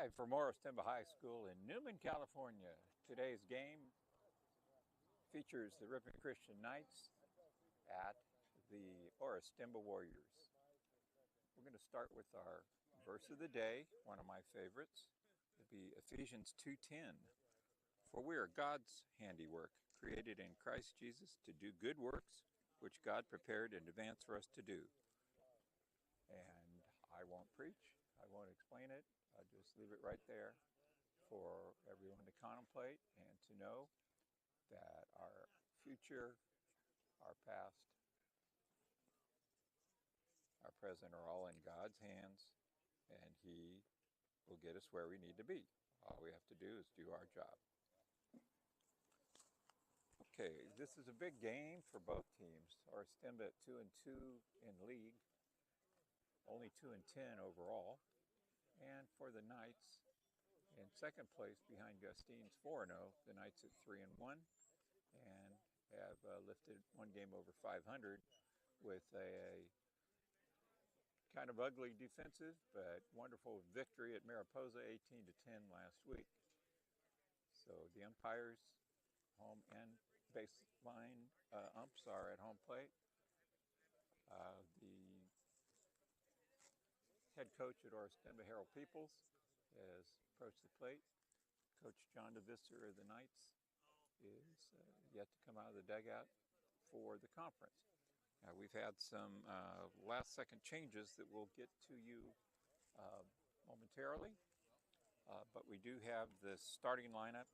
Live from Orestimba High School in Newman, California. Today's game features the Ripon Christian Knights at the Orestimba Warriors. We're going to start with our verse of the day, one of my favorites. It'll be Ephesians 2:10. For we are God's handiwork, created in Christ Jesus to do good works, which God prepared in advance for us to do. And I won't preach. I won't explain it. I'll just leave it right there for everyone to contemplate and to know that our future, our past, our present are all in God's hands, and He will get us where we need to be. All we have to do is do our job. Okay, this is a big game for both teams. Orestimba at 2-2 in league, only 2-10 overall. And for the Knights, in second place behind Gustine's 4-0, the Knights at 3-1, and have lifted one game over 500 with a kind of ugly defensive but wonderful victory at Mariposa 18-10 last week. So the umpires, home and baseline umps are at home plate. The head coach at Orestimba, Harold Peoples, has approached the plate. Coach John DeVisser of the Knights is yet to come out of the dugout for the conference. Now, we've had some last-second changes that we'll get to you momentarily, but we do have the starting lineup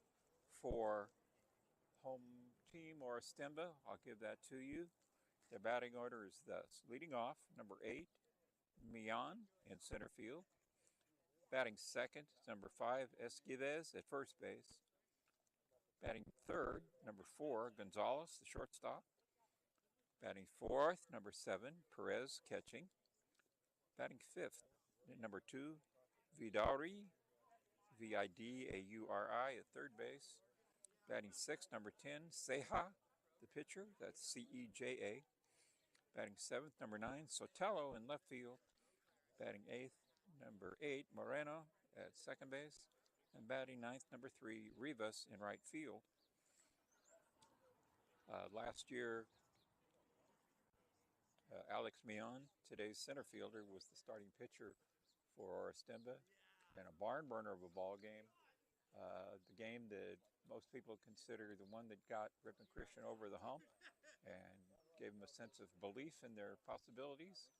for home team Orestimba. I'll give that to you. Their batting order is thus: leading off, number 8, Mian in center field. Batting second, number 5, Esquives at first base. Batting third, number 4, Gonzalez, the shortstop. Batting fourth, number 7, Perez catching. Batting fifth, number 2, Vidauri, Vidauri at third base. Batting sixth, number 10, Ceja, the pitcher, that's Ceja. Batting seventh, number 9, Sotelo in left field. Batting eighth, number 8, Moreno at second base. And batting ninth, number 3, Rivas in right field. Last year, Alex Mian, today's center fielder, was the starting pitcher for Orestimba in a barn burner of a ball game. The game that most people consider the one that got Ripon Christian over the hump and gave them a sense of belief in their possibilities.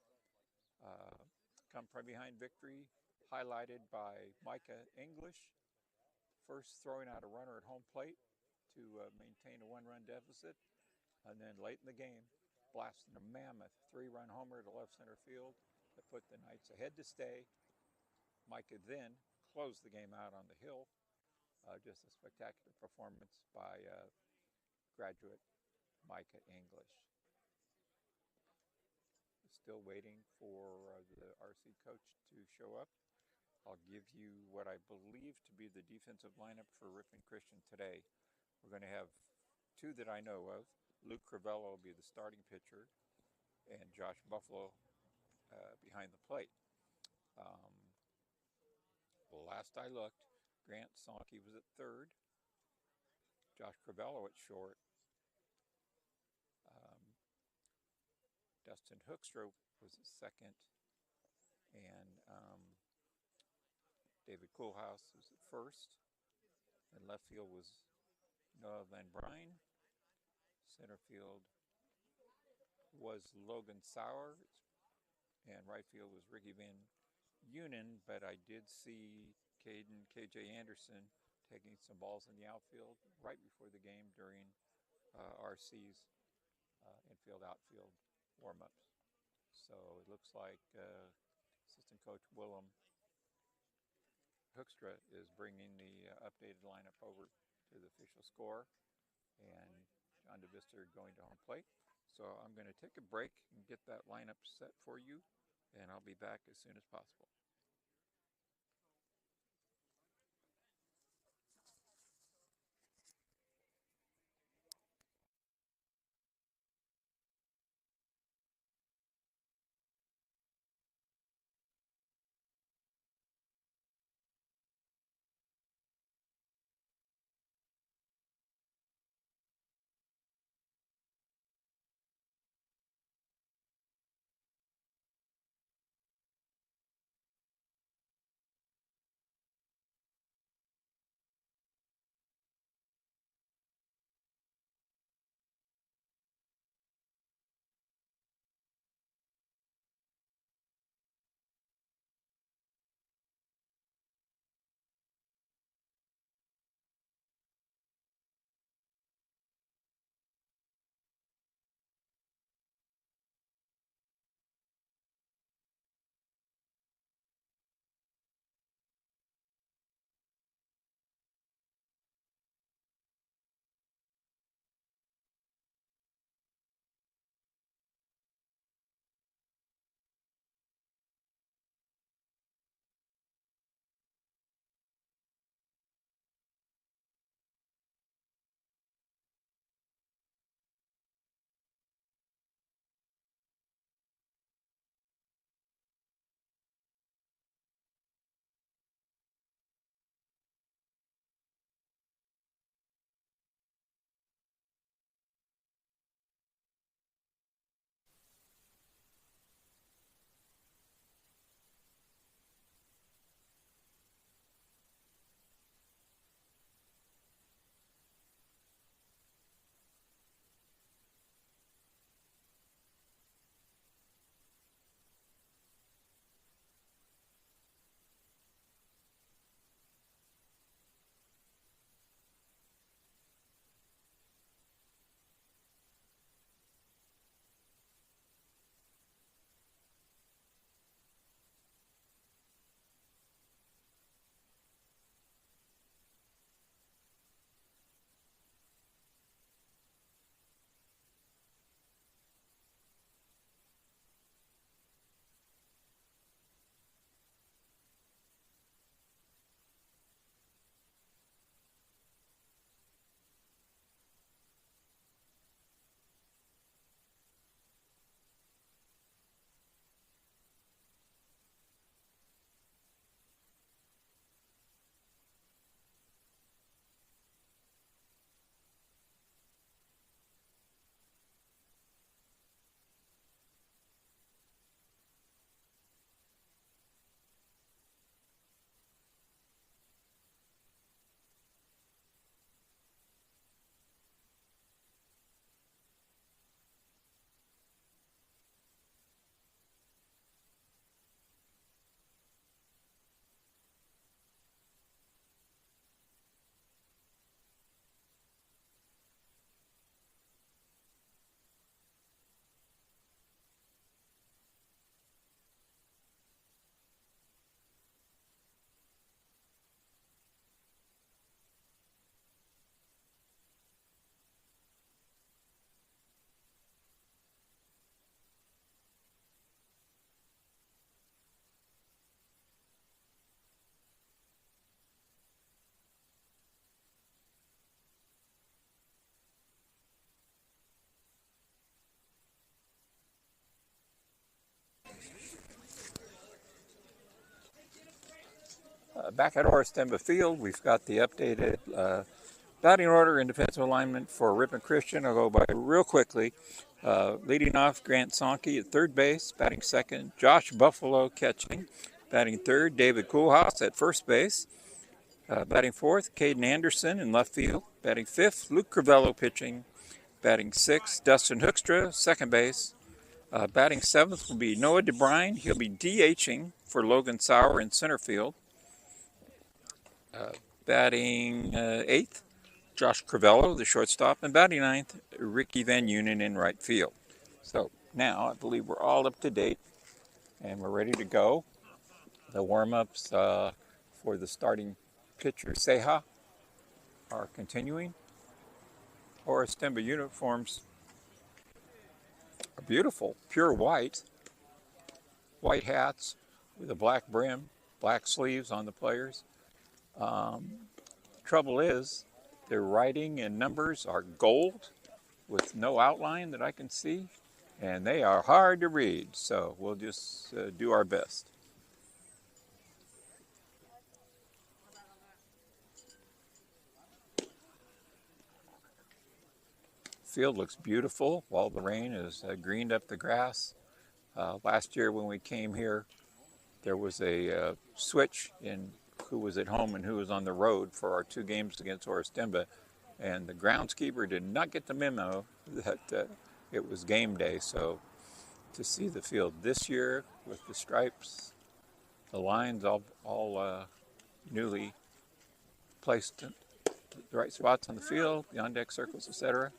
Come from behind victory, highlighted by Micah English, first throwing out a runner at home plate to maintain a one-run deficit, and then late in the game, blasting a mammoth 3-run homer to left center field that put the Knights ahead to stay. Micah then closed the game out on the hill. Just a spectacular performance by graduate Micah English. Still waiting for the RC coach to show up. I'll give you what I believe to be the defensive lineup for Ripon Christian today. We're going to have 2 that I know of. Luke Crivello will be the starting pitcher, and Josh Buffalo behind the plate. Last I looked, Grant Sonke was at third, Josh Crivello at short, Dustin Hoekstra was at second, and David Koolhaus was at first. And left field was Noah Van Bryn. Center field was Logan Sauer, and right field was Ricky Van Unen, but I did see KJ Anderson taking some balls in the outfield right before the game during RC's infield-outfield warm-ups. So it looks like assistant coach Willem Hoekstra is bringing the updated lineup over to the official score, and John DeVisser going to home plate. So I'm going to take a break and get that lineup set for you, and I'll be back as soon as possible. Back at Orestimba Field, we've got the updated batting order and defensive alignment for Ripon Christian. I'll go by real quickly. Leading off, Grant Sonke at third base. Batting second, Josh Buffalo catching. Batting third, David Koolhaas at first base. Batting fourth, Caden Anderson in left field. Batting fifth, Luke Crivello pitching. Batting sixth, Dustin Hoekstra, second base. Batting seventh will be Noah DeBrine. He'll be DHing for Logan Sauer in center field. Batting eighth, Josh Crivello, the shortstop. And batting ninth, Ricky Van Unen in right field. So now I believe we're all up to date and we're ready to go. The warm-ups for the starting pitcher, Seha, are continuing. Orestimba uniforms are beautiful, pure white. White hats with a black brim, black sleeves on the players. Trouble is, their writing and numbers are gold with no outline that I can see, and they are hard to read, so we'll just do our best. Field looks beautiful while the rain has greened up the grass. Last year when we came here, there was a switch in who was at home and who was on the road for our 2 games against Orestimba, and the groundskeeper did not get the memo that it was game day. So to see the field this year with the stripes, the lines all newly placed in the right spots on the field, the on-deck circles, etc.,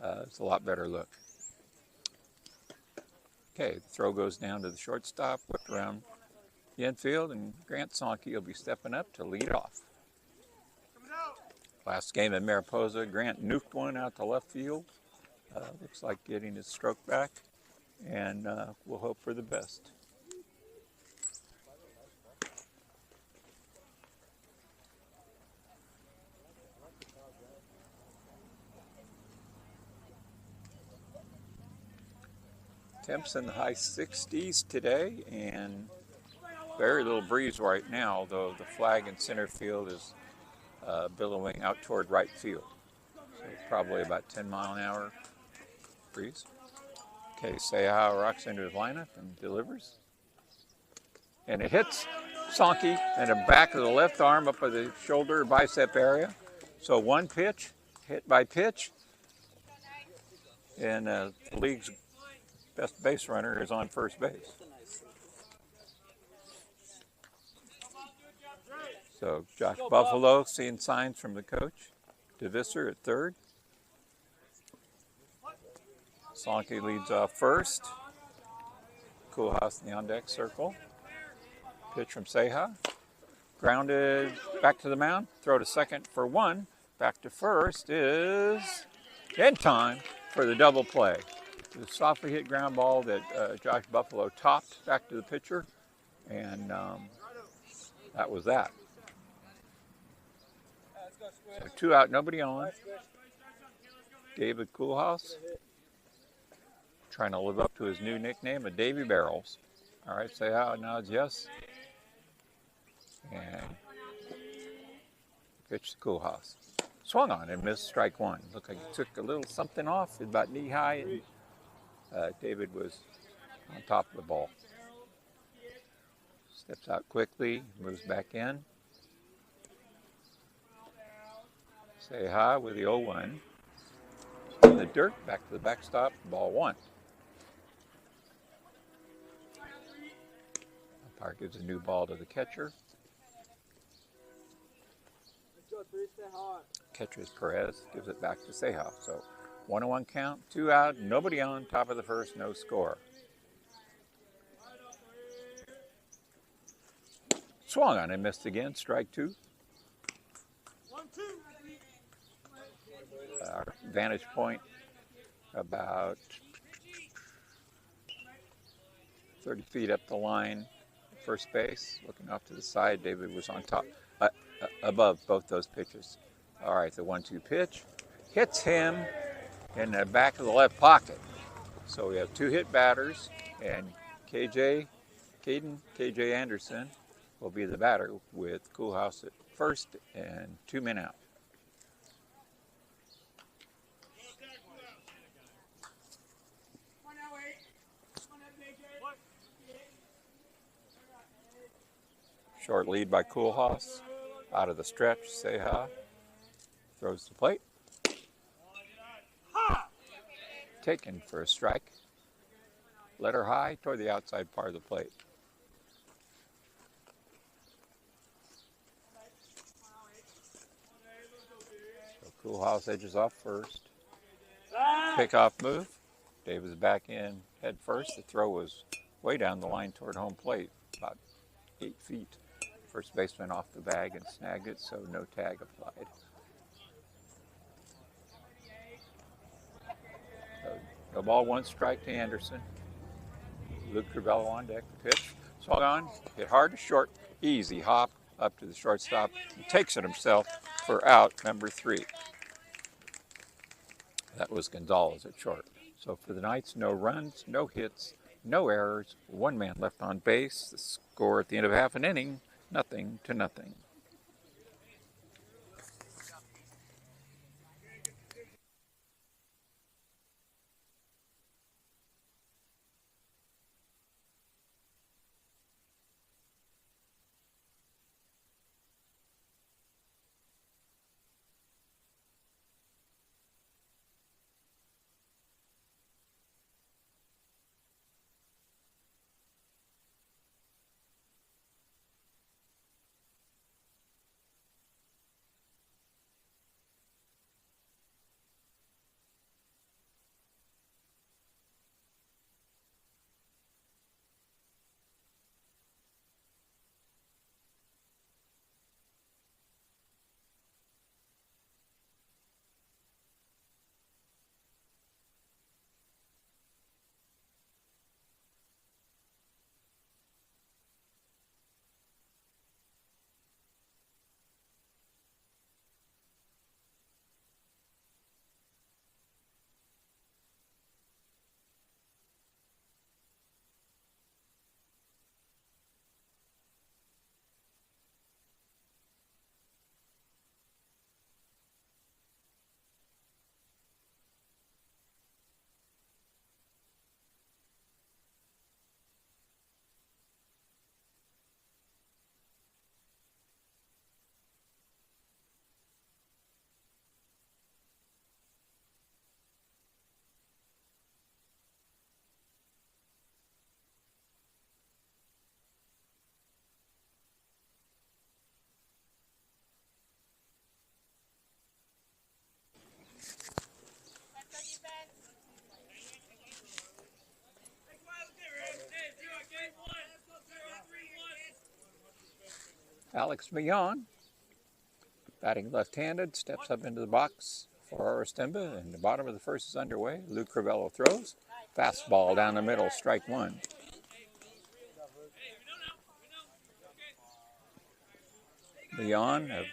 it's a lot better look. Okay, the throw goes down to the shortstop, whipped around the infield, and Grant Sonke will be stepping up to lead off. Last game in Mariposa, Grant nuked one out to left field. Looks like getting his stroke back, and we'll hope for the best. Temps in the high 60s today, and very little breeze right now, though the flag in center field is billowing out toward right field. So probably about 10 mile an hour breeze. Okay, Seha rocks into his lineup and delivers. And it hits Sonke in the back of the left arm up by the shoulder bicep area. So one pitch, hit by pitch, and the league's best base runner is on first base. So Josh Buffalo seeing signs from the coach. DeVisser at third. Sonke leads off first. Koolhaas in the on-deck circle. Pitch from Seha. Grounded back to the mound. Throw to second for one. Back to first is in time for the double play. The softly hit ground ball that Josh Buffalo topped back to the pitcher, and that was that. So 2 out, nobody on. David Koolhaas trying to live up to his new nickname of Davy Barrels. All right, say how nods yes. And pitch to Koolhaas. Swung on and missed strike one. Looked like he took a little something off, about knee high. And, David was on top of the ball. Steps out quickly, moves back in. Say hi with the 0-1. In the dirt, back to the backstop, ball one. Umpire gives a new ball to the catcher. Catcher is Perez, gives it back to Seha. So 1-1 count, 2 out, nobody on, top of the first, no score. Swung on and missed again, strike two. Our vantage point about 30 feet up the line, first base, looking off to the side. David was on top, above both those pitches. All right, the 1-2 pitch hits him in the back of the left pocket. So we have 2 hit batters, and KJ Anderson will be the batter with Coolhouse at first and 2 men out. Short lead by Coolhouse. Out of the stretch, Seha throws the plate. Taken for a strike. Letter high toward the outside part of the plate. So Coolhouse edges off first. Pickoff move. Davis back in head first. The throw was way down the line toward home plate, about 8 feet. First baseman off the bag and snagged it, so no tag applied. So, no ball, 1 strike to Anderson. Luke Crivello on deck. Pitch. Swung on. Hit hard to short. Easy hop up to the shortstop. He takes it himself for out number 3. That was Gonzalez at short. So for the Knights, no runs, no hits, no errors, 1 man left on base. The score at the end of half an inning, 0-0. Alex Millon, batting left-handed, steps up into the box for Orestimba, and the bottom of the first is underway. Luke Crivello throws. Fastball down the middle, strike 1. Millon, a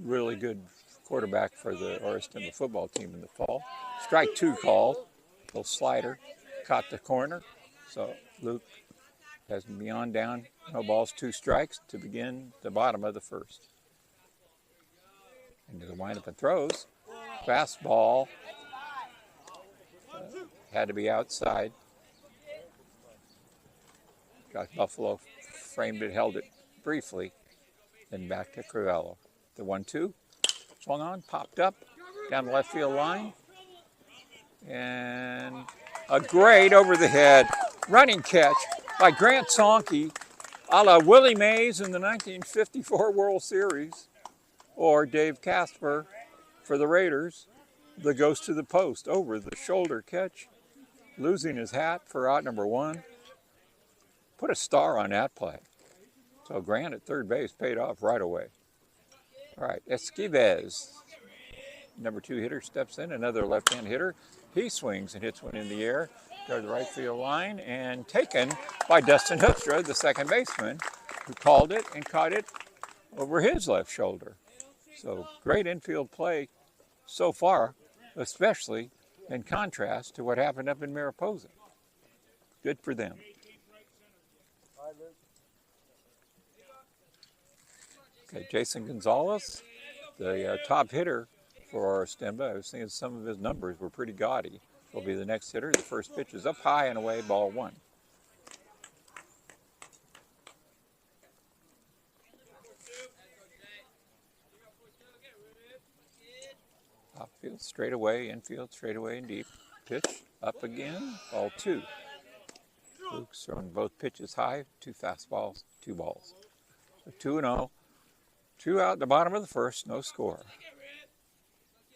really good quarterback for the Orestimba football team in the fall. Strike 2 called. Little slider, caught the corner. So Luke has Millon down. No balls, 2 strikes to begin the bottom of the first. Into the windup and throws. Fastball. Had to be outside. Got Buffalo, framed it, held it briefly. Then back to Crivello. The 1-2. Swung on, popped up, down the left field line. And a great over the head running catch by Grant Sankey, a la Willie Mays in the 1954 World Series, or Dave Casper for the Raiders, the ghost to the post, over the shoulder catch, losing his hat for out number 1. Put a star on that play. So Grant at third base paid off right away. All right, Esquives, number 2 hitter, steps in, another left-hand hitter. He swings and hits one in the air to the right field line, and taken by Dustin Hoekstra, the second baseman, who called it and caught it over his left shoulder. So great infield play so far, especially in contrast to what happened up in Mariposa. Good for them. Okay, Jason Gonzalez, the top hitter for Orestimba. I was thinking some of his numbers were pretty gaudy. Will be the next hitter. The first pitch is up high and away, ball one. Outfield straight away, infield straight away and deep. Pitch up again, ball two. Luke's throwing both pitches high, two fastballs, two balls. So 2-0. Two out in the bottom of the first, no score.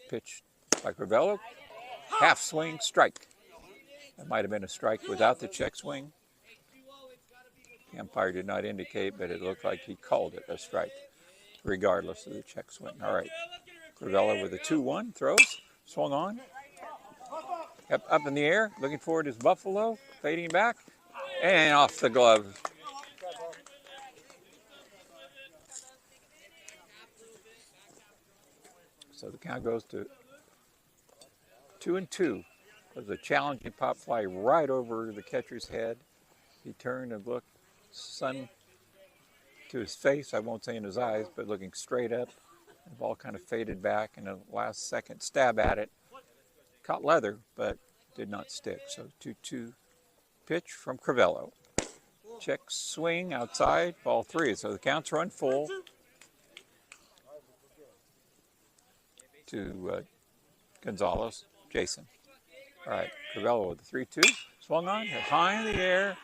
Pitch by Crivello, half swing, strike. That might have been a strike without the check swing. The umpire did not indicate, but it looked like he called it a strike, regardless of the check swing. All right, Crivello with a 2-1, throws, swung on. Up in the air, looking forward is Buffalo, fading back, and off the glove. So the count goes to 2-2. It was a challenging pop fly right over the catcher's head. He turned and looked, sun to his face, I won't say in his eyes, but looking straight up. The ball kind of faded back, and a last second stab at it. Caught leather, but did not stick. So 2-2 pitch from Crivello. Check swing outside, ball three. So the counts run full to Gonzalez, Jason. All right, Crivello with the 3-2. Swung on, high in the air,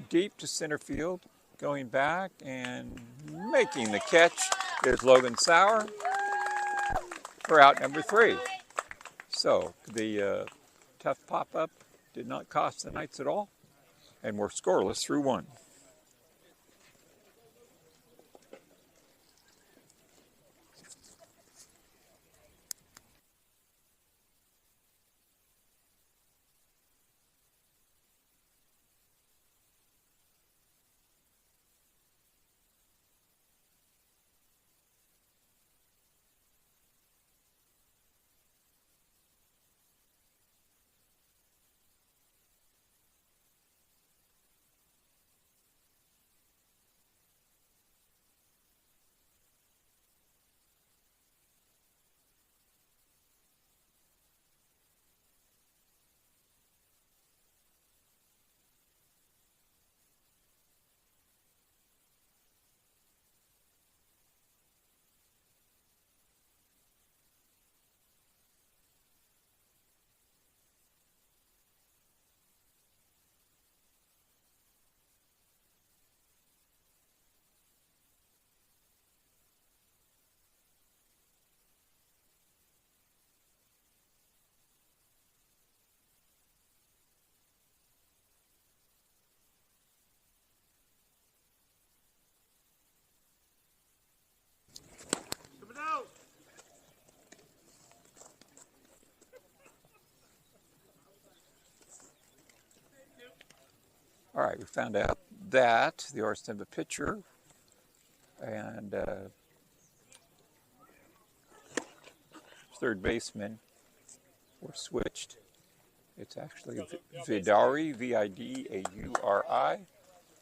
deep to center field. Going back and making the catch is Logan Sauer for out number 3. So the tough pop-up did not cost the Knights at all, and we're scoreless through 1. All right, we found out that the Orestimba pitcher and third baseman were switched. It's actually Vidauri, Vidauri,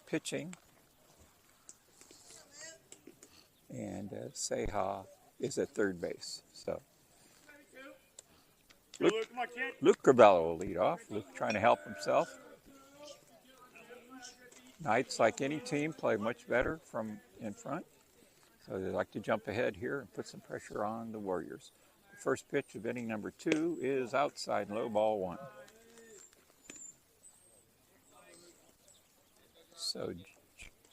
pitching, and Seha is at third base. So Luke Crivello will lead off. Luke trying to help himself. Knights, like any team, play much better from in front. So they like to jump ahead here and put some pressure on the Warriors. The first pitch of inning number 2 is outside, low, ball 1. So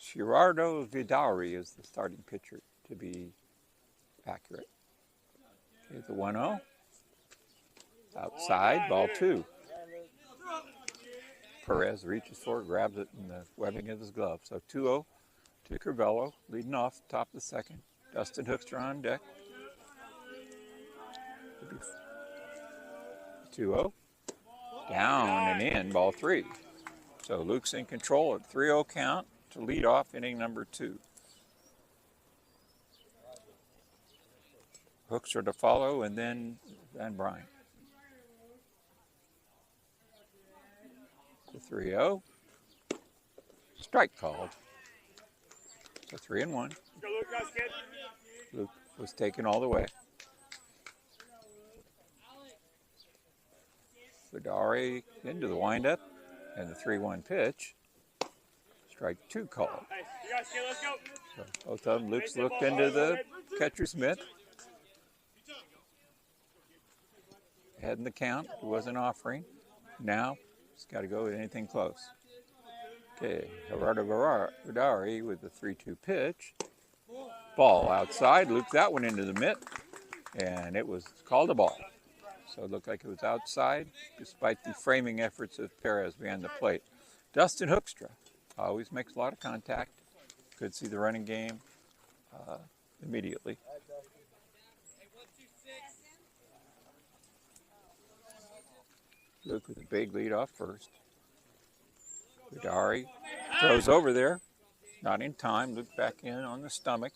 Gerardo Vidauri is the starting pitcher to be accurate. Okay, the 1-0. Outside, ball 2. Perez reaches for it, grabs it in the webbing of his glove. So 2-0 to Crivello, leading off, top of the second. Dustin Hoekstra on deck. 2-0. Down and in, ball 3. So Luke's in control at 3-0 count to lead off inning number 2. Hoekstra to follow, and then Van Bryn. The 3-0. Strike called. So 3-1. Luke was taken all the way. Vidari into the windup and the 3-1 pitch. Strike 2 called. So both of them, Luke's looked into the catcher's mitt. Ahead in the count, he wasn't offering. Now, he's got to go with anything close. Okay, Gerardo Vidari with the 3-2 pitch. Ball outside, looped that one into the mitt, and it was called a ball. So it looked like it was outside, despite the framing efforts of Perez behind the plate. Dustin Hoekstra always makes a lot of contact. Could see the running game immediately. Luke with a big lead off first. Vidari throws over there, not in time. Luke back in on the stomach.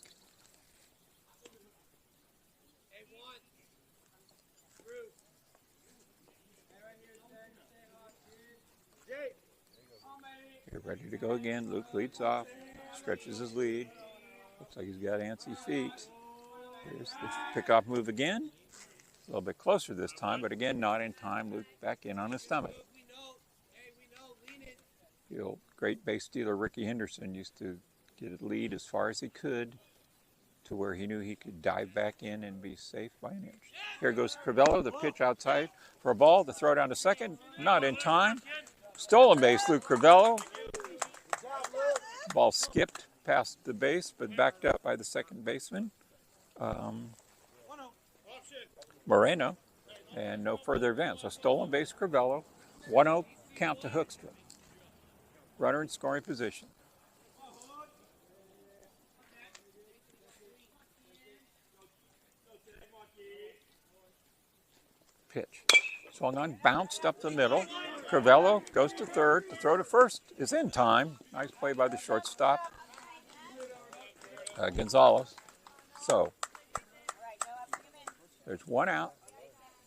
You're ready to go again. Luke leads off, stretches his lead. Looks like he's got antsy feet. Here's the pickoff move again. A little bit closer this time, but again, not in time. Luke back in on his stomach. The old great base stealer Ricky Henderson used to get a lead as far as he could to where he knew he could dive back in and be safe by an inch. Here goes Crivello, the pitch outside for a ball. The throw down to second, not in time. Stolen base, Luke Crivello. Ball skipped past the base, but backed up by the second baseman, Moreno, and no further advance. A stolen base, Crivello. 1-0 count to Hoekstra. Runner in scoring position. Pitch. Swung on, bounced up the middle. Crivello goes to third. The throw to first is in time. Nice play by the shortstop, Gonzalez. So, there's 1 out.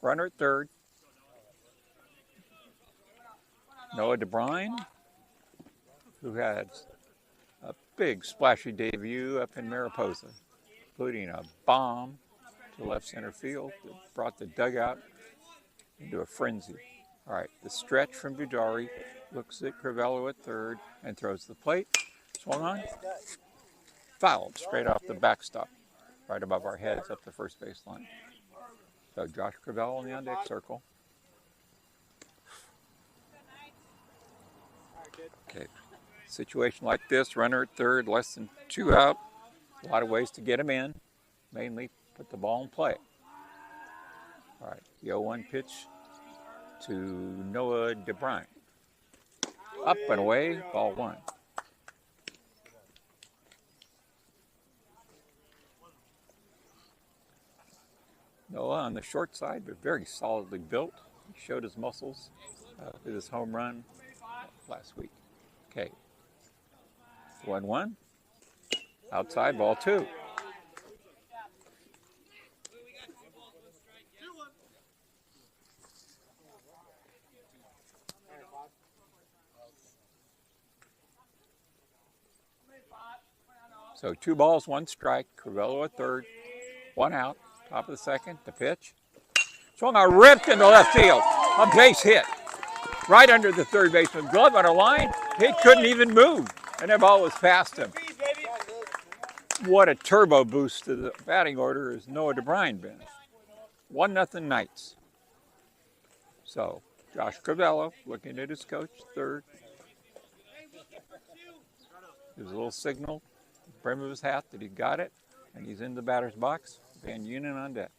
Runner at third. Noah DeBrine, who had a big splashy debut up in Mariposa, including a bomb to left center field that brought the dugout into a frenzy. All right, the stretch from Vidari, looks at Crivello at third and throws the plate. Swung on, fouled straight off the backstop, right above our heads up the first base line. So Josh Crivello in the on-deck circle. Okay, situation like this, runner at third, less than 2 out. A lot of ways to get him in, mainly put the ball in play. All right, the 0-1 pitch to Noah DeBrine. Up and away, ball 1. Noah on the short side, but very solidly built. He showed his muscles with his home run last week. Okay, 1-1. Outside, ball 2. So 2 balls, 1 strike. Crivello at third, 1 out. Top of the second, the pitch. Swung out, ripped into left field. A base hit. Right under the third baseman. Glove on a line. He couldn't even move. And that ball was past him. What a turbo boost to the batting order has Noah DeBrine been. 1-0 Knights. So Josh Crivello looking at his coach, third. Gives a little signal, brim of his hat, that he got it, and he's in the batter's box. Van Unen on deck.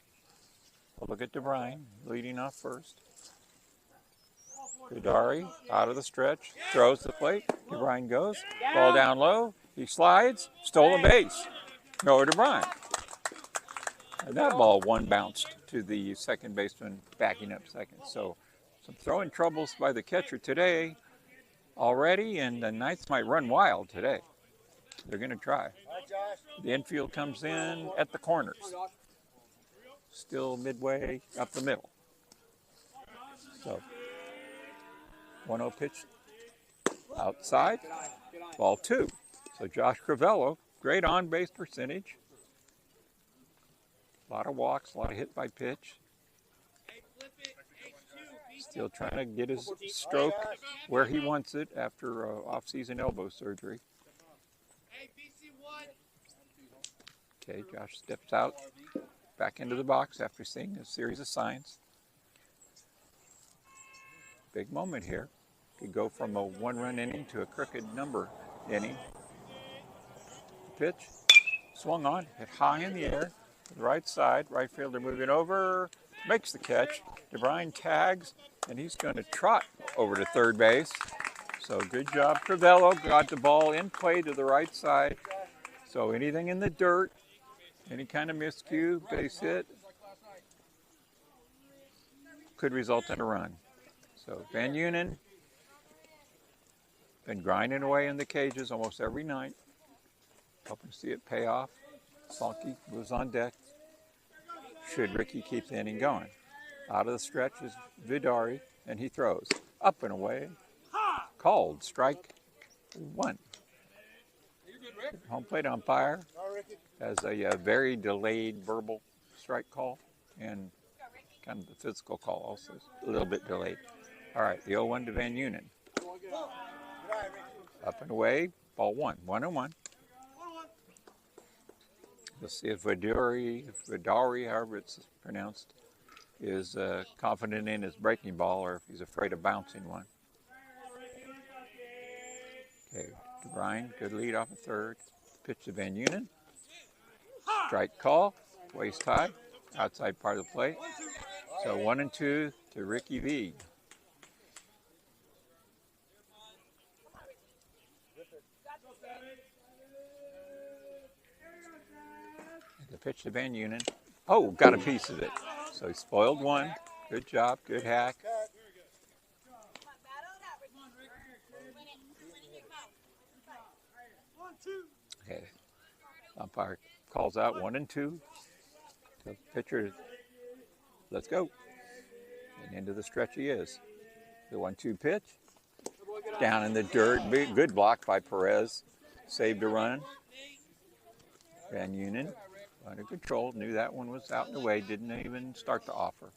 We'll look at DeBrine leading off first. Vidari out of the stretch, throws the plate. DeBrine goes, ball down low. He slides, stolen base. Noah DeBrine. And that ball 1 bounced to the second baseman backing up second. So some throwing troubles by the catcher today already, and the Knights might run wild today. They're going to try. The infield comes in at the corners. Still midway up the middle. So 1-0 pitch outside, ball 2. So Josh Crivello great on-base percentage. A lot of walks, a lot of hit by pitch. Still trying to get his stroke where he wants it after off-season elbow surgery. Okay, Josh steps out, back into the box after seeing a series of signs. Big moment here. Could go from a one-run inning to a crooked number inning. Pitch, swung on, hit high in the air, to the right side. Right fielder moving over, makes the catch. DeBrine tags, and he's going to trot over to third base. So good job, Crivello. Got the ball in play to the right side. So anything in the dirt, any kind of miscue, base hit, could result in a run. So Van Unen been grinding away in the cages almost every night. Hoping to see it pay off. Sulky moves on deck. Should Ricky keep the inning going? Out of the stretch is Vidari, and he throws. Up and away. Called strike one. Home plate umpire has a very delayed verbal strike call and kind of the physical call also, a little bit delayed. All right, the 0-1 to Van Unen. Up and away, ball one, 1-1. We'll see if Vidari, however it's pronounced, is confident in his breaking ball or if he's afraid of bouncing one. Okay, DeBrine, good lead off of third. Pitch to Van Unen. Strike call, waist high, outside part of the plate. So 1-2 to Ricky V. The pitch to Van Unen. Oh, got a piece of it. So he spoiled one. Good job, good hack. Okay. Umpire calls out 1-2. The pitcher, let's go. And into the stretch he is. The 1-2 pitch. Down in the dirt. Good block by Perez. Saved a run. Van Unen under control. Knew that one was out and away. Didn't even start the offer.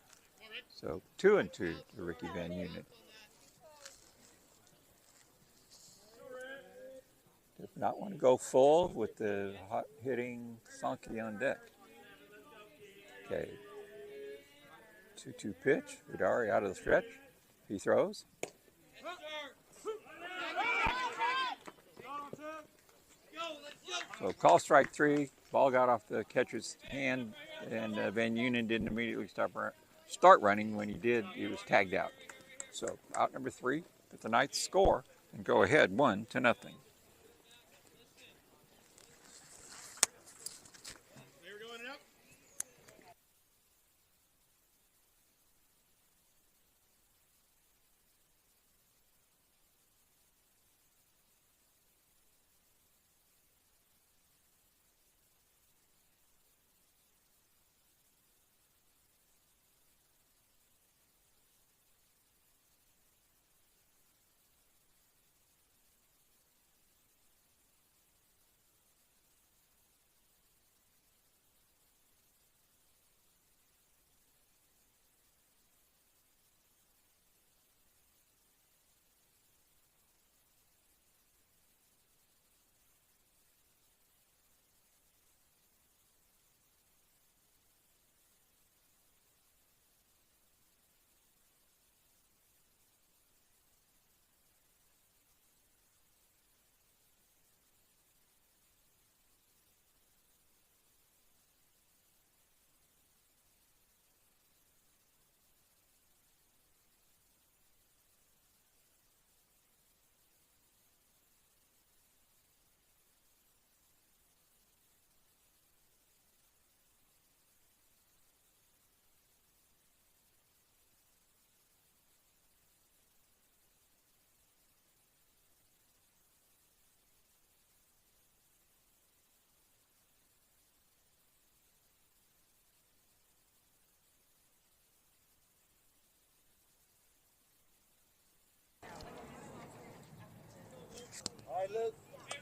So 2-2 to Ricky Van Unen. Does not want to go full with the hot hitting Sankey on deck. Okay. 2-2 pitch. Vidari out of the stretch. He throws. So call strike three. Ball got off the catcher's hand, and Van Unen didn't immediately start running. When he did, he was tagged out. So out number three, get the Knights score and go ahead 1-0.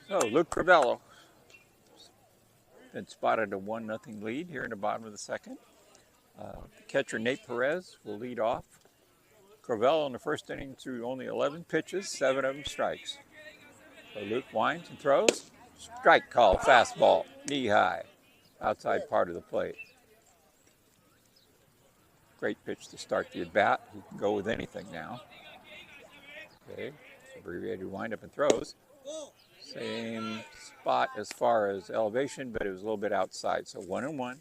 So Luke Crivello been spotted a 1-0 lead here in the bottom of the second. The catcher Nate Perez will lead off. Crivello in the first inning threw only 11 pitches, 7 of them strikes. So Luke winds and throws. Strike call, fastball, knee high, outside part of the plate. Great pitch to start the at-bat. He can go with anything now. Okay, abbreviated windup and throws. Same spot as far as elevation, but it was a little bit outside. So 1-1.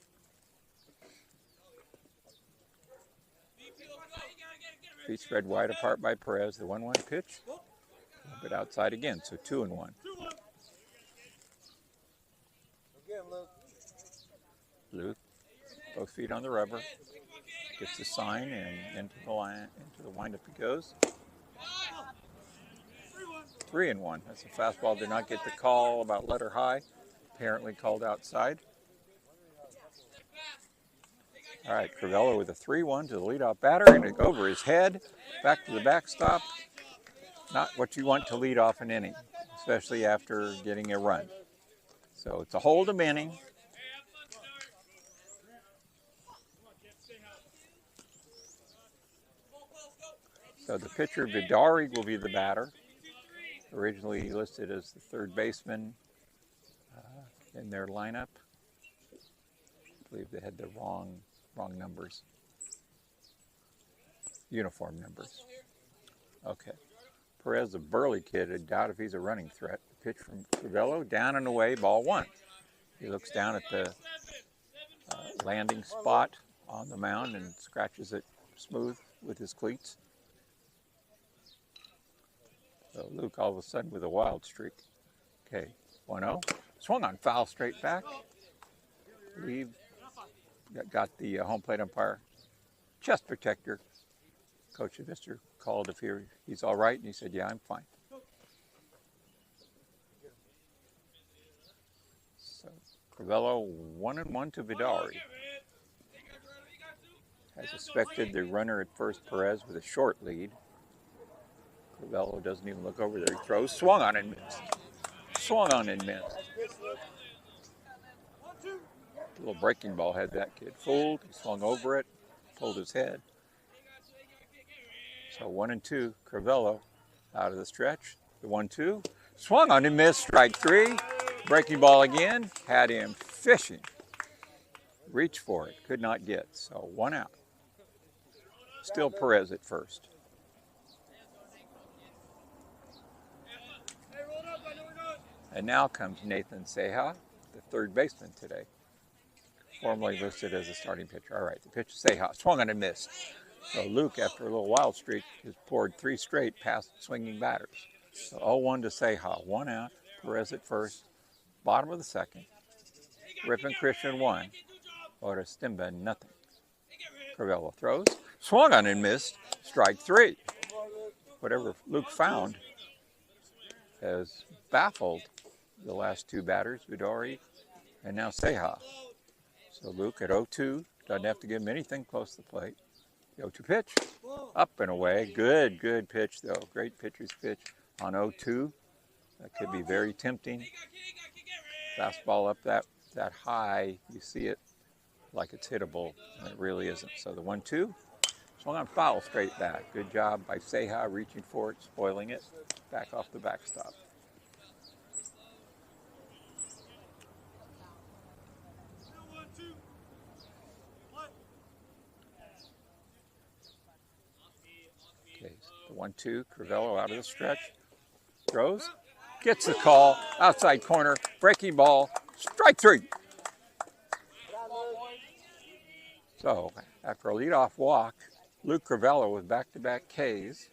Feet spread wide apart by Perez. The 1-1 pitch, a little bit outside again. So 2-1. Luke, both feet on the rubber, gets the sign and into the windup he goes. 3-1. That's a fastball. Did not get the call about letter high. Apparently called outside. All right, Crivello with a 3-1 to the leadoff batter, and it over his head, back to the backstop. Not what you want to lead off an inning, especially after getting a run. So it's a hold'em inning. So the pitcher, Vidari, will be the batter. Originally listed as the third baseman in their lineup. I believe they had the wrong numbers. Uniform numbers. Okay. Perez, a burly kid, I doubt if he's a running threat. The pitch from Crivello, down and away, ball 1. He looks down at the landing spot on the mound and scratches it smooth with his cleats. So Luke all of a sudden with a wild streak. Okay, 1-0. Swung on foul straight back. Leave. Got the home plate umpire chest protector. Coach Visser called if he's all right, and he said, yeah, I'm fine. So Crivello 1-1 to Vidari. As expected, the runner at first, Perez, with a short lead. Crivello doesn't even look over there. He throws, swung on and missed. Swung on and missed. A little breaking ball had that kid fooled. He swung over it, pulled his head. So 1-2, Crivello out of the stretch. The 1-2, swung on and missed. Strike 3. Breaking ball again, had him fishing. Reached for it, could not get. So 1 out. Still Perez at first. And now comes Nathan Ceja, the third baseman today, formerly listed as a starting pitcher. All right, the pitch to Ceja, swung on and missed. So Luke, after a little wild streak, has poured 3 straight past swinging batters. So 0-1 to Ceja, 1 out, Perez at first, bottom of the second. Ripon Christian 1, Orestimba nothing. Crivello throws, swung on and missed, strike 3. Whatever Luke found has baffled the last 2 batters, Vidari and now Ceja. So Luke at 0-2, doesn't have to give him anything close to the plate. The 0-2 pitch, up and away. Good pitch though. Great pitcher's pitch on 0-2. That could be very tempting. Fastball up that high, you see it like it's hittable, and it really isn't. So the 1-2, swung on foul straight back. Good job by Ceja reaching for it, spoiling it, back off the backstop. Okay, the 1-2, Crivello out of the stretch, throws, gets the call, outside corner, breaking ball, strike 3. So after a leadoff walk, Luke Crivello with back-to-back Ks.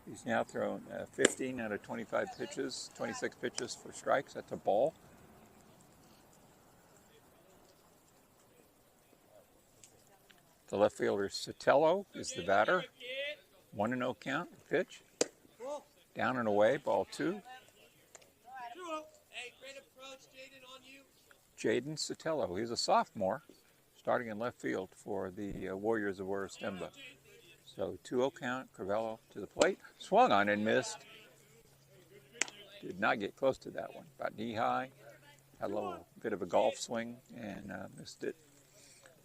He's now thrown 15 out of 25 pitches, 26 pitches for strikes. That's a ball. The left fielder Sotelo is the batter. 1-0 count, pitch. Down and away, ball 2. Jaden Sotelo, he's a sophomore, starting in left field for the Warriors of Orestimba. So 2-0 count, Crivello to the plate, swung on and missed. Did not get close to that one, about knee high. Had a little bit of a golf swing and missed it,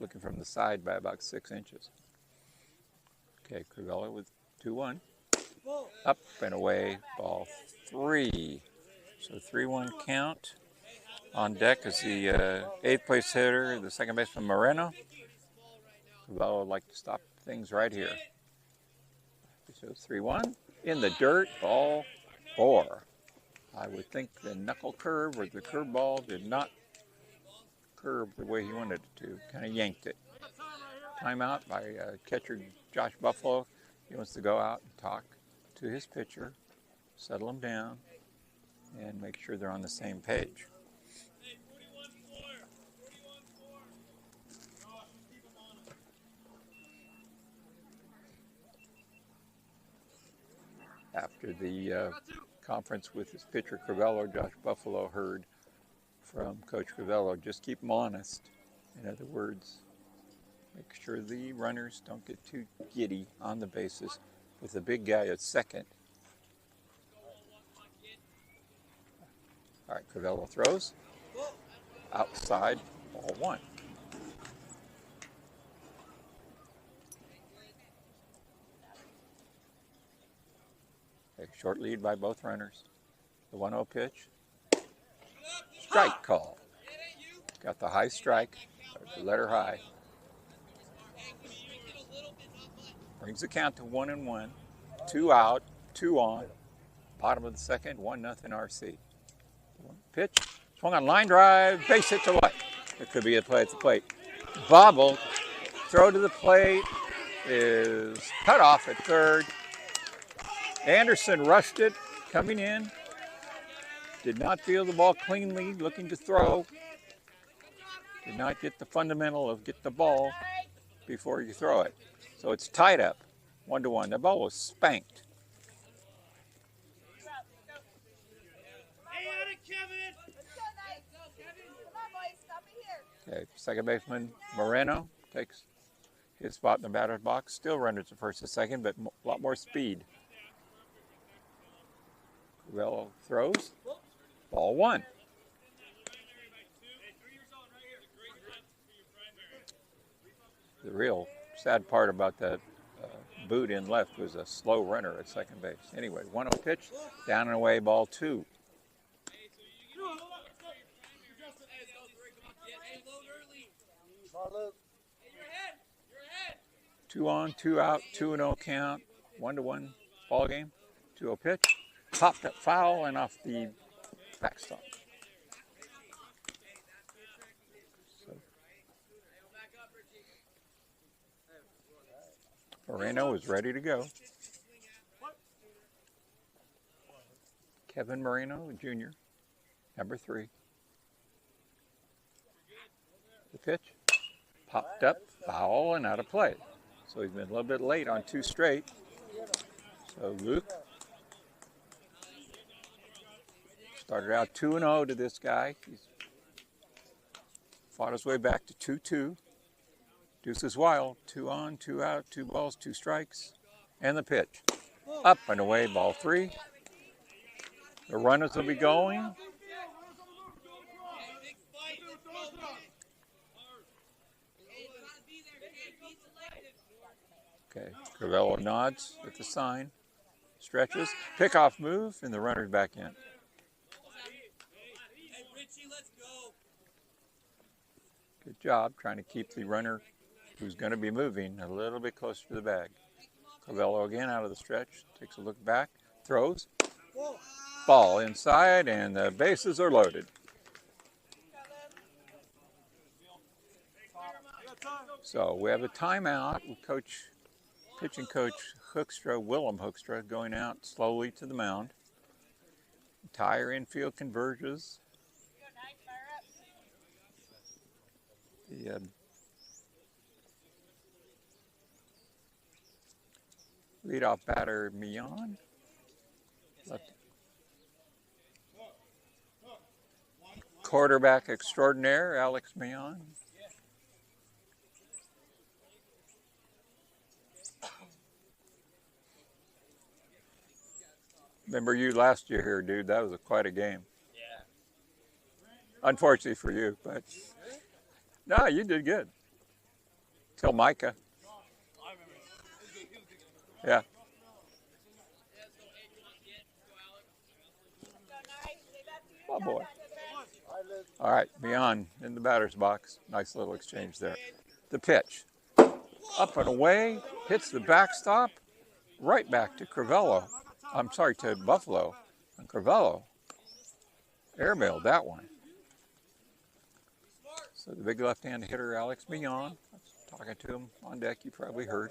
looking from the side by about 6 inches. Okay, Crivello with 2-1. Up and away, ball 3. So 3-1 count. On deck is the 8th place hitter, the second baseman Moreno. Crivello would like to stop things right here. So 3-1. In the dirt, ball 4. I would think the knuckle curve or the curve ball did not curve the way he wanted it to. Kind of yanked it. Timeout by catcher Josh Buffalo. He wants to go out and talk to his pitcher, settle him down, and make sure they're on the same page. After the conference with his pitcher Crivello, Josh Buffalo heard from Coach Crivello, just keep them honest. In other words, make sure the runners don't get too giddy on the bases with the big guy at second. All right, Crivello throws. Outside, ball 1. A short lead by both runners. The 1-0 pitch. Strike call. Got the high strike, the letter high. Brings the count to 1-1. 2 out, 2 on. Bottom of the second, 1-0 RC. Pitch, swung on line drive, base hit to left. It could be a play at the plate. Bobble, throw to the plate is cut off at third. Anderson rushed it, coming in. Did not feel the ball cleanly, looking to throw. Did not get the fundamental of get the ball before you throw it. So it's tied up, 1-1. The ball was spanked. Okay, second baseman Moreno takes his spot in the batter's box. Still runners at first and second, but a lot more speed. Crivello throws. Ball 1. The real sad part about that boot in left was a slow runner at second base. Anyway, 1-0 pitch, down and away, ball 2. 2 on, 2 out, 2-0 count, 1-1 ball game. 2-0 pitch, popped up foul and off the backstop. So, Moreno is ready to go. Kevin Moreno, Jr., number 3. The pitch, popped up, foul, and out of play. So he's been a little bit late on 2 straight. So Luke started out 2-0 to this guy. He's fought his way back to 2-2. Deuces wild, 2 on, 2 out, 2 balls, 2 strikes. And the pitch. Up and away, ball 3. The runners will be going. Okay, Crivello nods at the sign, stretches, pickoff move, and the runner's back in. Good job trying to keep the runner who's going to be moving a little bit closer to the bag. Crivello again out of the stretch, takes a look back, throws, ball inside, and the bases are loaded. So we have a timeout with pitching coach Hoekstra, Willem Hoekstra, going out slowly to the mound. Entire infield converges. The leadoff batter, Millon. Left. Quarterback extraordinaire, Alex Millon. Remember you last year here, dude. That was quite a game. Yeah. Unfortunately for you, but no, you did good. Till Micah. Yeah. Oh boy. All right, beyond in the batter's box. Nice little exchange there. The pitch. Up and away, hits the backstop, right back to Crivello. I'm sorry, to Buffalo. And Crivello airmailed that one. So the big left-hand hitter, Alex Mignon, I was talking to him on deck, you probably heard,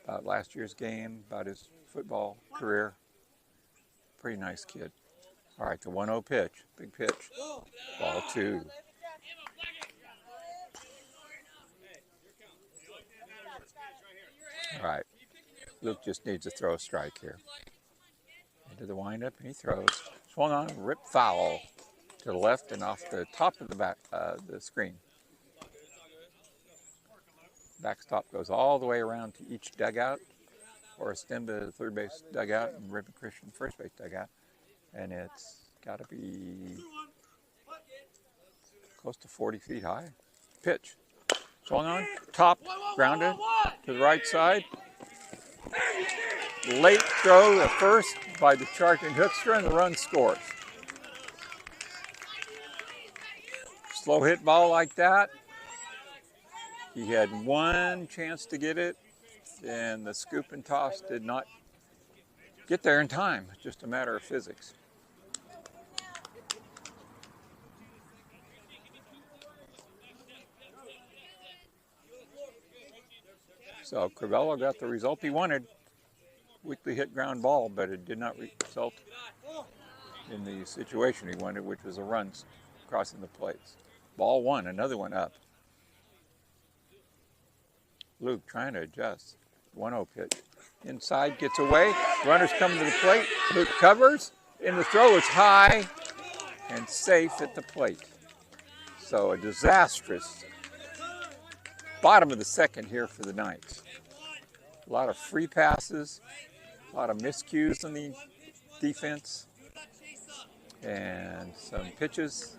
about last year's game, about his football career. Pretty nice kid. All right, the 1-0 pitch, big pitch. Ball 2. All right, Luke just needs to throw a strike here. Into the windup, and he throws. Swung on, rip foul to the left and off the top of the screen. Backstop goes all the way around to each dugout. Orestimba, the third base dugout, and Ripon Christian, first base dugout. And it's got to be close to 40 feet high. Pitch. Swung on, top, grounded to the right side. Late throw at first by the charging Hoekstra, and the run scores. Slow hit ball like that. He had one chance to get it, and the scoop and toss did not get there in time. It's just a matter of physics. So Crivello got the result he wanted. Weakly hit ground ball, but it did not result in the situation he wanted, which was a run crossing the plates. Ball 1, another one up. Luke trying to adjust. 1-0 pitch. Inside, gets away. Runners coming to the plate. Luke covers, and the throw is high and safe at the plate. So a disastrous bottom of the second here for the Knights. A lot of free passes, a lot of miscues on the defense, and some pitches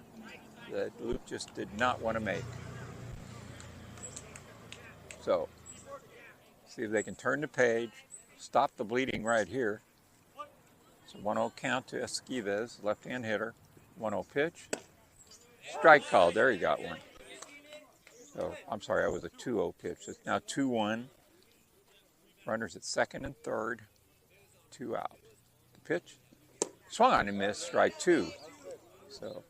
that Luke just did not want to make. So, see if they can turn the page, stop the bleeding right here. It's a 1-0 count to Esquives, left-hand hitter. 1-0 pitch. Strike call. There he got one. So, I'm sorry, that was a 2-0 pitch. It's now 2-1. Runners at second and third. 2 out. The pitch. Swung on and missed. Strike 2. So,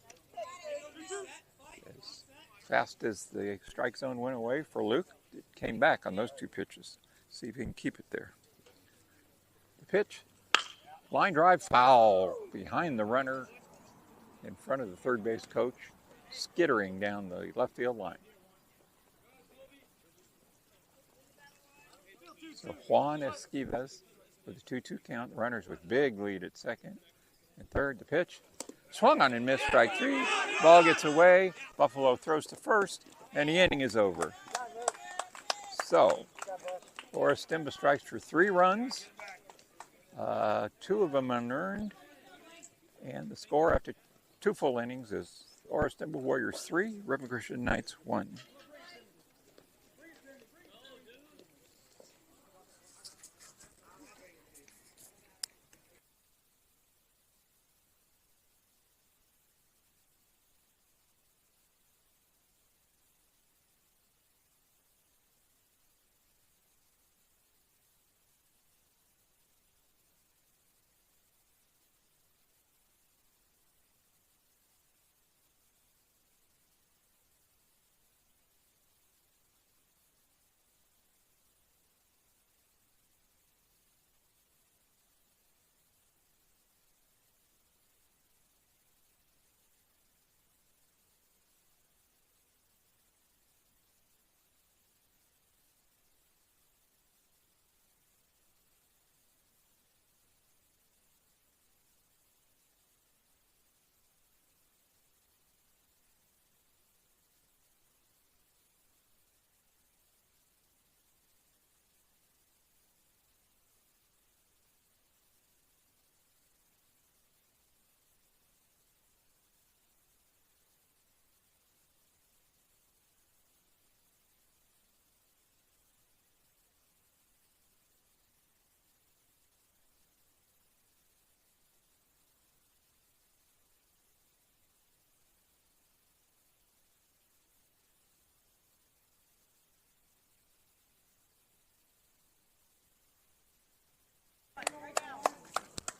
as fast as the strike zone went away for Luke, it came back on those 2 pitches. See if he can keep it there. The pitch. Line drive foul behind the runner in front of the third base coach, skittering down the left field line. So Juan Esquives with a 2-2 count. Runners with big lead at second and third. The pitch. Swung on and missed. Strike 3. Ball gets away. Buffalo throws to first, and the inning is over. So, Orestimba strikes for 3 runs. 2 of them unearned. And the score after 2 full innings is Orestimba Warriors 3, Ripon Christian Knights 1.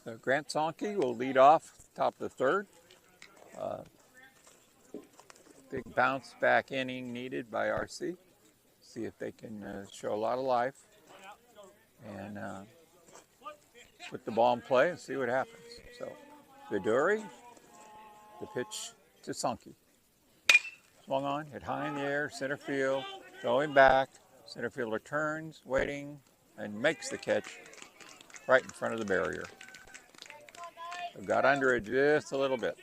So Grant Sonke will lead off top of the third. Big bounce back inning needed by RC. See if they can show a lot of life and put the ball in play and see what happens. So Viduri, the pitch to Sonke. Swung on, hit high in the air, center field, going back. Center fielder turns, waiting, and makes the catch right in front of the barrier. So got under it just a little bit.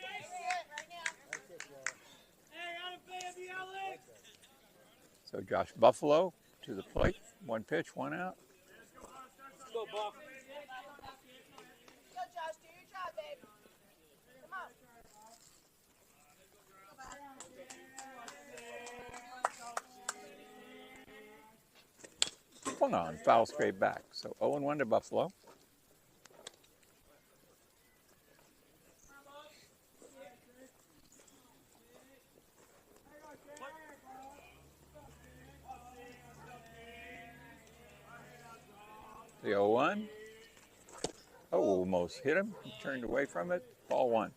So Josh Buffalo to the plate. One pitch, one out. Go, Buff. Go, Josh. Do your job, babe. Come on. Swung on, foul straight back. So 0-1 to Buffalo. The 0-1. Oh, almost hit him. He turned away from it. Ball one.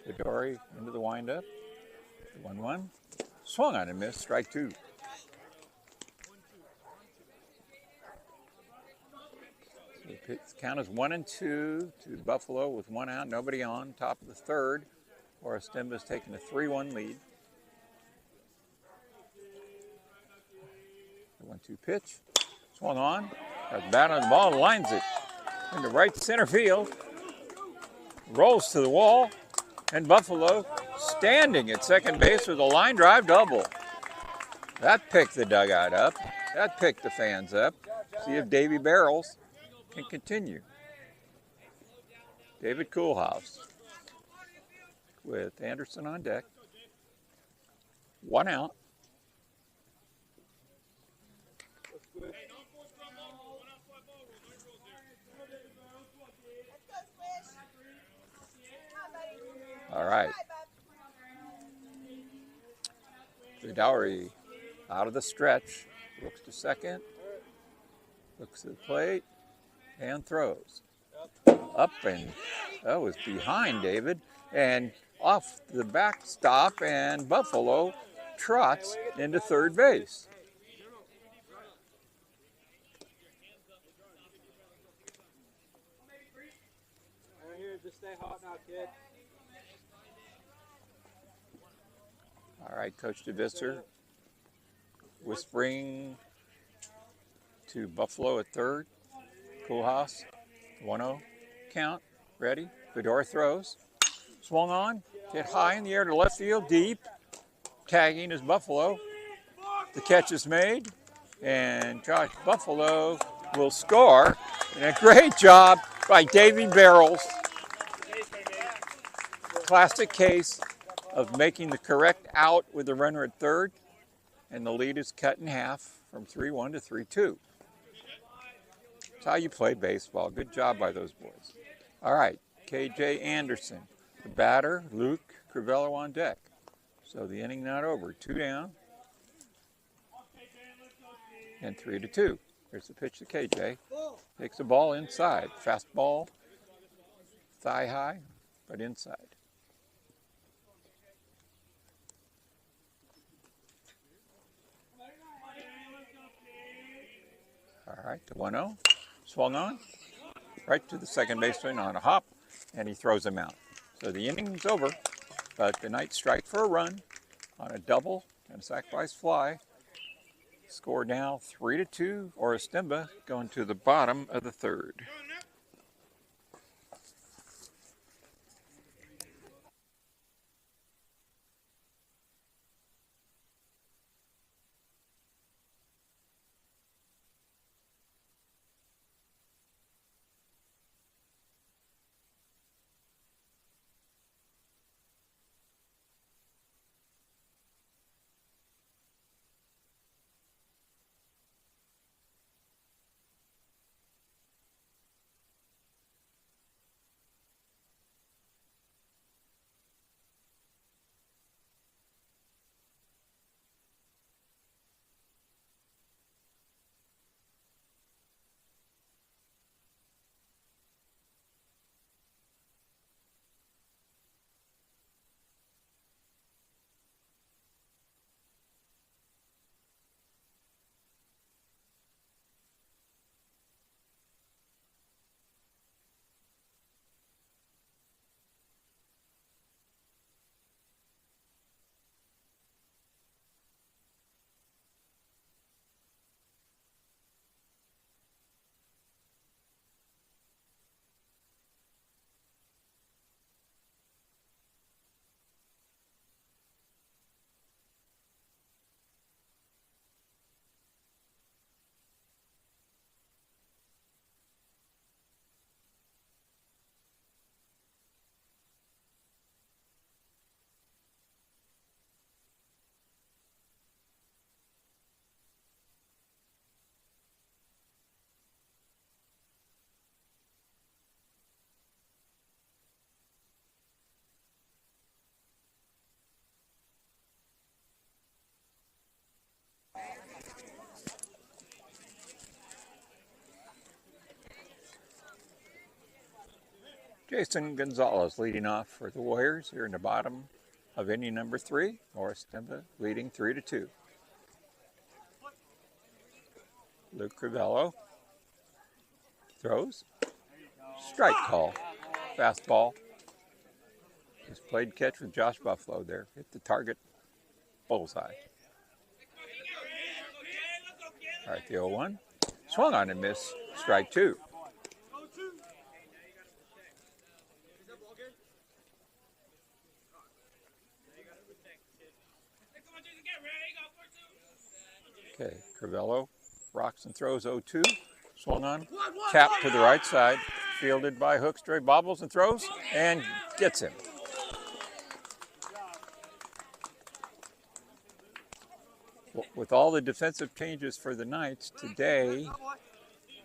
Viduri into the windup. 1-1. Swung on and missed. Strike two. The count is 1-2 to Buffalo with one out, nobody on. Top of the third. Orestimba's taking a 3-1 lead. The 1-2 pitch. Swung on. Got the bat on the ball, lines it into right center field. Rolls to the wall. And Buffalo standing at second base with a line drive double. That picked the dugout up. That picked the fans up. See if Davy Barrels can continue. David Coolhouse with Anderson on deck. One out. All right. Viduri out of the stretch. Looks to second. Looks at the plate. And throws. Up and that was behind David. And off the backstop, and Buffalo trots into third base. Right here, just stay hot now, kid. All right, Coach DeVisser whispering to Buffalo at third. Coolhouse, 1-0 count, ready. Viduri throws, swung on, hit high in the air to left field, deep. Tagging is Buffalo. The catch is made, and Josh Buffalo will score. And a great job by Davy Barrels. Classic case of making the correct out with the runner at third, and the lead is cut in half from 3-1 to 3-2. That's how you play baseball. Good job by those boys. All right, KJ Anderson, the batter, Luke Crivello on deck. So the inning not over. 2 down and 3-2. Here's the pitch to KJ. Takes the ball inside. Fastball, thigh high, but inside. All right, the 1-0. Swung on. Right to the second baseman on a hop, and he throws him out. So the inning's over, but the Knights strike for a run on a double and a sacrifice fly. Score now 3-2. Orestimba going to the bottom of the third. Jason Gonzalez leading off for the Warriors here in the bottom of inning number 3. Orestimba leading 3-2. Luke Crivello throws. Strike call. Fastball. Just played catch with Josh Buffalo there. Hit the target. Bullseye. All right, the 0-1. Swung on and missed. Strike 2. Okay, Crivello rocks and throws 0-2. Swung on. Tapped to the right side. Fielded by Hoekstra. Bobbles and throws and gets him. With all the defensive changes for the Knights today,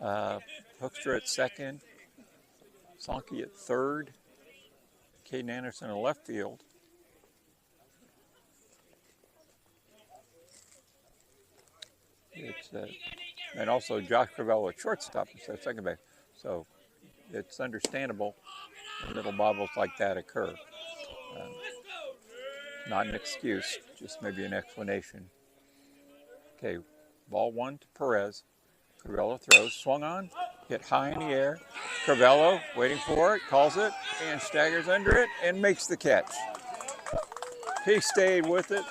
Hoekstra at second, Sonke at third, Caden Anderson in left field. And also Josh Crivello at shortstop instead of second base. So it's understandable when little bobbles like that occur. Not an excuse, just maybe an explanation. Okay, ball 1 to Perez. Crivello throws, swung on, hit high in the air. Crivello waiting for it, calls it, and staggers under it and makes the catch. He stayed with it.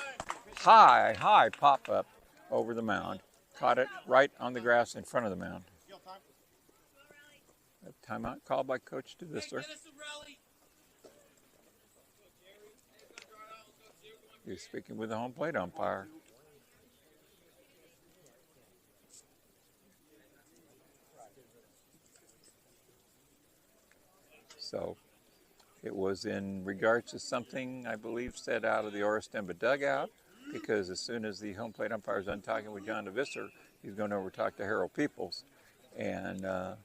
High pop up over the mound. Caught it right on the grass in front of the mound. A timeout called by Coach DeVisser. He's speaking with the home plate umpire. So it was in regards to something I believe said out of the Orestimba dugout, because as soon as the home plate umpire is done talking with John DeVisser, he's going over to talk to Harold Peoples. And I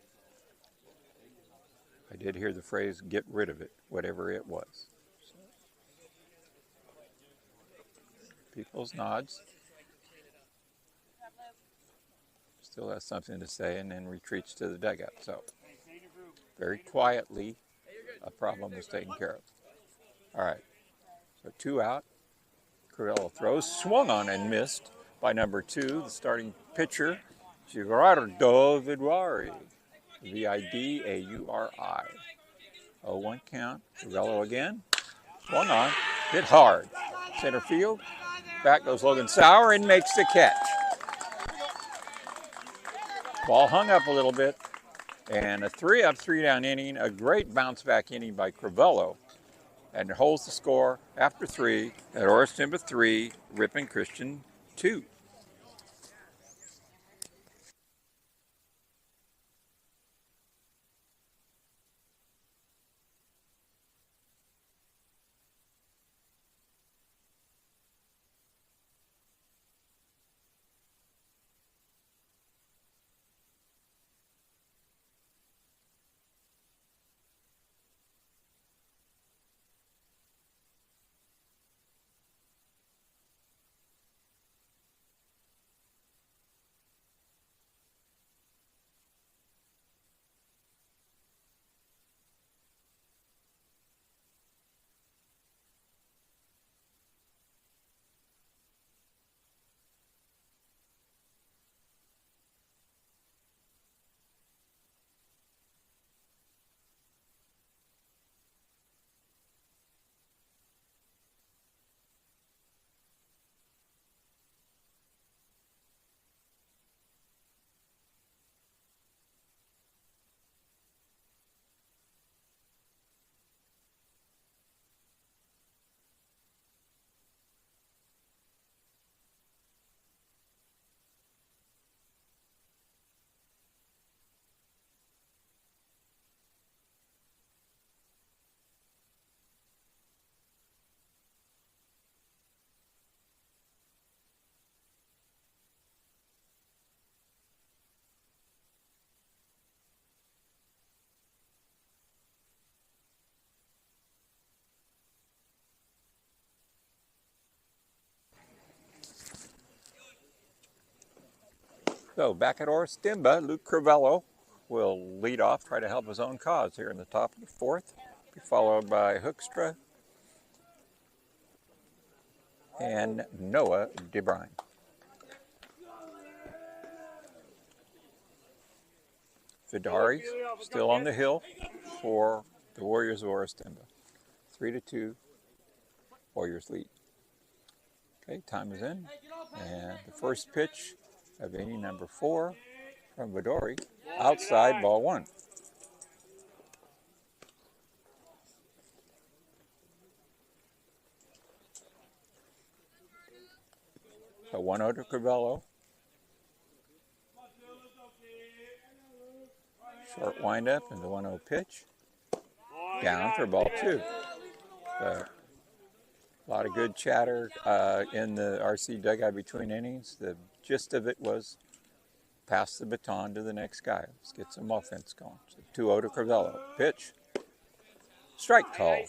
did hear the phrase, get rid of it, whatever it was. So, Peoples nods. Still has something to say and then retreats to the dugout. So very quietly, a problem was taken care of. All right, so 2 out. Crivello throws, swung on and missed by number 2, the starting pitcher, Gerardo Vidauri. Vidauri. 0-1 count. Crivello again. Swung on, hit hard. Center field. Back goes Logan Sauer and makes the catch. Ball hung up a little bit. And a 3-up, 3-down inning, a great bounce-back inning by Crivello, and it holds the score after 3 at Orestimba 3, Ripon Christian 2. So back at Orestimba, Luke Crivello will lead off, try to help his own cause here in the top of the fourth, be followed by Hoekstra and Noah DeBrine. Vidari still on the hill for the Warriors of Orestimba. 3-2, Warriors lead. Okay, time is in, and the first pitch of inning number 4 from Vidari, outside, ball 1. So 1-0 to Crivello. Short windup and the 1-0 pitch. Down for ball 2. A lot of good chatter in the RC dugout between innings. The gist of it was pass the baton to the next guy. Let's get some offense going. So 2-0 to Crivello. Pitch. Strike call.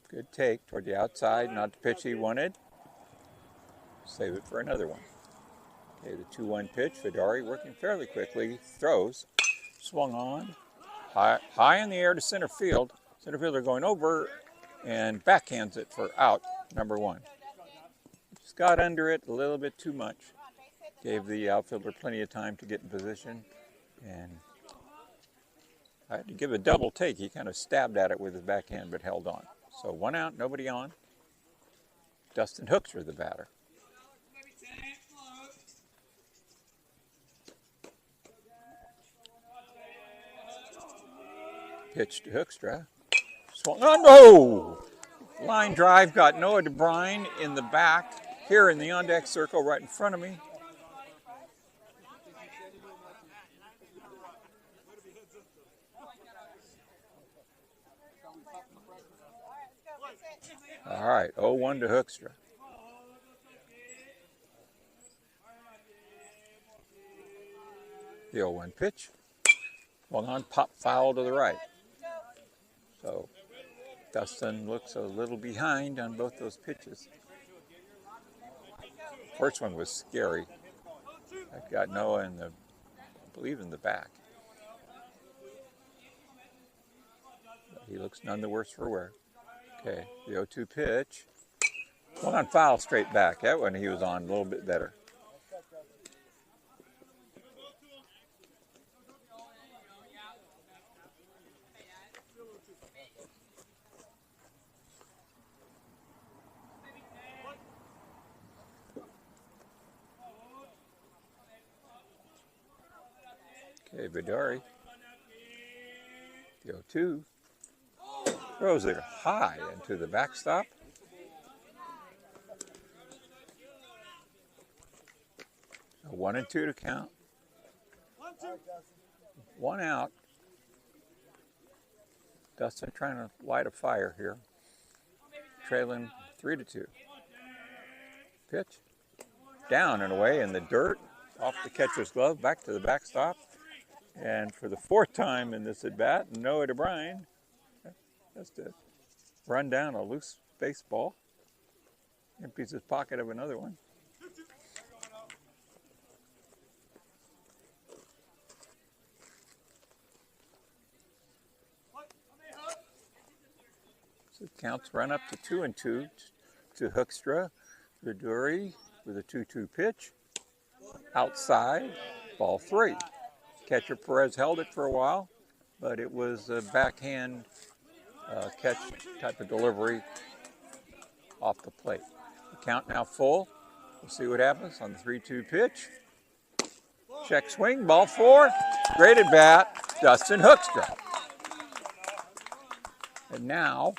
Good take toward the outside. Not the pitch he wanted. Save it for another one. Okay, the 2-1 pitch. Vidari working fairly quickly. Throws. Swung on. High in the air to center field. Center fielder going over and backhands it for out number 1. Just got under it a little bit too much. Gave the outfielder plenty of time to get in position. And I had to give a double take. He kind of stabbed at it with his backhand but held on. So 1 out, nobody on. Dustin Hoekstra, the batter. Pitch to Hoekstra. Swung. Oh, no! Line drive got Noah DeBrine in the back. Here in the on-deck circle right in front of me. All right, 0-1 to Hoekstra. The 0-1 pitch. Swung on, pop foul to the right. So Dustin looks a little behind on both those pitches. First one was scary. I got Noah in the, I believe, in the back. But he looks none the worse for wear. Okay, the 0-2 pitch. Swung on foul straight back. That one he was on a little bit better. Okay, Vidari. The 0-2. Throws it high into the backstop. So 1-2 to count. 1 out. Dustin trying to light a fire here. Trailing 3-2. Pitch. Down and away in the dirt. Off the catcher's glove. Back to the backstop. And for the 4th time in this at-bat, Noah DeBrine has to run down a loose baseball. Empties his pocket of another one. So counts run up to 2-2 to Hoekstra. Vidari with a 2-2 pitch. Outside, ball 3. Catcher Perez held it for a while, but it was a backhand catch type of delivery off the plate. The count now full. We'll see what happens on the 3-2 pitch. Check swing, ball 4. Great at bat, Dustin Hoekstra. And now,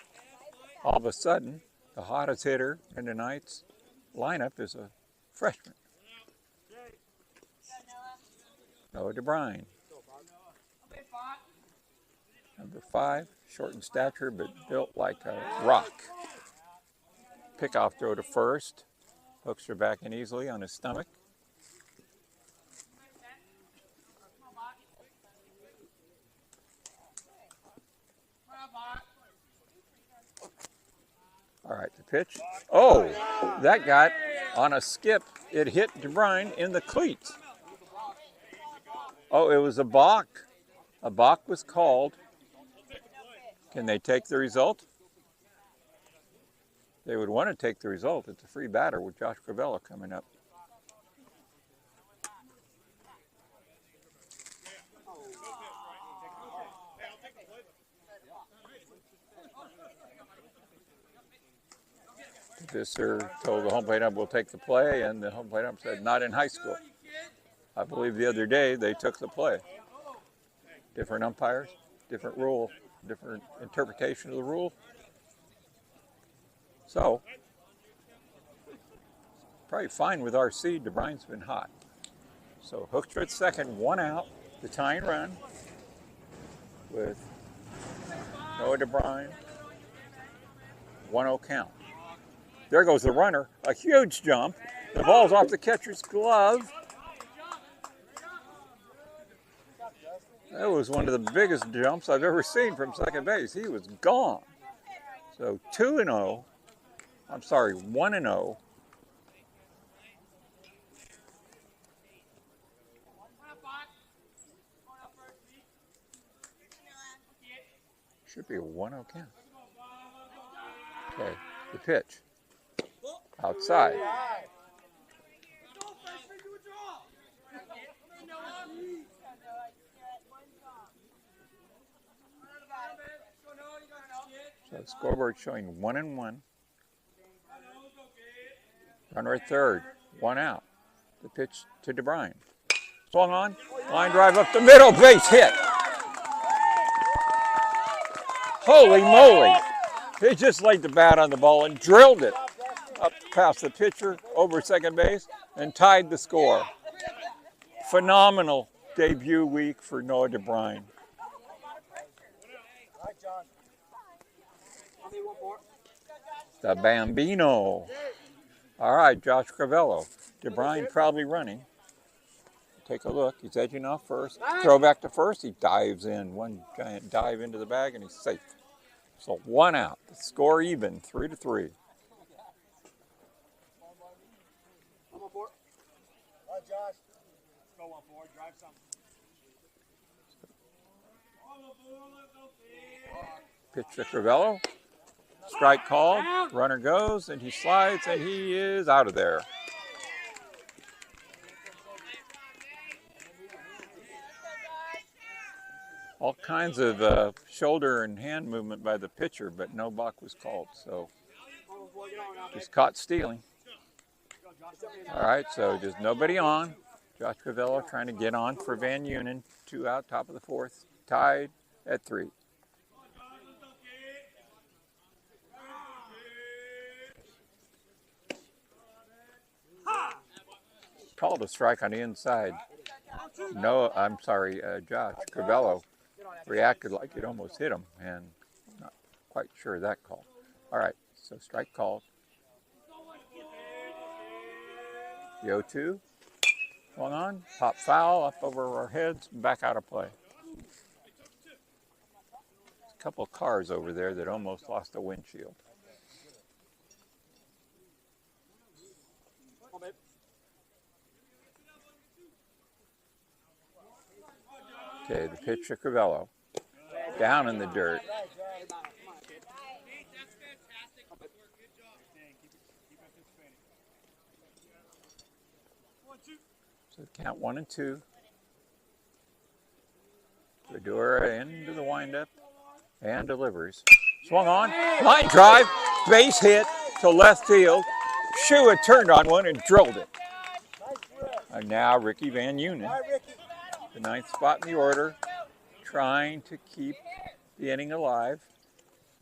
all of a sudden, the hottest hitter in tonight's lineup is a freshman. Noah DeBrine. Number 5, short in stature, but built like a rock. Pickoff throw to first. Hoekstra back in easily on his stomach. All right, the pitch. Oh, that got on a skip. It hit DeBrine in the cleats. Oh, it was a balk. A balk was called. Can they take the result? They would want to take the result. It's a free batter with Josh Crivello coming up. Visser told the home plate ump, we'll take the play, and the home plate ump said, not in high school. I believe the other day they took the play. Different umpires, different rule, different interpretation of the rule. So, probably fine with our seed. DeBrine's been hot. So Hoekstra at second, 1 out, the tying run with Noah DeBrine, 1-0 count. There goes the runner, a huge jump. The ball's off the catcher's glove. That was one of the biggest jumps I've ever seen from second base. He was gone. So 1-0. Should be a 1-0 count. Okay, the pitch. Outside. So the scoreboard showing 1-1. Runner at third, 1 out. The pitch to DeBrine. Swung on, line drive up the middle, base hit. Holy moly. He just laid the bat on the ball and drilled it up past the pitcher, over second base, and tied the score. Phenomenal debut week for Noah DeBrine. The Bambino. All right, Josh Crivello. DeBrine probably running. Take a look. He's edging off first. Throw back to first. He dives in. One giant dive into the bag, and he's safe. So 1 out. The score even, 3-3. Pitch to Crivello. Strike called. Runner goes, and he slides, and he is out of there. All kinds of shoulder and hand movement by the pitcher, but no balk was called. So just caught stealing. All right, so just nobody on. Josh Crivello trying to get on for Van Unen. 2 out, top of the fourth. Tied at 3. Called a strike on the inside. No, I'm sorry, Josh Crivello reacted like it almost hit him, and not quite sure of that call. All right, so strike called. The 0-2, swung on, pop foul, up over our heads, back out of play. There's a couple of cars over there that almost lost a windshield. Okay, the pitch to Crivello. Down in the dirt. So count 1 and 2. Fedora into the windup and delivers. Swung on, line drive, base hit to left field. Shua turned on one and drilled it. And now Ricky Van Unen, the 9th spot in the order, trying to keep the inning alive.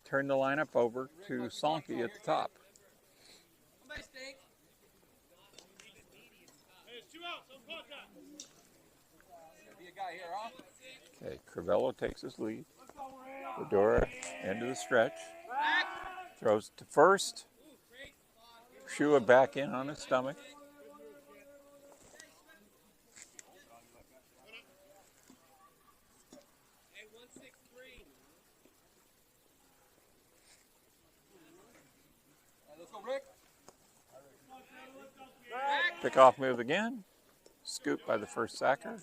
Turn the lineup over to Sonky at the top. Okay, Crivello takes his lead. Fedora into the stretch. Throws to first. Shua back in on his stomach. Pickoff move again. Scoop by the first sacker.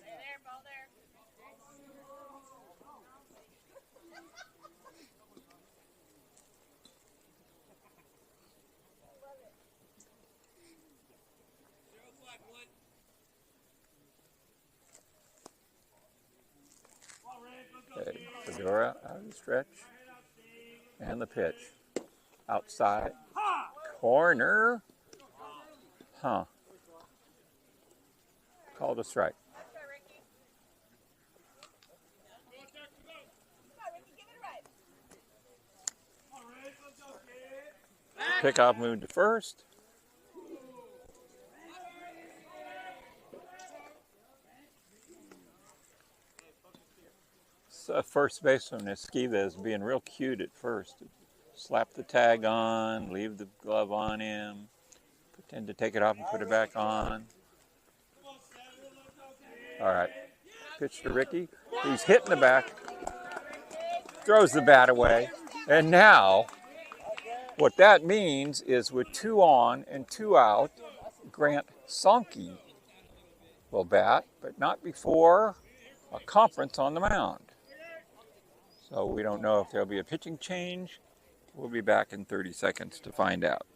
Fedora out of the stretch. And the pitch. Outside. Corner. Huh. Called a strike. Pickoff moved to first. So first baseman Esquiva is being real cute at first. Slap the tag on, leave the glove on him, pretend to take it off and put it back on. All right, pitch to Ricky. He's hitting the back, throws the bat away, and now what that means is with 2 on and 2 out, Grant Sankey will bat, but not before a conference on the mound. So we don't know if there'll be a pitching change. We'll be back in 30 seconds to find out.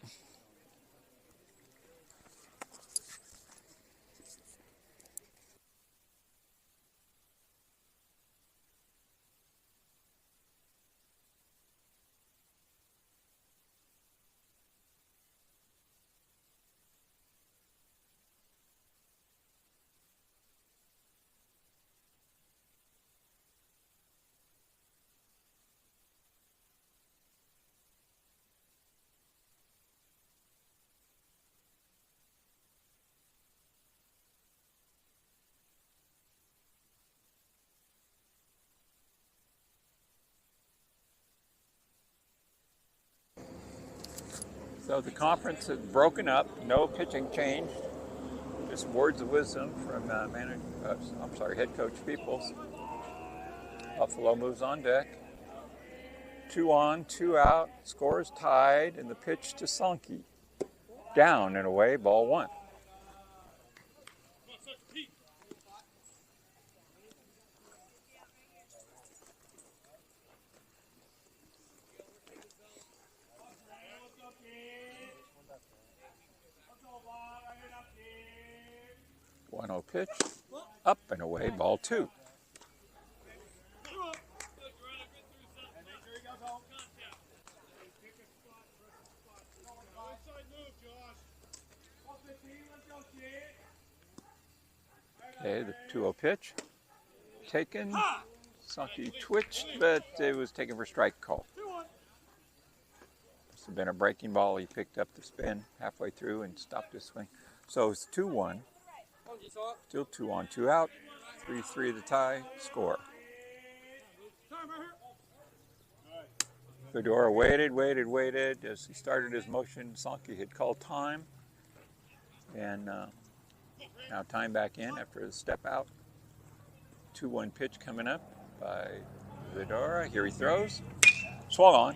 So the conference has broken up, no pitching change. Just words of wisdom from head coach Peoples. Buffalo moves on deck. 2 on, 2 out, score is tied, and the pitch to Sankey. Down and away, ball 1. One 0 pitch, up and away, ball 2. Okay, the 2-0 pitch, taken. Sankey twitched, but it was taken for strike call. Must have been a breaking ball. He picked up the spin halfway through and stopped his swing. So it's 2-1. Still 2 on, 2 out. 3-3 the tie. Score. Fedora waited. As he started his motion, Sankey had called time. And now time back in after the step out. 2-1 pitch coming up by Fedora. Here he throws. Swung on.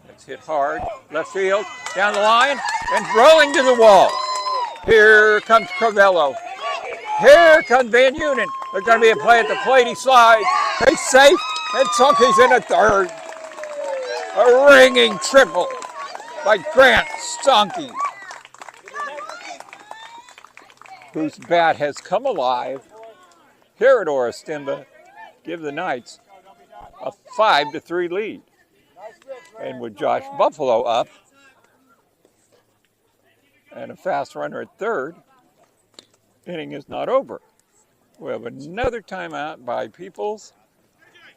It's hit hard. Left field. Down the line. And rolling to the wall. Here comes Crivello. Here comes Van Unen. There's going to be a play at the plate. He slides. He's safe. And Sankey's in a third. A ringing triple by Grant Sankey, whose bat has come alive here at Orestimba. Give the Knights a 5-3 lead. And with Josh Buffalo up and a fast runner at third, inning is not over. We have another timeout by Peoples,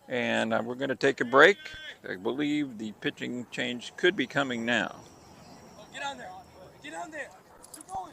and we're going to take a break. I believe the pitching change could be coming now. Get on there. Get on there. Keep going.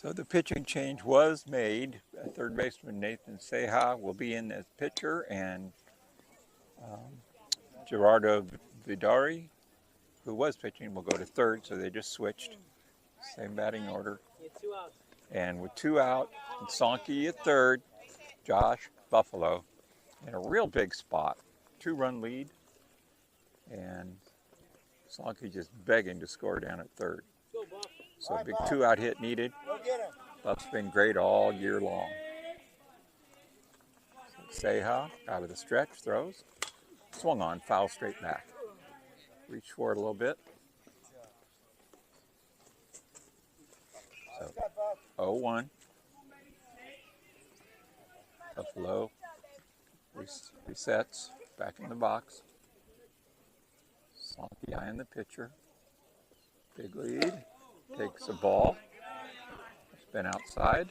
So the pitching change was made. Third baseman Nathan Seha will be in as pitcher, and Gerardo Vidari, who was pitching, will go to third. So they just switched. Same batting order. And with 2 out, and Sonky at third, Josh Buffalo in a real big spot. 2-run lead, and Sonky just begging to score down at third. So a big 2-out hit needed. Buff's been great all year long. So Seha out of the stretch, throws. Swung on, foul straight back. Reach for it a little bit. So 0-1. Buffalo resets, back in the box. Sonky eyeing the pitcher. Big lead. Takes a ball. Spin outside.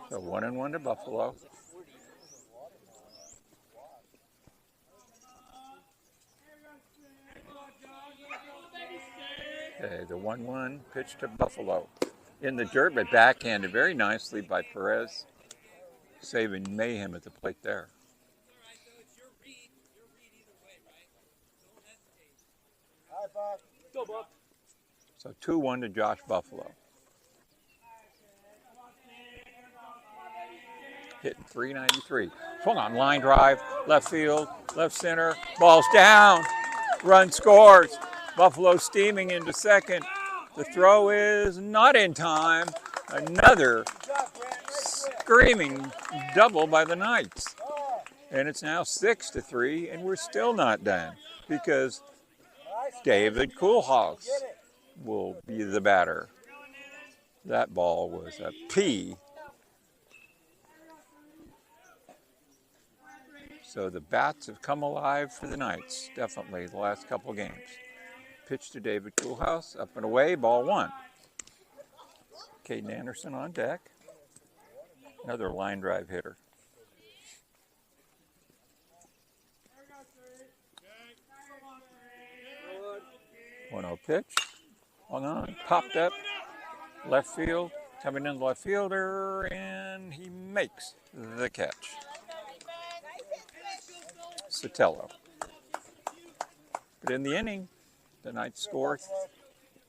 So 1-1 to Buffalo. Okay, the 1-1 pitch to Buffalo. In the dirt, but backhanded very nicely by Perez. Saving mayhem at the plate there. So 2-1 to Josh Buffalo. Hitting .393. Swung on, line drive, left field, left center. Ball's down. Run scores. Buffalo steaming into second. The throw is not in time. Another screaming double by the Knights. And it's now 6-3, and we're still not done because David Koolhaas will be the batter. That ball was a P. So the bats have come alive for the Knights, definitely, the last couple games. Pitch to David Koolhaas, up and away, ball 1. Caden Anderson on deck. Another line drive hitter. 1-0 pitch. Hung on, popped up, left field, coming in the left fielder, and he makes the catch. Sotelo. But in the inning, the Knights score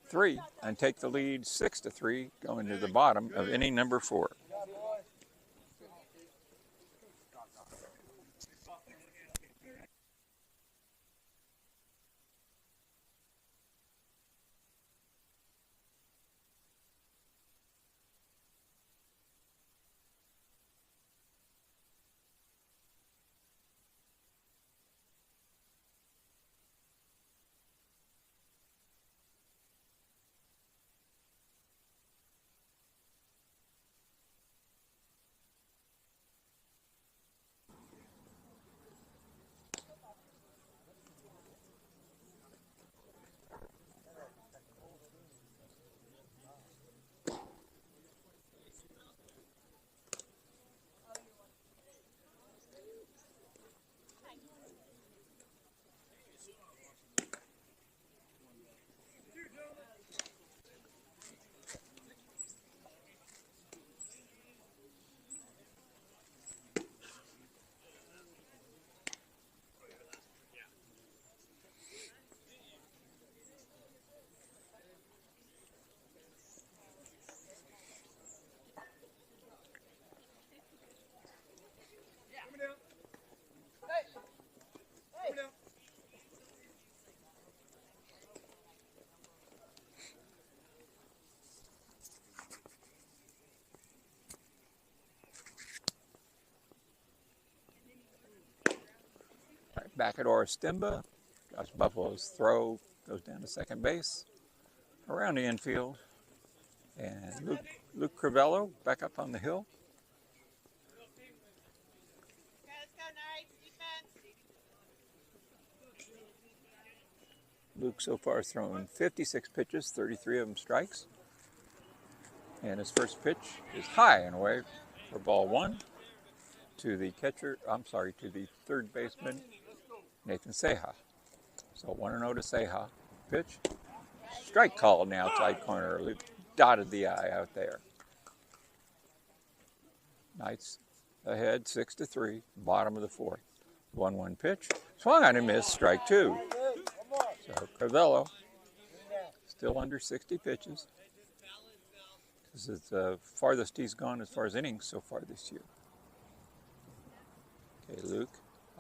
3 and take the lead 6-3, going to the bottom of inning number 4. Back at Orestimba, Josh Buffalo's throw goes down to second base, around the infield, and Luke Crivello back up on the hill. Luke so far has thrown 56 pitches, 33 of them strikes, and his first pitch is high and away for ball 1 to the to the third baseman, Nathan Seha. So 1-0 to Seha. Pitch. Strike call in the outside corner. Luke dotted the I out there. Knights ahead 6-3, bottom of the fourth. 1-1 pitch. Swung on and missed, strike two. So Crivello still under 60 pitches. This is the farthest he's gone as far as innings so far this year. Okay, Luke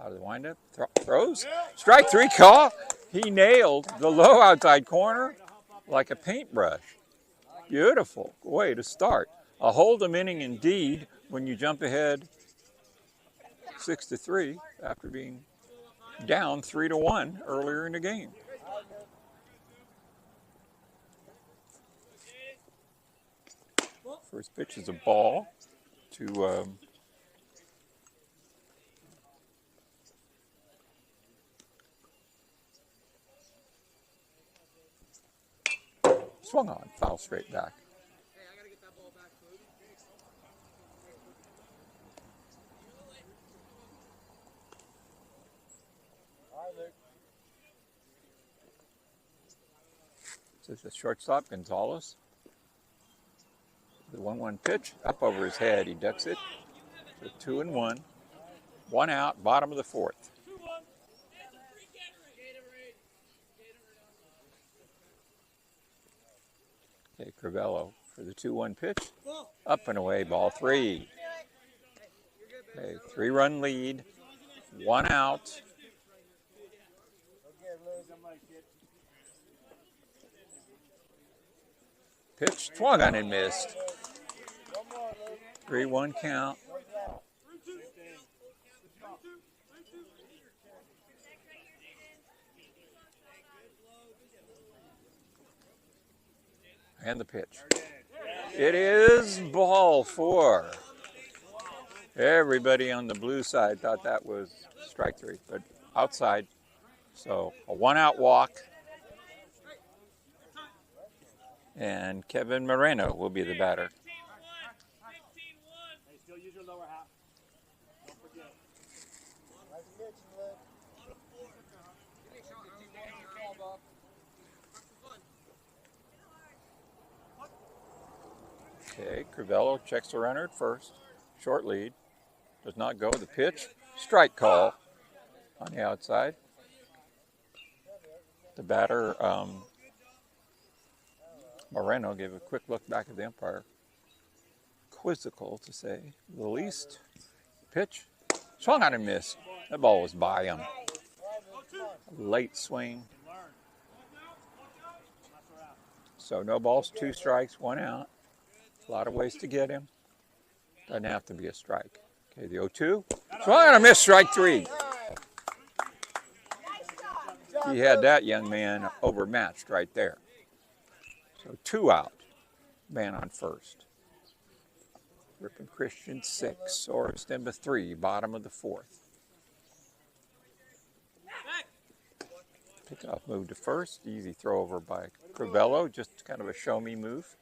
out of the windup, throws. Strike three call. He nailed the low outside corner like a paintbrush. Beautiful way to start. A hold'em inning indeed when you jump ahead 6-3 after being down 3-1 earlier in the game. First pitch is a ball to swung on, foul straight back. This is the shortstop, Gonzalez. The 1-1 pitch, up over his head, he ducks it. So 2-1, one out, bottom of the fourth. Okay, Crivello for the 2-1 pitch, up and away, ball three. Okay, 3-run lead, one out. Pitch, swung on and missed. 3-1 count. And the pitch. It is ball four. Everybody on the blue side thought that was strike three, but outside. So a one-out walk. And Kevin Moreno will be the batter. Okay, Crivello checks the runner at first. Short lead. Does not go. The pitch. Strike call on the outside. The batter, Moreno, gave a quick look back at the umpire. Quizzical, to say the least. Pitch. Swung on and missed. That ball was by him. Late swing. So no balls, two strikes, one out. A lot of ways to get him. Doesn't have to be a strike. Okay, the 0-2. Swung on and missed, strike three. He had that young man overmatched right there. So two out. Man on first. Ripon Christian 6, Orestimba 3, bottom of the fourth. Pickoff move to first. Easy throw over by Crivello. Just kind of a show-me move.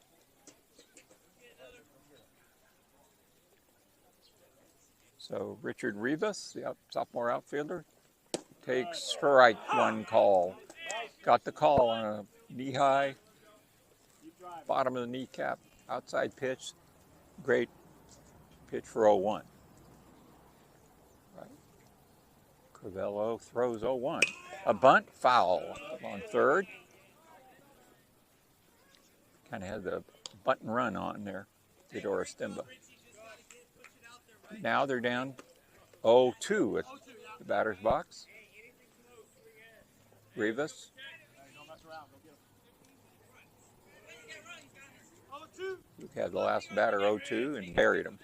So Richard Rivas, the sophomore outfielder, takes strike one call. Got the call on a knee-high, bottom of the kneecap, outside pitch. Great pitch for 0-1. Right. Crivello throws 0-1. A bunt, foul on third. Kind of had the bunt and run on there, did Orestimba. Now they're down 0-2 at the batter's box. Rivas. Luke had the last batter 0-2 and buried him.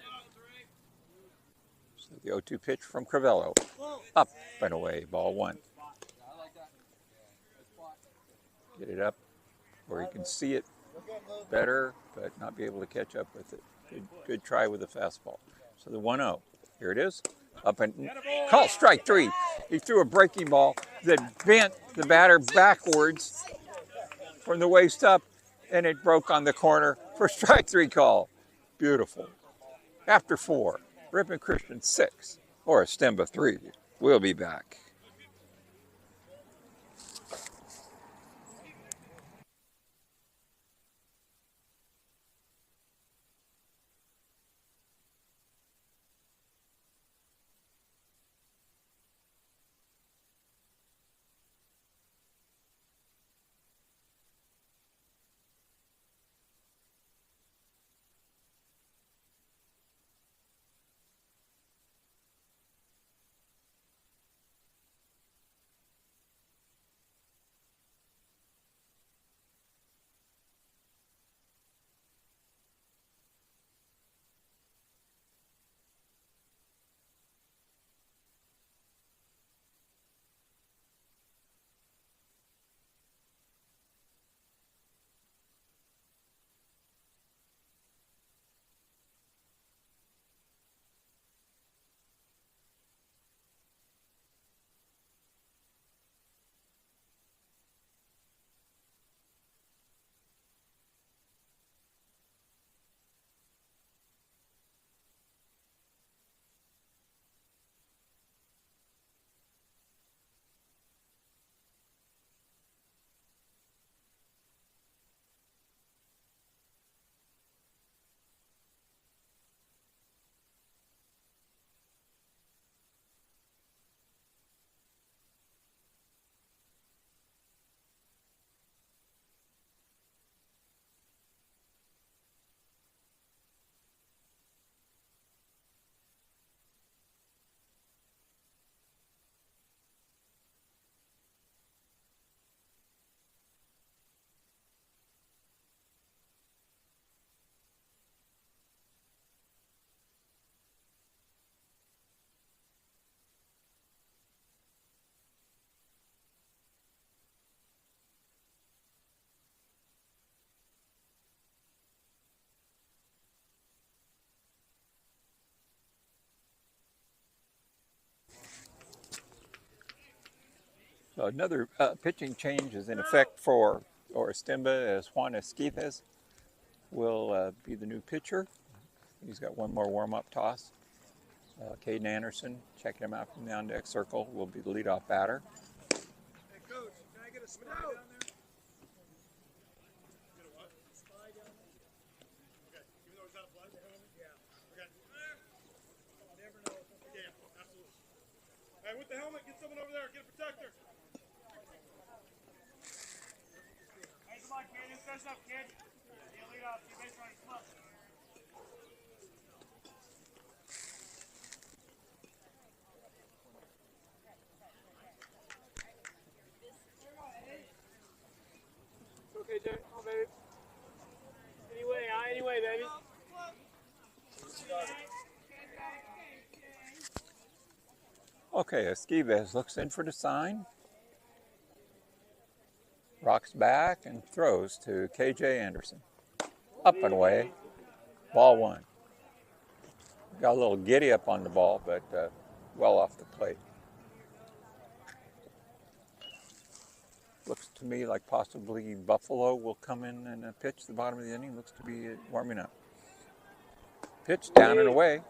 So the 0-2 pitch from Crivello. Up and away, ball one. Get it up where you can see it better, but not be able to catch up with it. Good try with the fastball. So the 1-0. Here it is. Up and call strike three. He threw a breaking ball that bent the batter backwards from the waist up, and it broke on the corner for strike three call. Beautiful. After 4, Ripon Christian 6, Orestimba 3. We'll be back. So another pitching change is in effect for Orestimba, as Juan Esquives will be the new pitcher. He's got one more warm-up toss. Caden Anderson, checking him out from the on-deck circle, will be the leadoff batter. Hey, Coach, can I get a spy down there? Get a what? A spy down there? Okay, even though he's not a flag? Yeah. Okay. You never know. Yeah, absolutely. Hey, with the helmet, get someone over there. Get a protector. Hey, come on, kid. Who goes up, kid? You lead off. You base running. Come on. Okay, Jay. Come on, baby. Anyway, baby. Okay, Esquives looks in for the sign, rocks back and throws to KJ Anderson. Up and away, ball one. Got a little giddy up on the ball, but well off the plate. Looks to me like possibly Buffalo will come in and pitch the bottom of the inning. Looks to be warming up. Pitch down and away.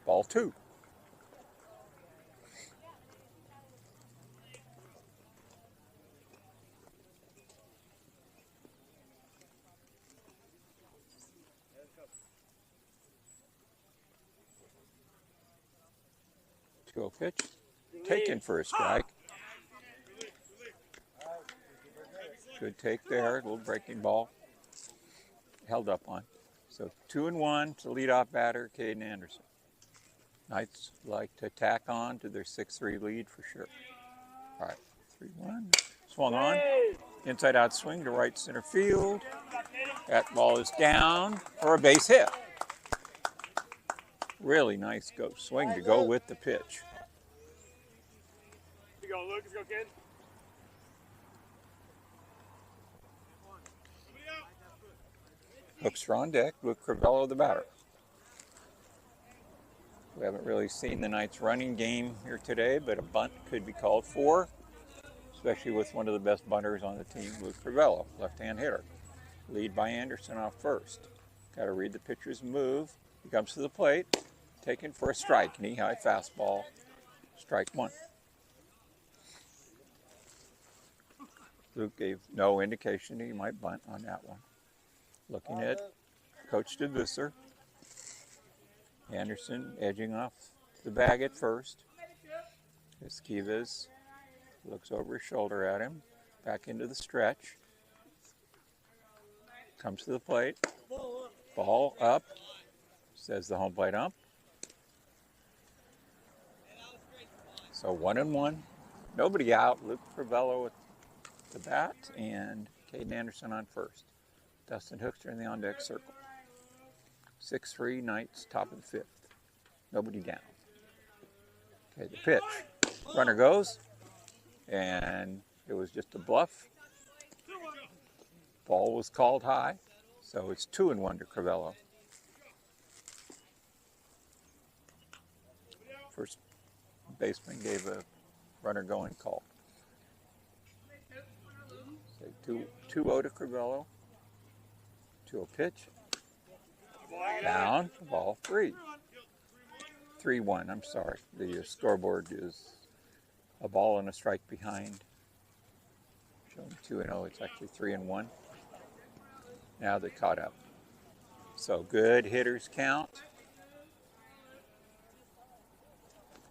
Ball two. Two-0 pitch. Taken for a strike. Good take there. A little breaking ball. Held up on. So 2-1 to leadoff batter, Caden Anderson. Knights like to tack on to their 6-3 lead for sure. All right, 3-1. Swung on. Inside out swing to right center field. That ball is down for a base hit. Really nice swing to go with the pitch. Here you go, Luke. Let's go, kid. Hooks are on deck. Luke Crivello, the batter. We haven't really seen the Knights running game here today, but a bunt could be called for, especially with one of the best bunters on the team, Luke Crivello, left-hand hitter. Lead by Anderson off first. Got to read the pitcher's move. He comes to the plate, taken for a strike. Knee-high fastball, strike one. Luke gave no indication he might bunt on that one. Looking at Coach DeVisser. Anderson edging off the bag at first. Esquives looks over his shoulder at him. Back into the stretch. Comes to the plate. Ball up, says the home plate ump. So 1-1. Nobody out. Luke Crivello with the bat and Caden Anderson on first. Dustin Hookster in the on-deck circle. 6-3, Knights, top of the fifth. Nobody down. Okay, the pitch. Runner goes, and it was just a bluff. Ball was called high, so it's 2-1 to Crivello. First baseman gave a runner going call. 2-0 to Crivello. 2-0 pitch. Down, ball three. 3-1, I'm sorry. The scoreboard is a ball and a strike behind. Showing 2-0, it's actually 3-1. Now they caught up. So good hitters count.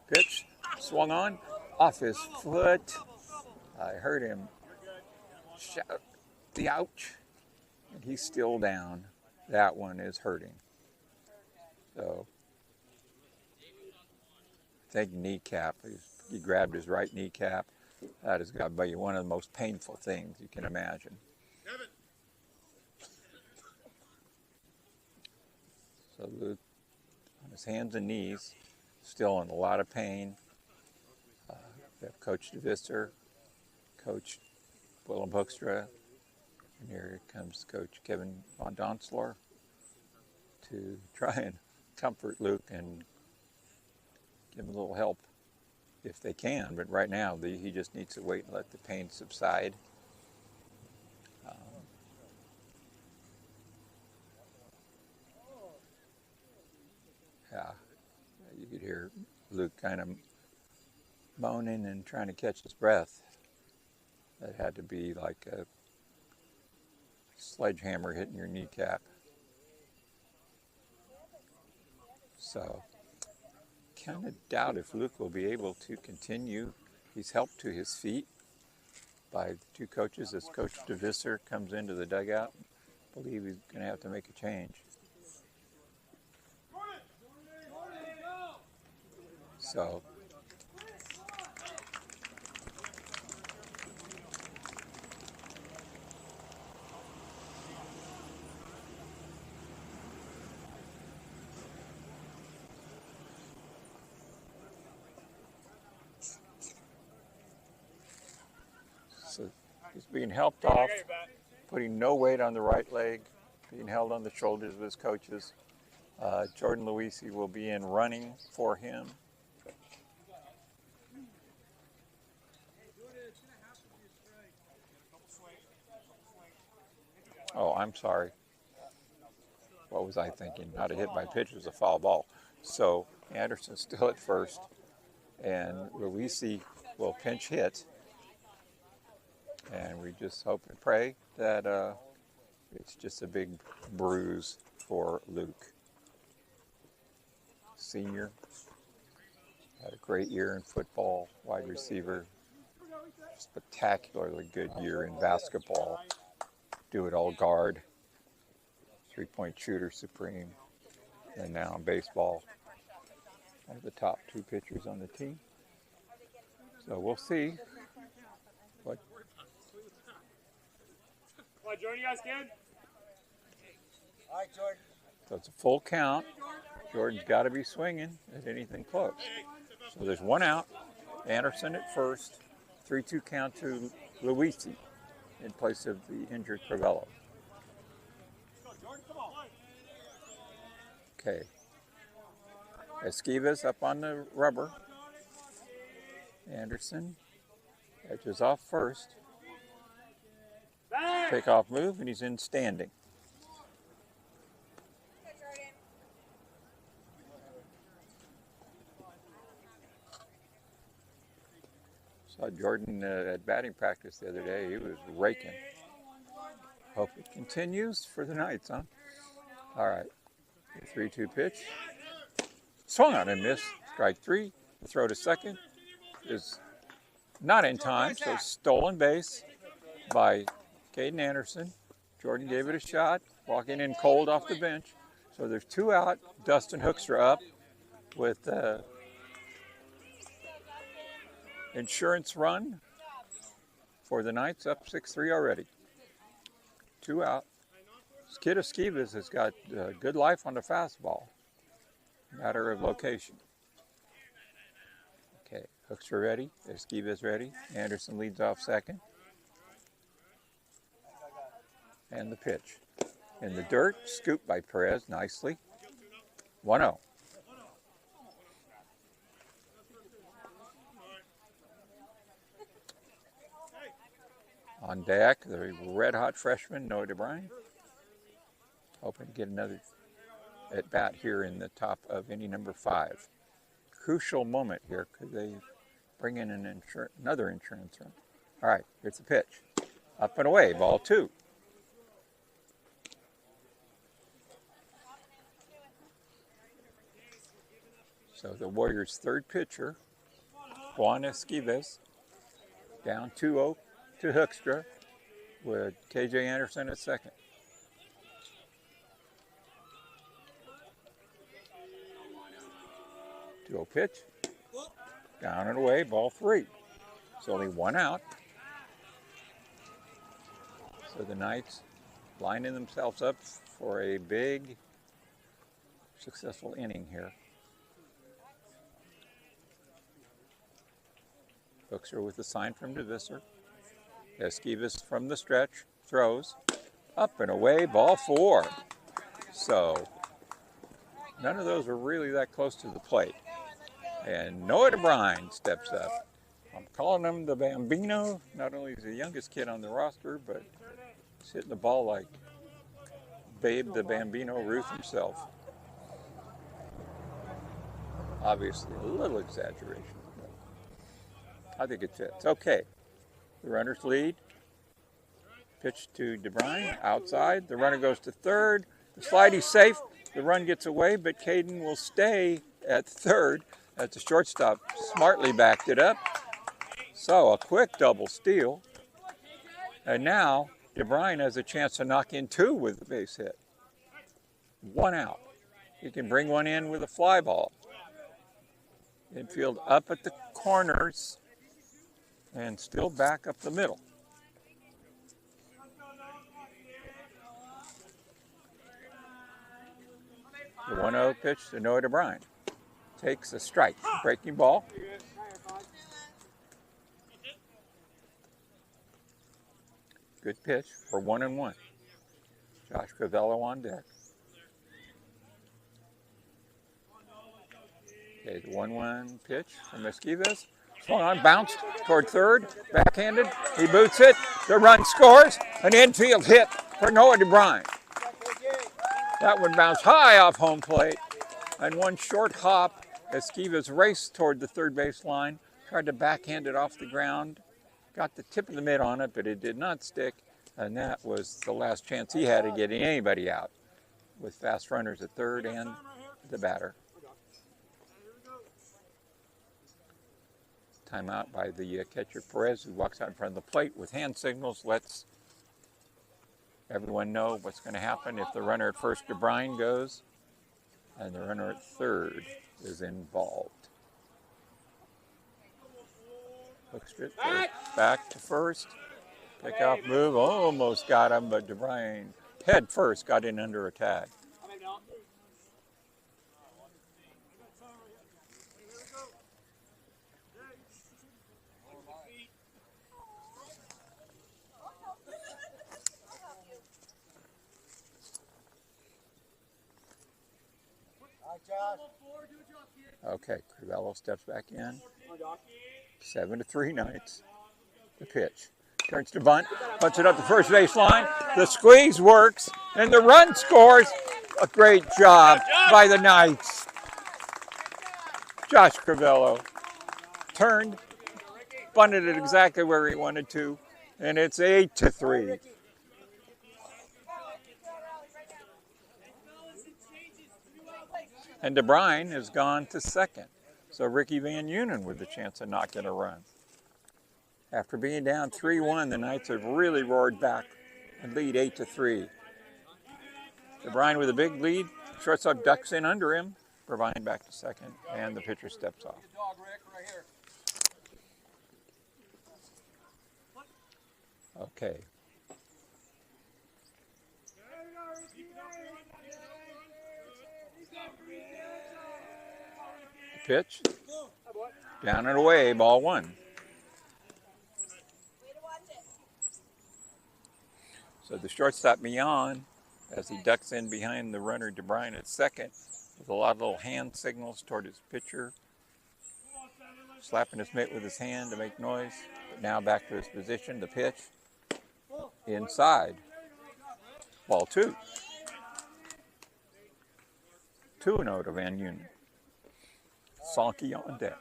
Pitch, swung on, off his foot. I heard him shout the ouch, and he's still down. That one is hurting. So, I think kneecap. He grabbed his right kneecap. That has got to be one of the most painful things you can imagine. So Luke, on his hands and knees, still in a lot of pain. We have Coach DeVisser, Coach Willem Hoekstra, and here comes Coach Kevin Von Donsler to try and comfort Luke and give him a little help if they can, but right now he just needs to wait and let the pain subside. Yeah, you could hear Luke kind of moaning and trying to catch his breath. That had to be like a sledgehammer hitting your kneecap. So, kind of doubt if Luke will be able to continue. He's helped to his feet by the two coaches as Coach DeVisser comes into the dugout. I believe he's going to have to make a change. So, he's being helped off, putting no weight on the right leg, being held on the shoulders of his coaches. Jordan Luisi will be in running for him. Oh, I'm sorry. What was I thinking? Not a hit by pitch, was a foul ball. So Anderson's still at first, and Luisi will pinch hit. And we just hope and pray that it's just a big bruise for Luke. Senior, had a great year in football, wide receiver, spectacularly good year in basketball, do-it-all guard, three-point shooter supreme, and now in baseball, one of the top two pitchers on the team. So we'll see what. Come on, Jordan, you guys can? All right, Jordan. So it's a full count. Jordan's got to be swinging at anything close. So there's one out. Anderson at first. 3-2 count to Luisi in place of the injured Crivello. Okay. Esquivas up on the rubber. Anderson edges off first. Takeoff move, and he's in standing. Saw Jordan at batting practice the other day. He was raking. Hope it continues for the Knights, huh? All right. The 3-2 pitch. Swung on and missed. Strike three. The throw to second is not in time, so stolen base by Caden Anderson. Jordan gave it a shot, walking in cold off the bench. So there's two out. Dustin Hoekstra up with insurance run for the Knights, up 6-3 already. Two out. Kid Esquivas has got good life on the fastball. Matter of location. Okay, Hoekstra ready. Esquivas ready. Anderson leads off second. And the pitch. In the dirt, scooped by Perez nicely. 1-0. On deck, the red-hot freshman, Noah DeBrine. Hoping to get another at-bat here in the top of inning number 5. Crucial moment here. Could they bring in another insurance run? All right, here's the pitch. Up and away, ball 2. So the Warriors' third pitcher, Juan Esquivas, down 2-0 to Hoekstra with KJ Anderson at second. 2-0 pitch. Down and away, ball 3. It's only one out. So the Knights lining themselves up for a big, successful inning here. Hoekstra with the sign from DeVisser. Esquivas from the stretch, throws. Up and away, ball 4. So none of those were really that close to the plate. And Noah DeBrine steps up. I'm calling him the Bambino. Not only is he the youngest kid on the roster, but he's hitting the ball like Babe the Bambino Ruth himself. Obviously a little exaggeration, but I think it fits. Okay, the runners lead. Pitch to DeBrine, outside. The runner goes to third. The slidey's safe. The run gets away, but Caden will stay at third as the shortstop smartly backed it up. So a quick double steal. And now DeBrine has a chance to knock in two with the base hit. One out. He can bring one in with a fly ball. Infield up at the corners and still back up the middle. The 1-0 pitch to Noah DeBrine. Takes a strike. Breaking ball. Good pitch for 1-1. Josh Crivello on deck. Okay, the 1-1 pitch from Esquives. Swung on, bounced toward third, backhanded. He boots it. The run scores. An infield hit for Noah DeBrine. That one bounced high off home plate. And one short hop. Esquives raced toward the third base line. Tried to backhand it off the ground. Got the tip of the mitt on it, but it did not stick. And that was the last chance he had of getting anybody out with fast runners at third and the batter. Timeout by the catcher Perez, who walks out in front of the plate with hand signals, lets everyone know what's going to happen if the runner at first, DeBrine, goes, and the runner at third is involved. Looks straight back to first. Pick off move, almost got him, but DeBrine head first got in under a tag. Okay, Crivello steps back in. 7-3 Knights. The pitch. Turns to bunt, punts it up the first base line. The squeeze works, and the run scores. A great job by the Knights. Josh Crivello turned, bunted it exactly where he wanted to, and it's 8-3. And DeBrine has gone to second. So Ricky Van Unen with the chance of not getting a run. After being down 3-1, the Knights have really roared back and lead 8-3. DeBrine with a big lead. Shortstop ducks in under him. Irvine back to second, and the pitcher steps off. Okay. The pitch. Down and away, ball one. So the shortstop Mian, as he ducks in behind the runner DeBrine at second, with a lot of little hand signals toward his pitcher, slapping his mitt with his hand to make noise. But now back to his position, the pitch, inside. Ball two. 2-0 to Van Unen. Sankey on deck.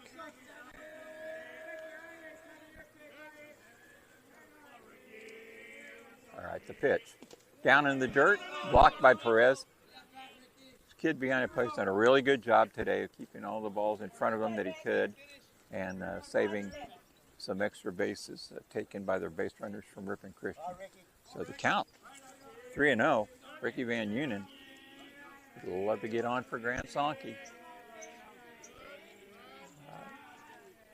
All right, the pitch. Down in the dirt, blocked by Perez. This kid behind the plate's done a really good job today of keeping all the balls in front of him that he could and saving some extra bases taken by their base runners from Rip and Christian. So the count, 3-0. Ricky Van Unen would love to get on for Grant Sankey.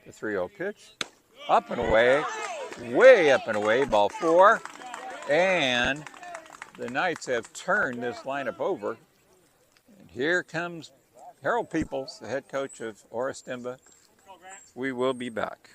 The 3-0 pitch, up and away, way up and away, ball four. And the Knights have turned this lineup over. And here comes Harold Peoples, the head coach of Orestimba. We will be back.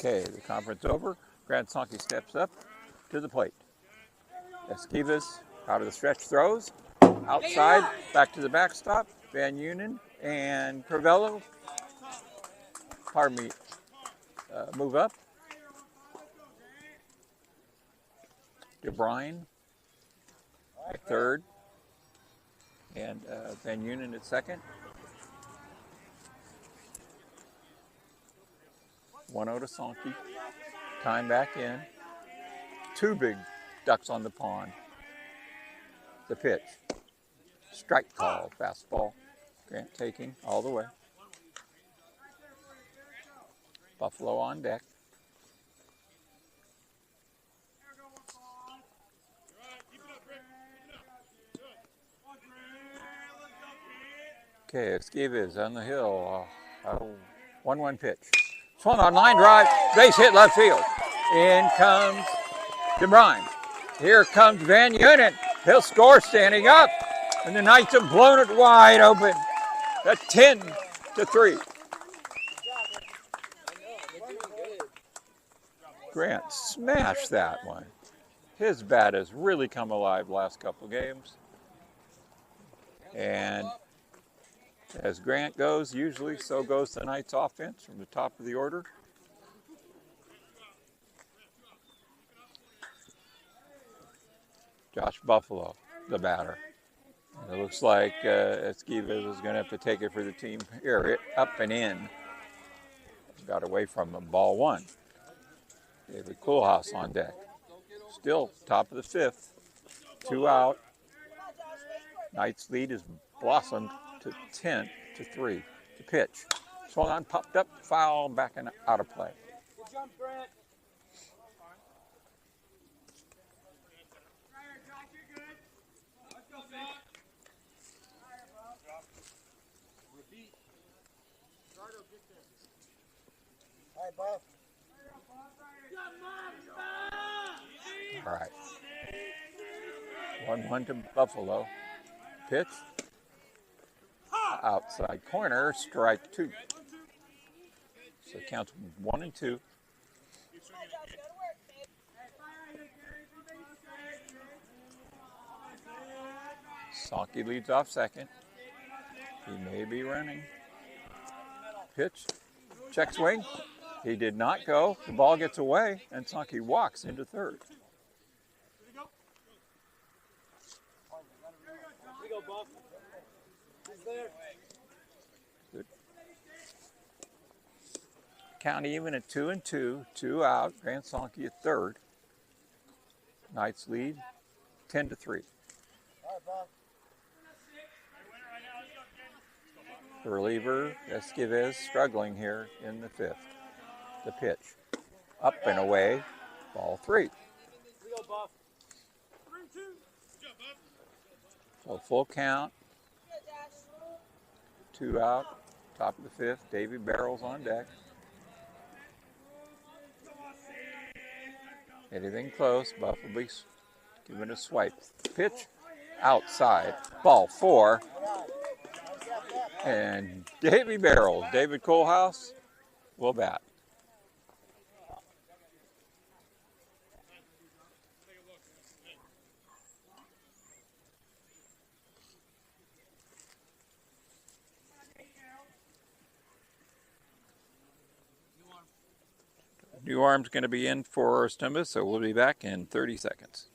Okay, the conference over. Grand Sonky steps up to the plate. Esquivas out of the stretch throws. Outside, back to the backstop. Van Unen and Crivello, move up. DeBrine at third. And Van Unen at second. 1-0 to Sonky. Time back in. Two big ducks on the pond. The pitch. Strike call, fastball. Grant taking all the way. Buffalo on deck. Okay, Esquivas on the hill. 1-1 pitch. Swung on line drive. Base hit left field. In comes DeBrine. Here comes Van Unen. He'll score standing up. And the Knights have blown it wide open. At 10-3. Grant smashed that one. His bat has really come alive last couple games. And as Grant goes, usually so goes the Knights offense from the top of the order. Josh Buffalo, the batter. And it looks like Esquivas is going to have to take it for the team here. Up and in. Got away from him. Ball one. David Koolhaas on deck. Still top of the fifth. 2 out. Knights lead is blossomed to 10-3. The pitch. Swung on, popped up, foul, back and out of play. Good jump, Brent. All right. 1-1 to Buffalo. Pitch. Outside corner, strike 2. So it counts 1 and 2. Sonky leads off second. He may be running. Pitch. Check swing. He did not go. The ball gets away, and Sonky walks into third. Good. Count even at 2 and 2. 2 out. Grant Sonky at third. Knights lead 10-3. The reliever, Esquivas, struggling here in the fifth. The pitch. Up and away. Ball 3. So full count. 2 out. Top of the fifth. Davy Barrels on deck. Anything close. Buff will be giving a swipe. Pitch. Outside. Ball 4. And Davy Barrels, David Koolhaas, will bat. New arm's going to be in for Orestimba, so we'll be back in 30 seconds.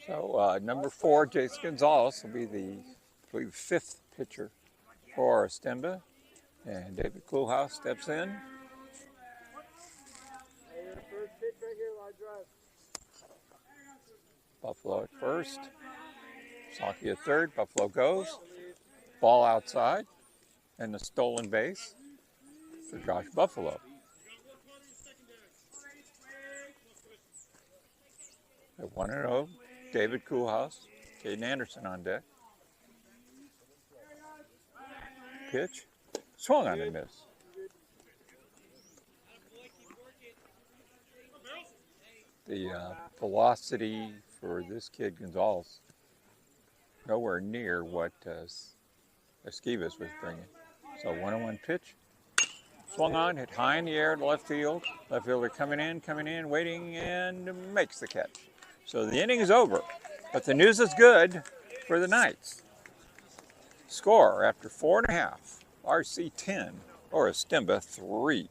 So number 4, Jason Gonzalez, will be the, I believe, 5th pitcher for Orestimba. And David Coolhouse steps in. Buffalo at first. Sonky at third. Buffalo goes. Ball outside. And the stolen base for Josh Buffalo. At 1-0, David Coolhouse. Caden Anderson on deck. Pitch. Swung on and miss. The velocity for this kid Gonzalez, nowhere near what Esquivas was bringing. So 1-1 pitch. Swung on, hit high in the air to left field. Left fielder coming in, waiting, and makes the catch. So the inning is over, but the news is good for the Knights. Score after 4.5, RC 10, Orestimba 3.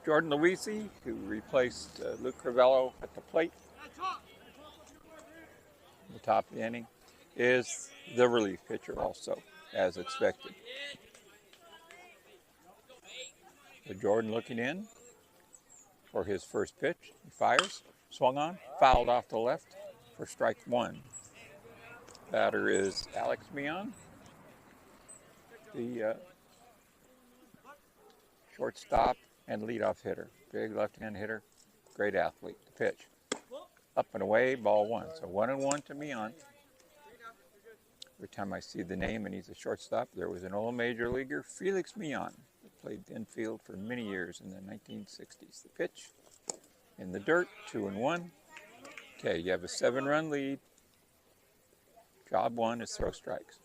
Jordan Luisi, who replaced Luke Crivello at the plate in the top of the inning, is the relief pitcher also, as expected. So Jordan looking in for his first pitch. He fires, swung on, fouled off the left for strike 1. Batter is Alex Mion, the shortstop and leadoff hitter. Big left-hand hitter, great athlete. The pitch. Up and away, ball 1. So 1-1 to Mion. Every time I see the name and he's a shortstop, there was an old major leaguer, Felix Mion, that played infield for many years in the 1960s. The pitch in the dirt, 2-1. Okay, you have a 7-run lead. Job 1 is throw strikes.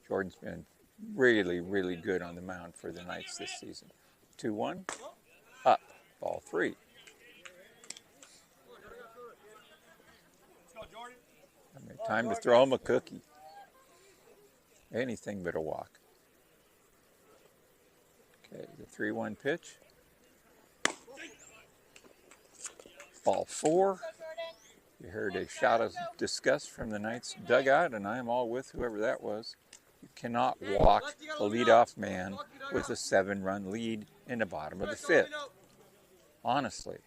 Jordan's been really, really good on the mound for the Knights this season. 2-1, up, ball 3. I mean, time to throw him a cookie. Anything but a walk. Okay, the 3-1 pitch. Ball 4. You heard a shout of disgust from the Knights dugout, and I am all with whoever that was. You cannot walk the leadoff man with a 7-run lead in the bottom of the 5th. Honestly.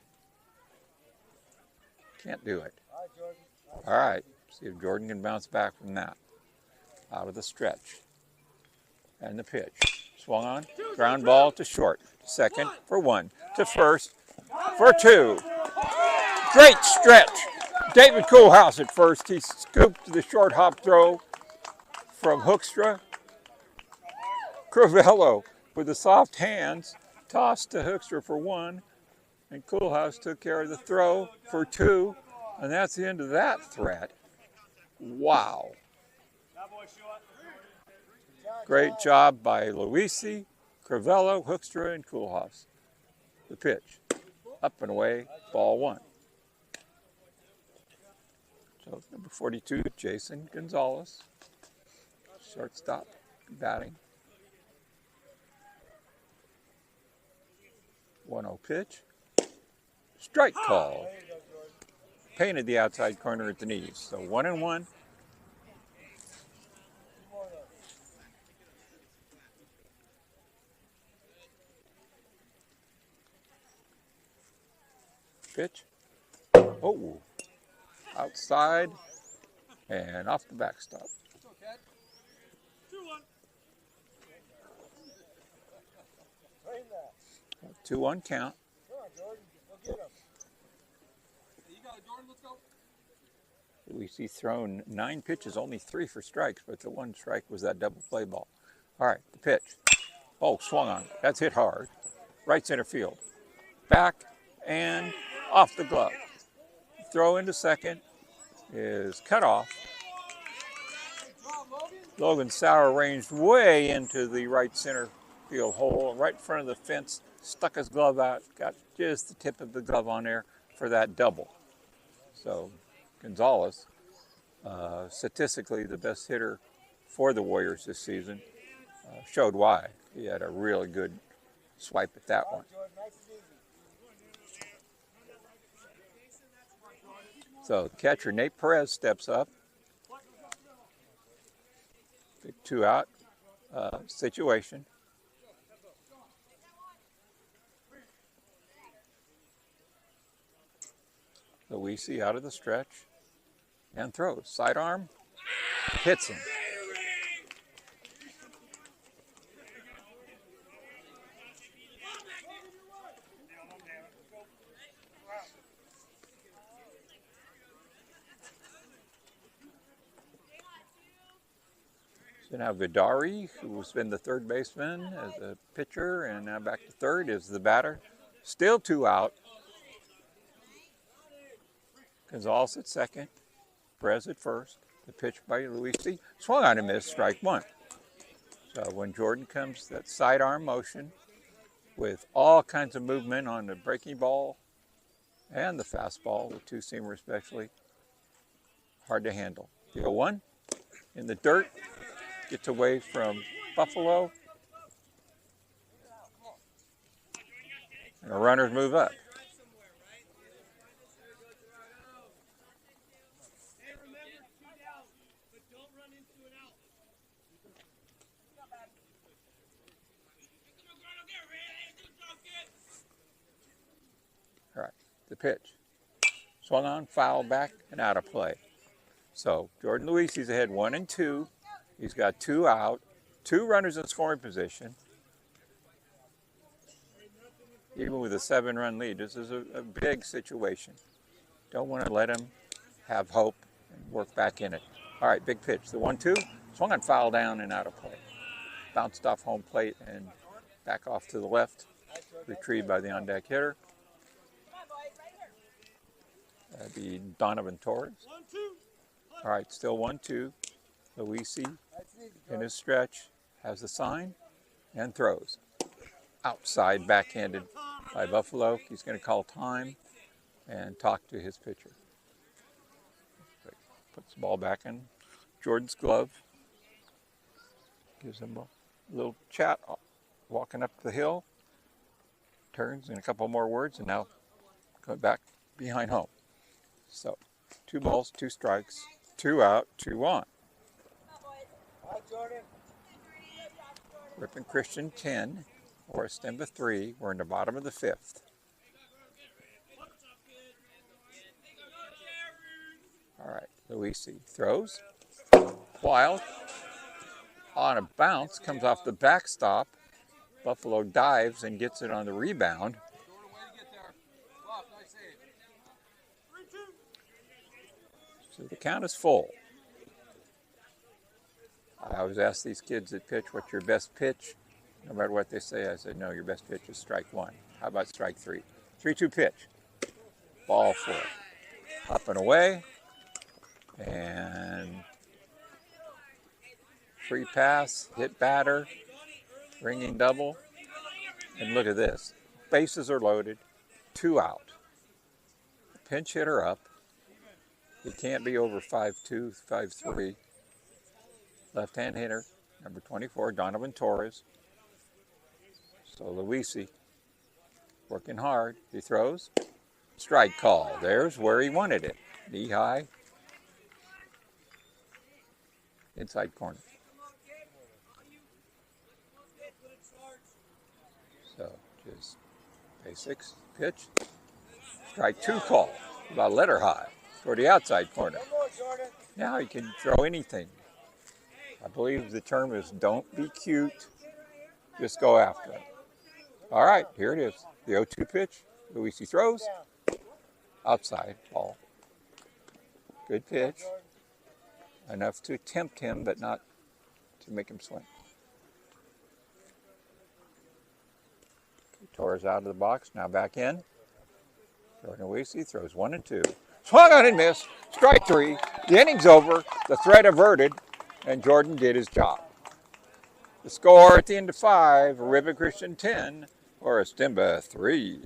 Can't do it. All right. See if Jordan can bounce back from that. Out of the stretch. And the pitch. Swung on. Ground ball to short. Second for 1. To first for 2. Great stretch. David Koolhaus at first. He scooped the short hop throw from Hoekstra. Crivello with the soft hands tossed to Hoekstra for 1. And Koolhaus took care of the throw for 2. And that's the end of that threat. Wow. Great job by Luisi, Crivello, Hoekstra, and Koolhaus. The pitch. Up and away, ball 1. So number 42, Jason Gonzalez. Shortstop, batting. 1-0 pitch. Strike call. Painted the outside corner at the knees. So 1-1. Pitch. Oh, outside and off the backstop. 2-1 count. We see thrown 9 pitches, only 3 for strikes, but the 1 strike was that double play ball. All right, the pitch. Oh, swung on. That's hit hard. Right center field. Back and off the glove. Throw into second is cut off. Logan Sauer ranged way into the right center field hole, right in front of the fence, stuck his glove out, got just the tip of the glove on there for that double. So Gonzalez, statistically the best hitter for the Warriors this season, showed why. He had a really good swipe at that one. So catcher Nate Perez steps up. Big 2-out situation. Luisi out of the stretch and throws. Sidearm, hits him. So now Vidari, who's been the third baseman as a pitcher, and now back to third, is the batter. Still 2 out. Gonzalez at second. Perez at first. The pitch by Luisi. Swung on and missed, strike 1. So when Jordan comes, that sidearm motion with all kinds of movement on the breaking ball and the fastball, the two-seamer especially, hard to handle. The 0-1 in the dirt. Gets away from Buffalo. And the runners move up. All right, the pitch. Swung on, foul back, and out of play. So Jordan Luisi's ahead 1-2. He's got 2 out, 2 runners in scoring position. Even with a 7-run lead, this is a big situation. Don't want to let him have hope and work back in it. All right, big pitch. The 1-2, swung on, foul down and out of play. Bounced off home plate and back off to the left. Retrieved by the on-deck hitter. That'd be Donovan Torres. All right, still 1-2. Luisi in his stretch has the sign and throws. Outside backhanded by Buffalo. He's going to call time and talk to his pitcher. Puts the ball back in Jordan's glove. Gives him a little chat walking up the hill. Turns in a couple more words and now going back behind home. So 2 balls, 2 strikes, 2 out, 2 on. Hi, Jordan. Ripon Christian 10, Orestimba 3. We're in the bottom of the 5th. All right, Luisi throws. Wild. On a bounce, comes off the backstop. Buffalo dives and gets it on the rebound. So the count is full. I always ask these kids that pitch, what's your best pitch? No matter what they say, I said, no, your best pitch is strike 1. How about strike 3? 3-2 pitch. Ball 4. Up and away. And free pass, hit batter, ringing double. And look at this. Bases are loaded. 2 out. Pinch hitter up. He can't be over 5'2", 5'3". Left-hand hitter, number 24, Donovan Torres. So Luisi working hard. He throws. Strike call. There's where he wanted it. Knee high. Inside corner. So just basics. Pitch. Strike 2 call. About letter high. Toward the outside corner. Now he can throw anything. I believe the term is don't be cute, just go after it. All right, here it is. The 0-2 pitch. Luisi throws. Outside ball. Good pitch. Enough to tempt him, but not to make him swing. Torres out of the box, now back in. Jordan Luisi throws 1 and 2. Swung on and missed. Strike 3. The inning's over. The threat averted. And Jordan did his job. The score at the end of 5, Ripon Christian 10, Orestimba 3.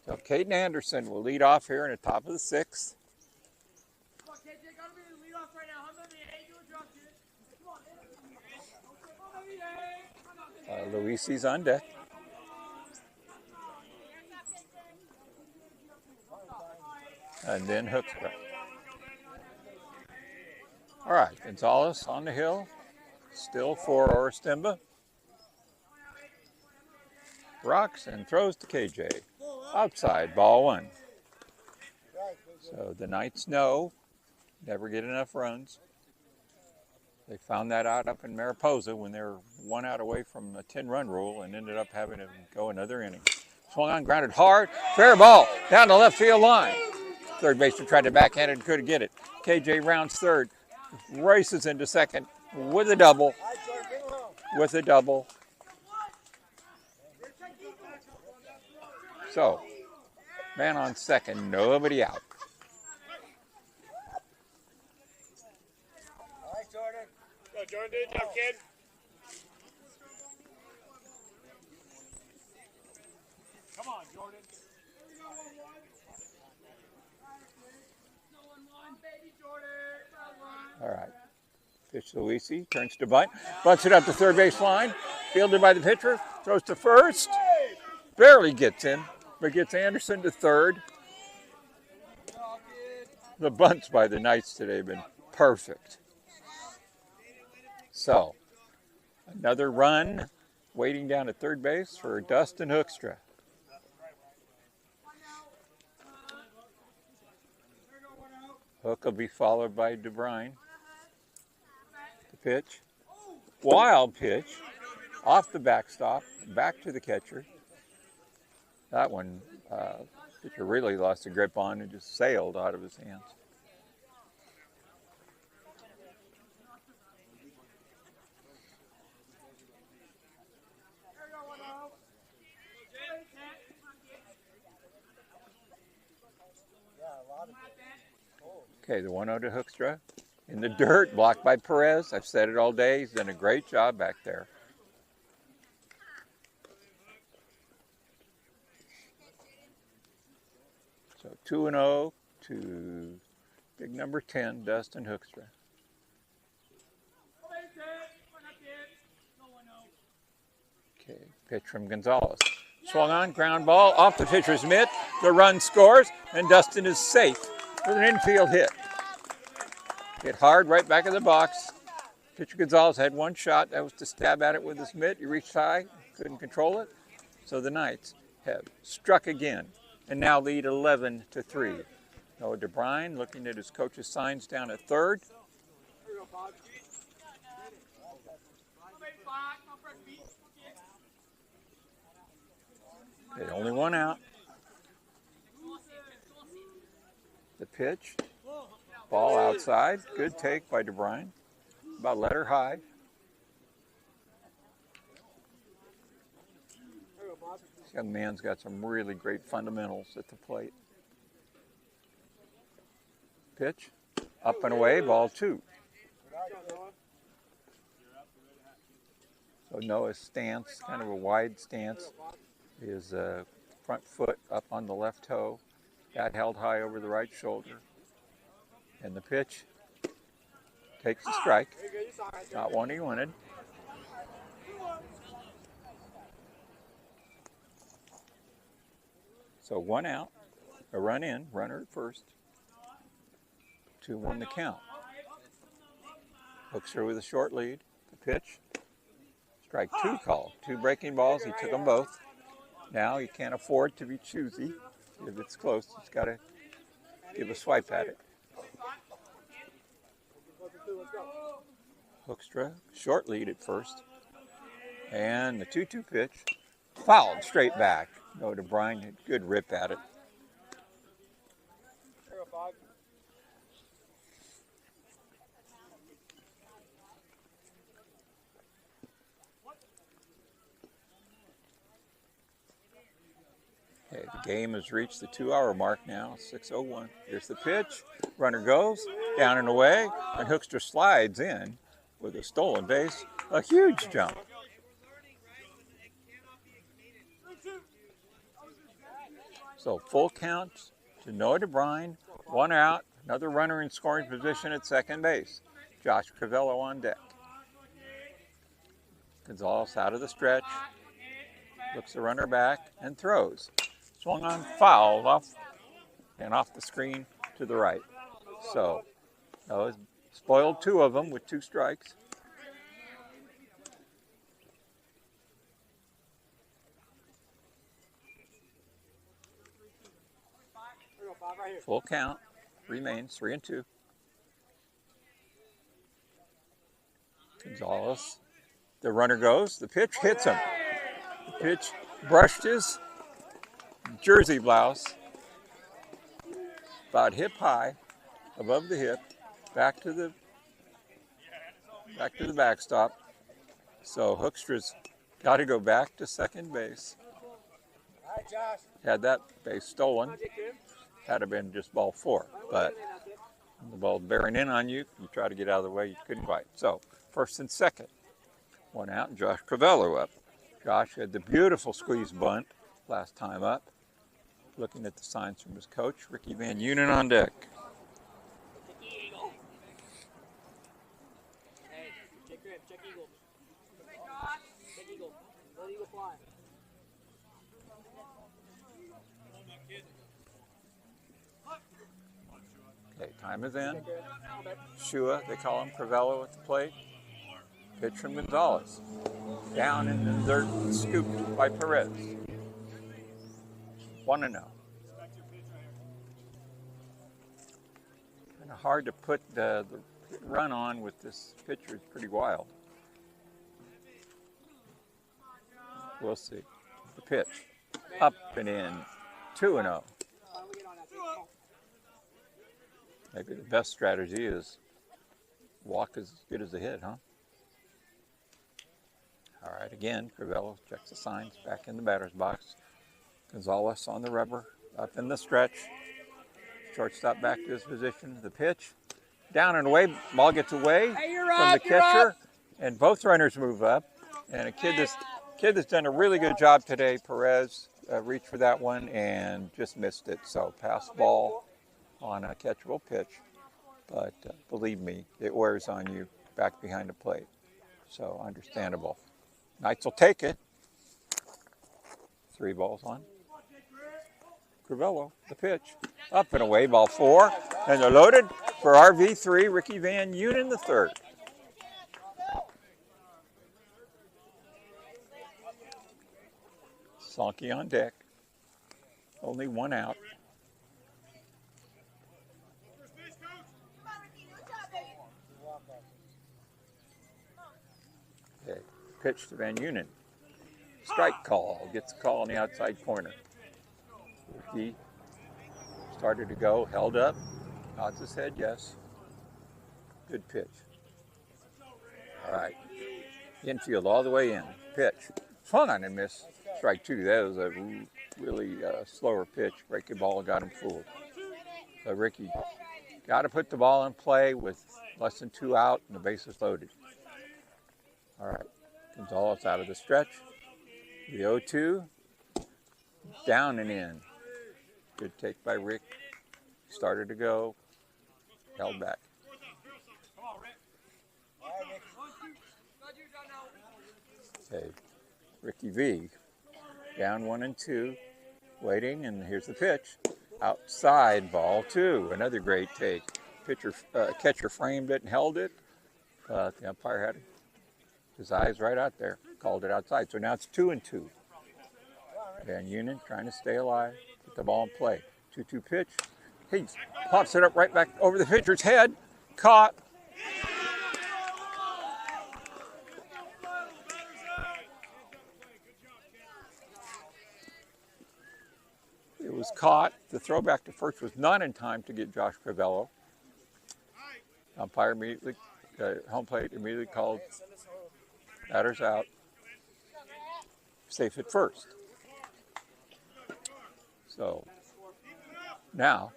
So Caden Anderson will lead off here in the top of the 6th. Luisi's on deck. And then Hookstra. All right, Gonzalez on the hill. Still for Orestimba. Rocks and throws to KJ. Outside, ball 1. So the Knights know, never get enough runs. They found that out up in Mariposa when they were 1 out away from a 10-run rule and ended up having to go another inning. Swung on, grounded hard, fair ball, down the left field line. Third baseman tried to backhand it and couldn't get it. KJ rounds third, races into second with a double. So, man on second, nobody out. All right, Jordan. Go, Jordan. Good job, kid. Come on, Jordan. All right. Pitch to Luisi, turns to bunt, bunts it up to third base line, fielded by the pitcher, throws to first, barely gets in, but gets Anderson to third. The bunts by the Knights today have been perfect. So, another run waiting down at third base for Dustin Hoekstra. Hook will be followed by DeBrine. The pitch. Wild pitch. Off the backstop. Back to the catcher. That one, pitcher really lost a grip on and just sailed out of his hands. Okay, the 1-0 to Hoekstra. In the dirt, blocked by Perez. I've said it all day. He's done a great job back there. So 2-0 to big number 10, Dustin Hoekstra. Okay, pitch from Gonzalez. Swung on, ground ball, off the pitcher's mitt. The run scores, and Dustin is safe with an infield hit. Hit hard right back of the box. Pitcher Gonzalez had one shot. That was to stab at it with his mitt. He reached high, couldn't control it. So the Knights have struck again and now lead 11-3. Noah DeBrine looking at his coach's signs down at third. Okay, only one out. The pitch. Ball outside. Good take by DeBrine. About letter high. This young man's got some really great fundamentals at the plate. Pitch. Up and away. Ball 2. So Noah's stance, kind of a wide stance. His front foot up on the left toe. That held high over the right shoulder. And the pitch takes the strike. Not one he wanted. So one out, a run in, runner at first. 2-1 the count. Hoekstra with a short lead. The pitch. Strike 2 call. 2 breaking balls. He took them both. Now he can't afford to be choosy. If it's close, he's got to give a swipe at it. Hoekstra, short lead at first. And the 2-2 pitch, fouled straight back. Noah DeBrine had good rip at it. Okay, the game has reached the 2-hour mark now, 6:01. Here's the pitch. Runner goes, down and away, and Hoekstra slides in with a stolen base. A huge jump. So full count to Noah DeBrine, 1 out, another runner in scoring position at second base. Josh Crivello on deck. Gonzalez out of the stretch, looks the runner back and throws. Swung on, foul off the screen to the right. So Noah's spoiled 2 of them with 2 strikes. Full count remains 3-2. Gonzalez, the runner goes, the pitch hits him. The pitch brushed his jersey blouse. about hip high, above the hip, back to the backstop. So Hoekstra's got to go back to second base. Had that base stolen, had have been just ball 4. But the ball bearing in on you, you try to get out of the way, you couldn't quite. So first and second, one out, and Josh Crivello up. Josh had the beautiful squeeze bunt last time up. Looking at the signs from his coach, Ricky Van Unen on deck. Check eagle. Check eagle. Let eagle fly. Okay, time is in. Shua, they call him, Crivello at the plate. Pitch from Gonzalez. Down in the dirt, scooped by Perez. 1-0. Kind of hard to put the run on with this pitcher. It's pretty wild. We'll see. The pitch. Up and in. 2-0. Maybe the best strategy is walk as good as a hit, huh? All right, again, Crivello checks the signs, back in the batter's box. Gonzalez on the rubber, up in the stretch. Shortstop back to his position. The pitch, down and away. Ball gets away from the catcher, and both runners move up. And a kid that's done a really good job today, Perez, reached for that one and just missed it. So pass ball on a catchable pitch, but believe me, it wears on you back behind the plate. So understandable. Knights will take it. 3 balls on. Crivello, the pitch. Up and away, ball 4. And they're loaded for RV3, Ricky Van Unen the third. Sonky on deck. Only 1 out. Okay, pitch to Van Unen. Strike call. Gets the call on the outside corner. Ricky started to go, held up, nods his head, yes. Good pitch. All right. Infield all the way in. Pitch. Swung on and missed. Strike 2. That was a really slower pitch. Breaking ball got him fooled. So Ricky got to put the ball in play with less than 2 out and the bases loaded. All right. Gonzalez out of the stretch. The 0-2. Down and in. Good take by Rick. Started to go. Held back. Okay. Ricky V. Down 1 and 2. Waiting, and here's the pitch. Outside, ball 2. Another great take. Catcher framed it and held it. The umpire had his eyes right out there. Called it outside. So now it's 2 and 2. Van Unen trying to stay alive. Put the ball in play. 2-2 pitch. He pops it up right back over the pitcher's head. Caught. It was caught. The throw back to first was not in time to get Josh Crivello. Umpire immediately, home plate immediately called batters out. Safe at first. So now,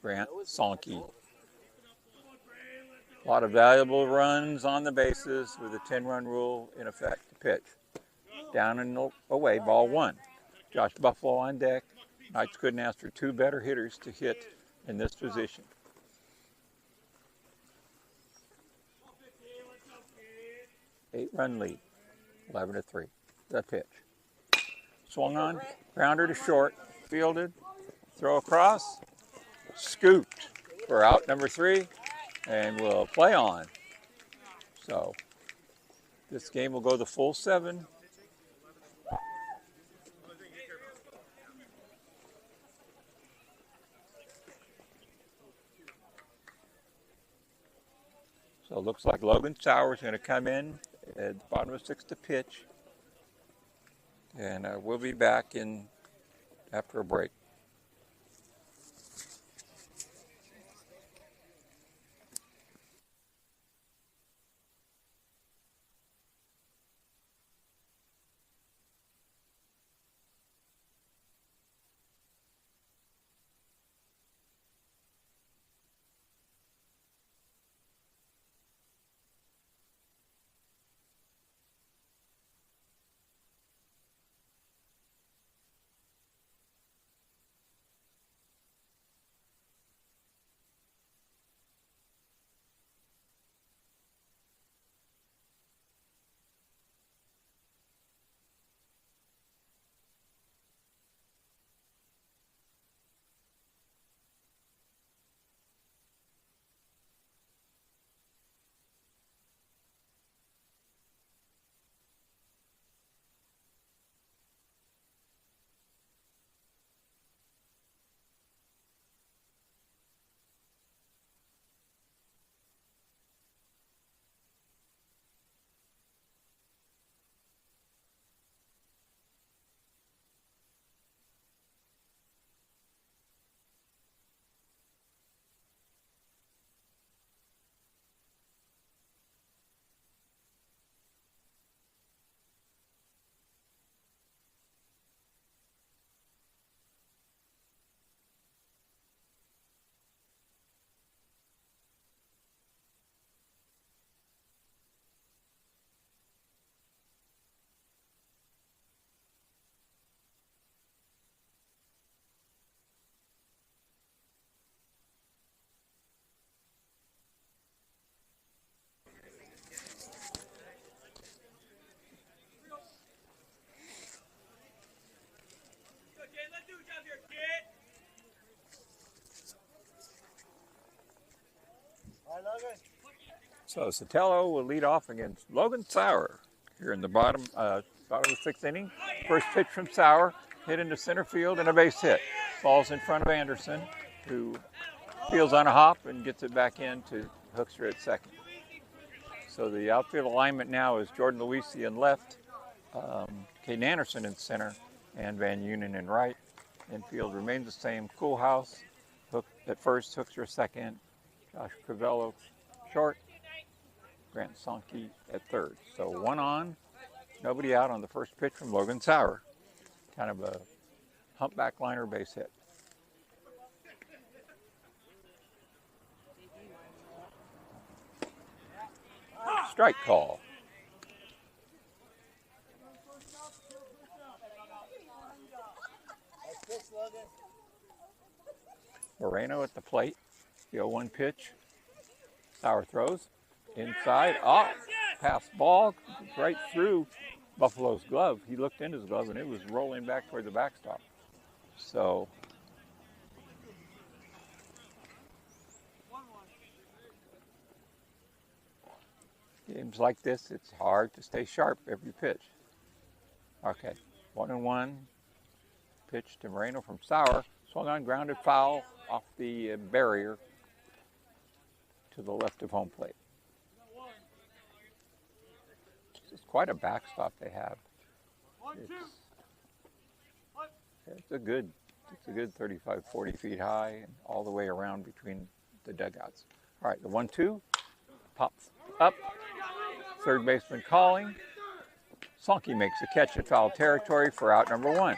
Grant Sonky. A lot of valuable runs on the bases with a 10-run rule in effect. The pitch. Down and away, ball 1. Josh Buffalo on deck. Knights couldn't ask for 2 better hitters to hit in this position. Eight-run lead, 11-3. The pitch. Swung on, grounder to short, fielded, throw across, scooped for out number 3, and we'll play on. So this game will go the full 7. So it looks like Logan Sauer's going to come in at the bottom of 6th to pitch. And we'll be back in after a break. So Sotelo will lead off against Logan Sauer here in the bottom of the sixth inning. First pitch from Sauer, hit into center field and a base hit. Falls in front of Anderson, who feels on a hop and gets it back in to Hoekstra at second. So the outfield alignment now is Jordan Luisi in left, Caden Anderson in center, and Van Unen in right. Infield remains the same. Coolhouse at first, Hoekstra second, Josh Crivello short, Grant Sankey at third. So one on, nobody out on the first pitch from Logan Sauer. Kind of a humpback liner base hit. Strike call. Moreno at the plate. The 0-1 pitch. Sauer throws. Inside. Oh, pass ball right through Buffalo's glove. He looked into his glove and it was rolling back toward the backstop. So games like this, it's hard to stay sharp every pitch. Okay, 1-1 pitch to Moreno from Sauer. Swung on, grounded foul off the barrier to the left of home plate. It's quite a backstop they have. It's a good 35, 40 feet high and all the way around between the dugouts. All right, the 1-2 pops up. Third baseman calling. Sankey makes a catch at foul territory for out number 1.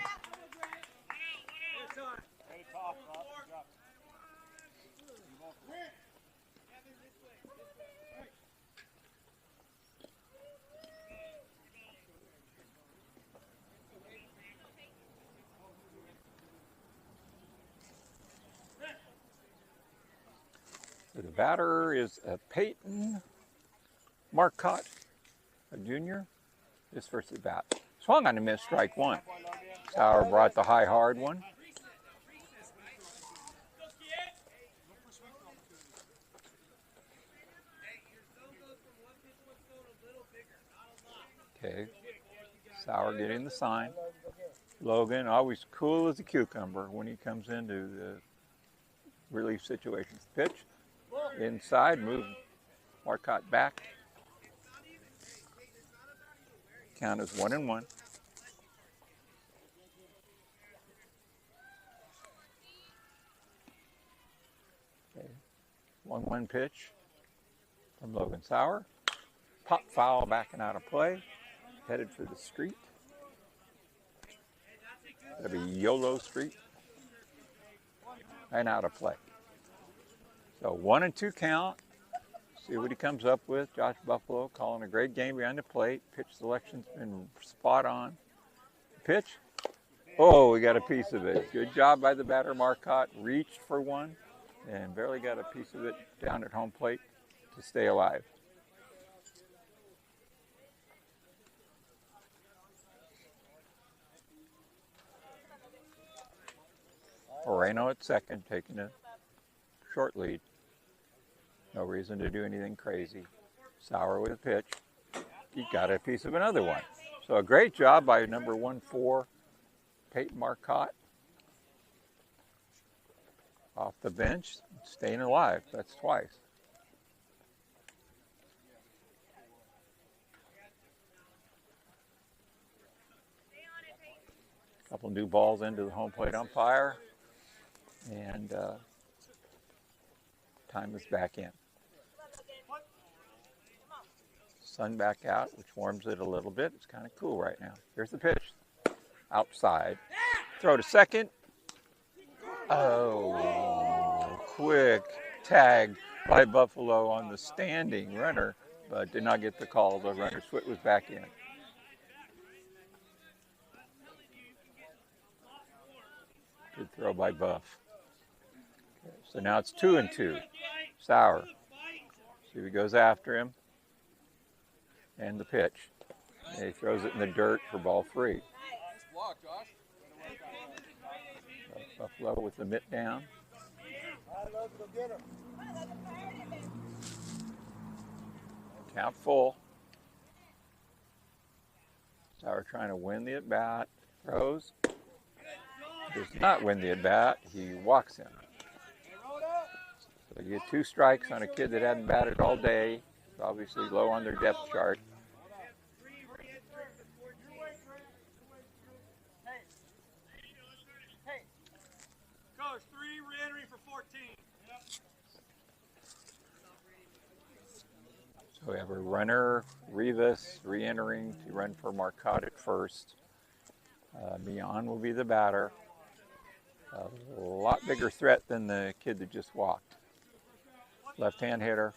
So the batter is Peyton Marcotte, a junior. This versus bat. Swung on a miss, strike 1. Sauer brought the high hard one. Okay. Sauer getting the sign. Logan, always cool as a cucumber when he comes into the relief situations. Pitch. Inside, move Marcotte back. Count is 1-1. Okay. 1-1 pitch from Logan Sauer. Pop foul backing out of play. Headed for the street. That'll be YOLO Street. And out of play. So 1-2 count. See what he comes up with. Josh Buffalo calling a great game behind the plate. Pitch selection's been spot on. Pitch. Oh, we got a piece of it. Good job by the batter, Marcotte. Reached for one and barely got a piece of it down at home plate to stay alive. Moreno at second, taking a short lead. No reason to do anything crazy. Sauer with a pitch. He got a piece of another one. So a great job by number 1-4, Peyton Marcotte. Off the bench, staying alive. That's twice. A couple new balls into the home plate umpire. And time is back in. Sun back out, which warms it a little bit. It's kind of cool right now. Here's the pitch. Outside. Throw to second. Oh, quick tag by Buffalo on the standing runner, but did not get the call. The runner's foot was back in. Good throw by Buff. Okay, so now it's 2-2. Sauer. See if he goes after him. And the pitch. And he throws it in the dirt for ball 3. Buffalo with the mitt down. Count full. Sauer trying to win the at-bat. Throws. Does not win the at-bat. He walks him. So you get 2 strikes on a kid that hadn't batted all day. Obviously low on their depth chart. Coach, 3 re-entry for 14. So we have a runner, Rivas, re-entering to run for Marcotte at first. Mian will be the batter. A lot bigger threat than the kid that just walked. Left-hand hitter,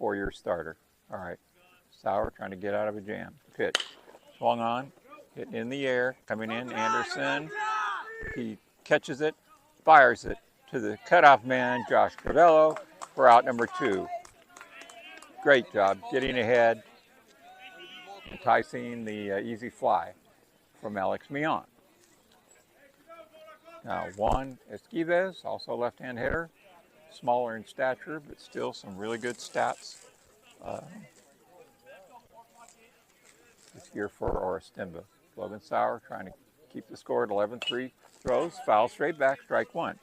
4-year starter. All right, Sauer trying to get out of a jam. Pitch, swung on, hit in the air, coming in, Anderson. He catches it, fires it to the cutoff man, Josh Crivello, for out number 2. Great job getting ahead, enticing the easy fly from Alex Mian. Now Juan Esquives, also left-hand hitter, smaller in stature, but still some really good stats this year for Orestimba. Logan Sauer trying to keep the score at 11-3. Throws, foul straight back, strike 1.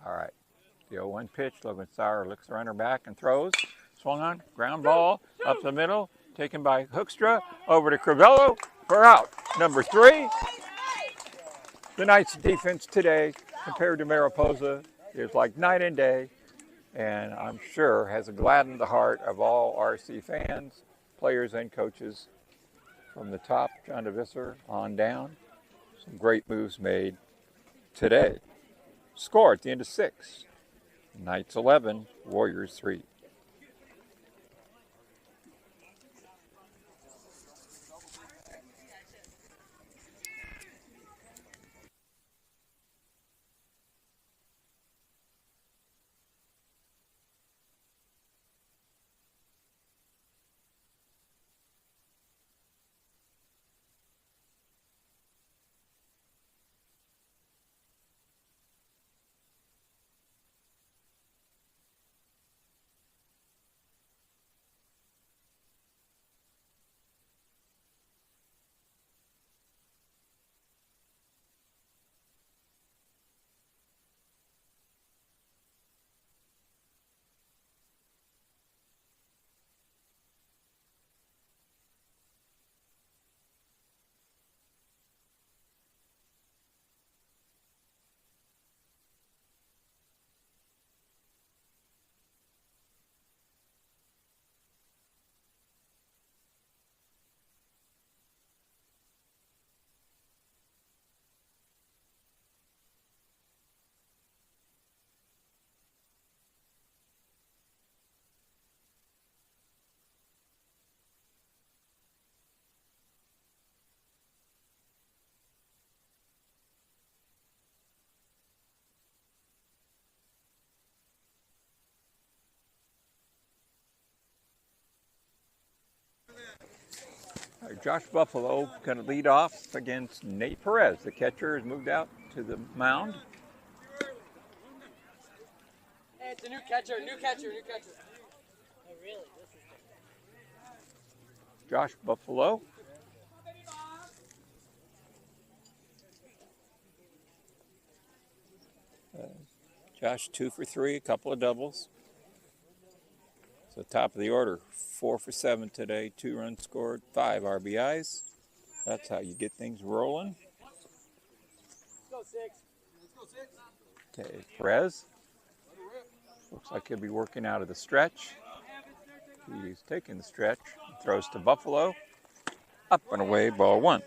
All right, the 0-1 pitch. Logan Sauer looks the runner back and throws. Swung on, ground ball up the middle, taken by Hoekstra, over to Crivello for out. Number 3. The Knights' defense today, compared to Mariposa, is like night and day, and I'm sure has gladdened the heart of all RC fans, players, and coaches. From the top, John DeVisser, on down. Some great moves made today. Score at the end of 6. Knights 11, Warriors 3. Josh Buffalo going to lead off against Nate Perez. The catcher has moved out to the mound. Hey, it's a new catcher. Oh, really? Josh Buffalo. Josh 2 for 3, a couple of doubles. So top of the order, 4 for 7 today, 2 runs scored, 5 RBIs. That's how you get things rolling. Let's go 6. Okay, Perez. Looks like he'll be working out of the stretch. He's taking the stretch, throws to Buffalo. Up and away, ball 1.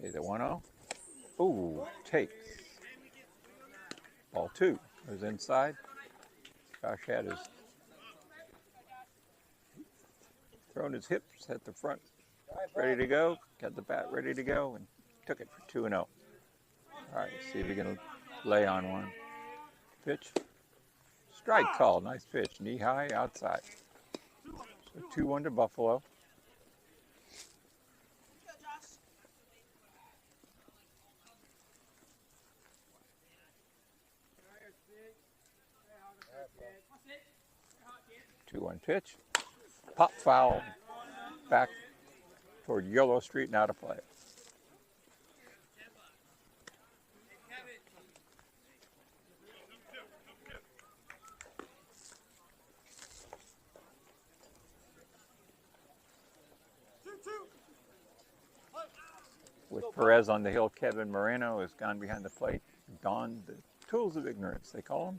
Okay, the 1-0. Ooh, takes. Ball 2 goes inside. Josh had his thrown his hips at the front, ready to go. Got the bat ready to go and took it for 2-0. All right, see if we can lay on one. Pitch. Strike call. Nice pitch. Knee high outside. So 2-1 to Buffalo. Go, Josh. 2-1 pitch. Pop foul back toward Yellow Street and out of play. With Perez on the hill, Kevin Moreno has gone behind the plate, donned the tools of ignorance, they call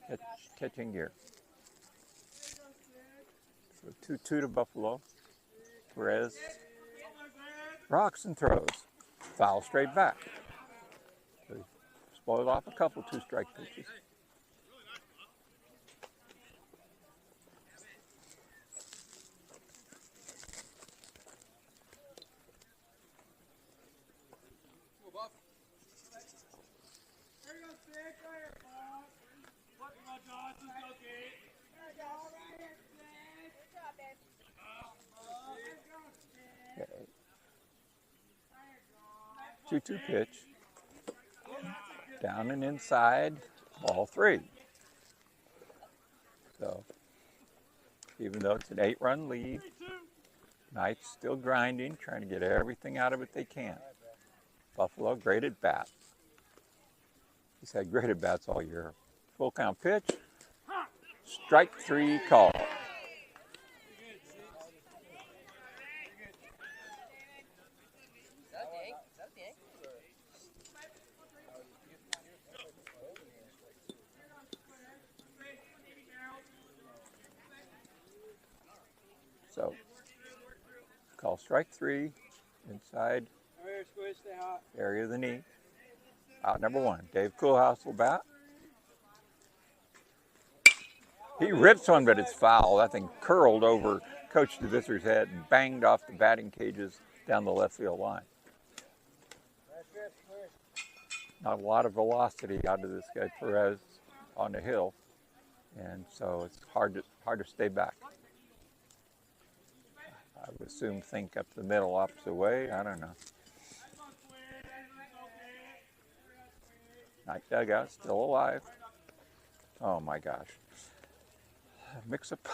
them, catching gear. So 2-2 to Buffalo. Perez rocks and throws. Foul straight back. So spoiled off a couple 2-strike pitches. Okay. 2-2 pitch. Down and inside. Ball 3. So, even though it's an 8-run lead, Knights still grinding, trying to get everything out of it they can. Buffalo, great at bat. He's had great at bats all year. Full count pitch. Strike 3 call. So, call strike 3, inside area of the knee. Out number 1. Dave Coolhouse will bat. He rips one, but it's foul. That thing curled over Coach DeVisser's head and banged off the batting cages down the left field line. Not a lot of velocity out of this guy Perez on the hill, and so it's hard to stay back. I would assume think up the middle, opposite way. I don't know. Night dugout still alive. Oh my gosh. Mix up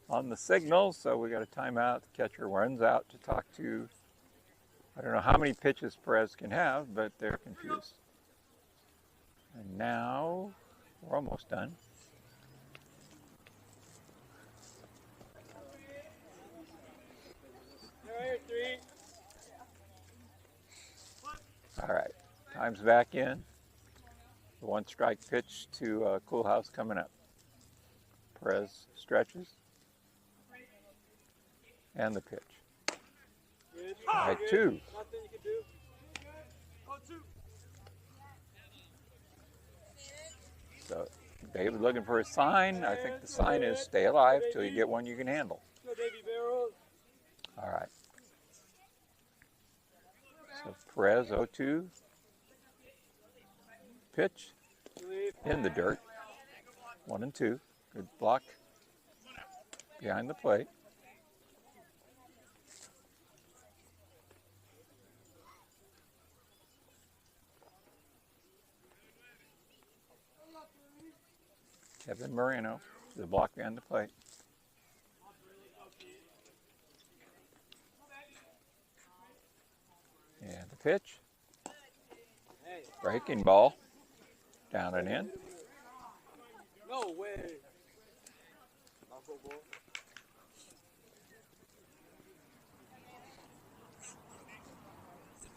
on the signals, so we got a timeout. The catcher runs out to talk to, I don't know how many pitches Perez can have, but they're confused. And now we're almost done. All right, time's back in. The 1-strike pitch to Coolhouse coming up. Perez stretches. And the pitch. All right, 2. So David looking for a sign. I think the sign is stay alive till you get one you can handle. All right. So Perez 0-2. Pitch in the dirt. 1-2. Good block behind the plate. Kevin Moreno, the block behind the plate. And the pitch. Breaking ball. Down and in. No way.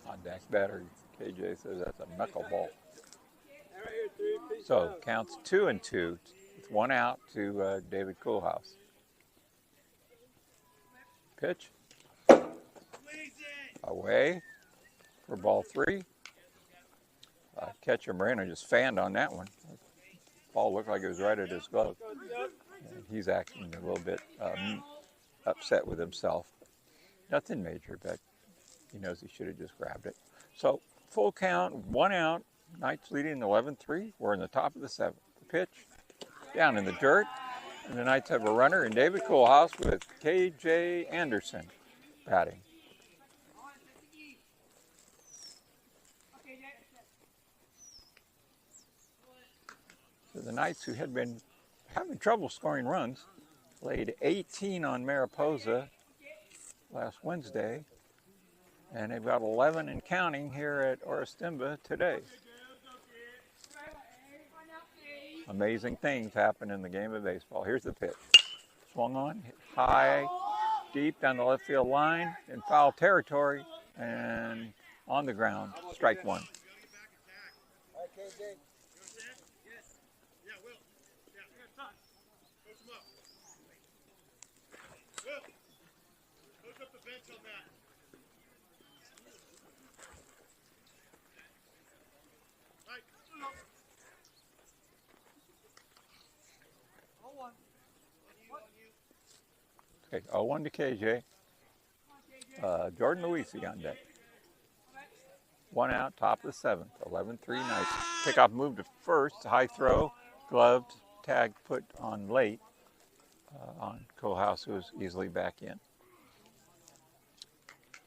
On deck batter, KJ says that's a knuckleball. So counts 2-2 with 1 out to David Coolhouse. Pitch. Away for ball 3. Catcher Moreno just fanned on that one. The ball looked like it was right at his glove. And he's acting a little bit upset with himself. Nothing major, but he knows he should have just grabbed it. So full count, 1 out. Knights leading 11-3. We're in the top of the 7th. The pitch down in the dirt. And the Knights have a runner, and David Koolhaas with K.J. Anderson batting. So the Knights, who had been having trouble scoring runs, laid 18 on Mariposa last Wednesday, and they've got 11 and counting here at Orestimba today. Amazing things happen in the game of baseball. Here's the pitch. Swung on, hit high, deep down the left field line in foul territory, and on the ground, strike 1. Okay, 0-1 to KJ. Jordan Luisi on deck. 1 out, top of the 7th. 11-3 Knights. Pickoff move to first. High throw, gloved, tag put on late on Koolhaas, who is easily back in.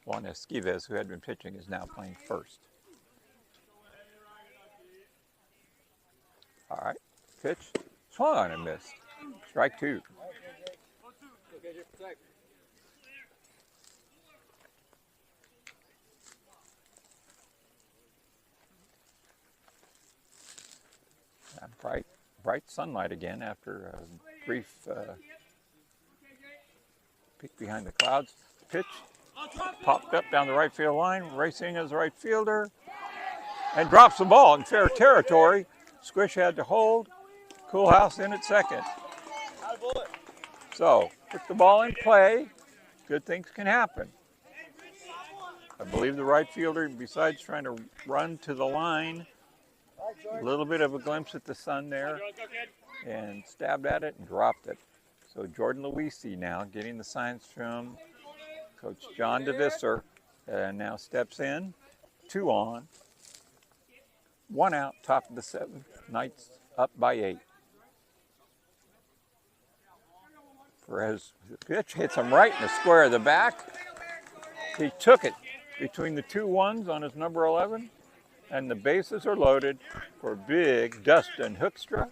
Juan Esquives, who had been pitching, is now playing first. All right, pitch, swung on and missed. Strike 2. Bright sunlight again after a brief peek behind the clouds. Pitch popped up down the right field line, racing as right fielder, and drops the ball in fair territory. Squish had to hold. Koolhaas in at second. So, put the ball in play. Good things can happen. I believe the right fielder, besides trying to run to the line, a little bit of a glimpse at the sun there, and stabbed at it and dropped it. So Jordan Luisi now getting the signs from Coach John DeVisser, and now steps in. 2 on. 1 out, top of the 7th. Knights up by 8. Perez, the pitch hits him right in the square of the back. He took it between the 2 ones on his number 11, and the bases are loaded for big Dustin Hoekstra.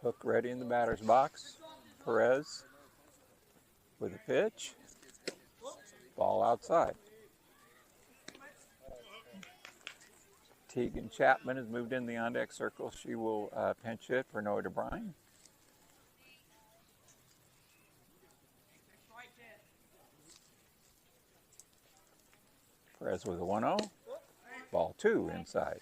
Hook ready in the batter's box. Perez with a pitch. Ball outside. Tegan Chapman has moved in the on-deck circle. She will pinch hit for Noah DeBrine. Perez with a 1-0. Ball 2 inside.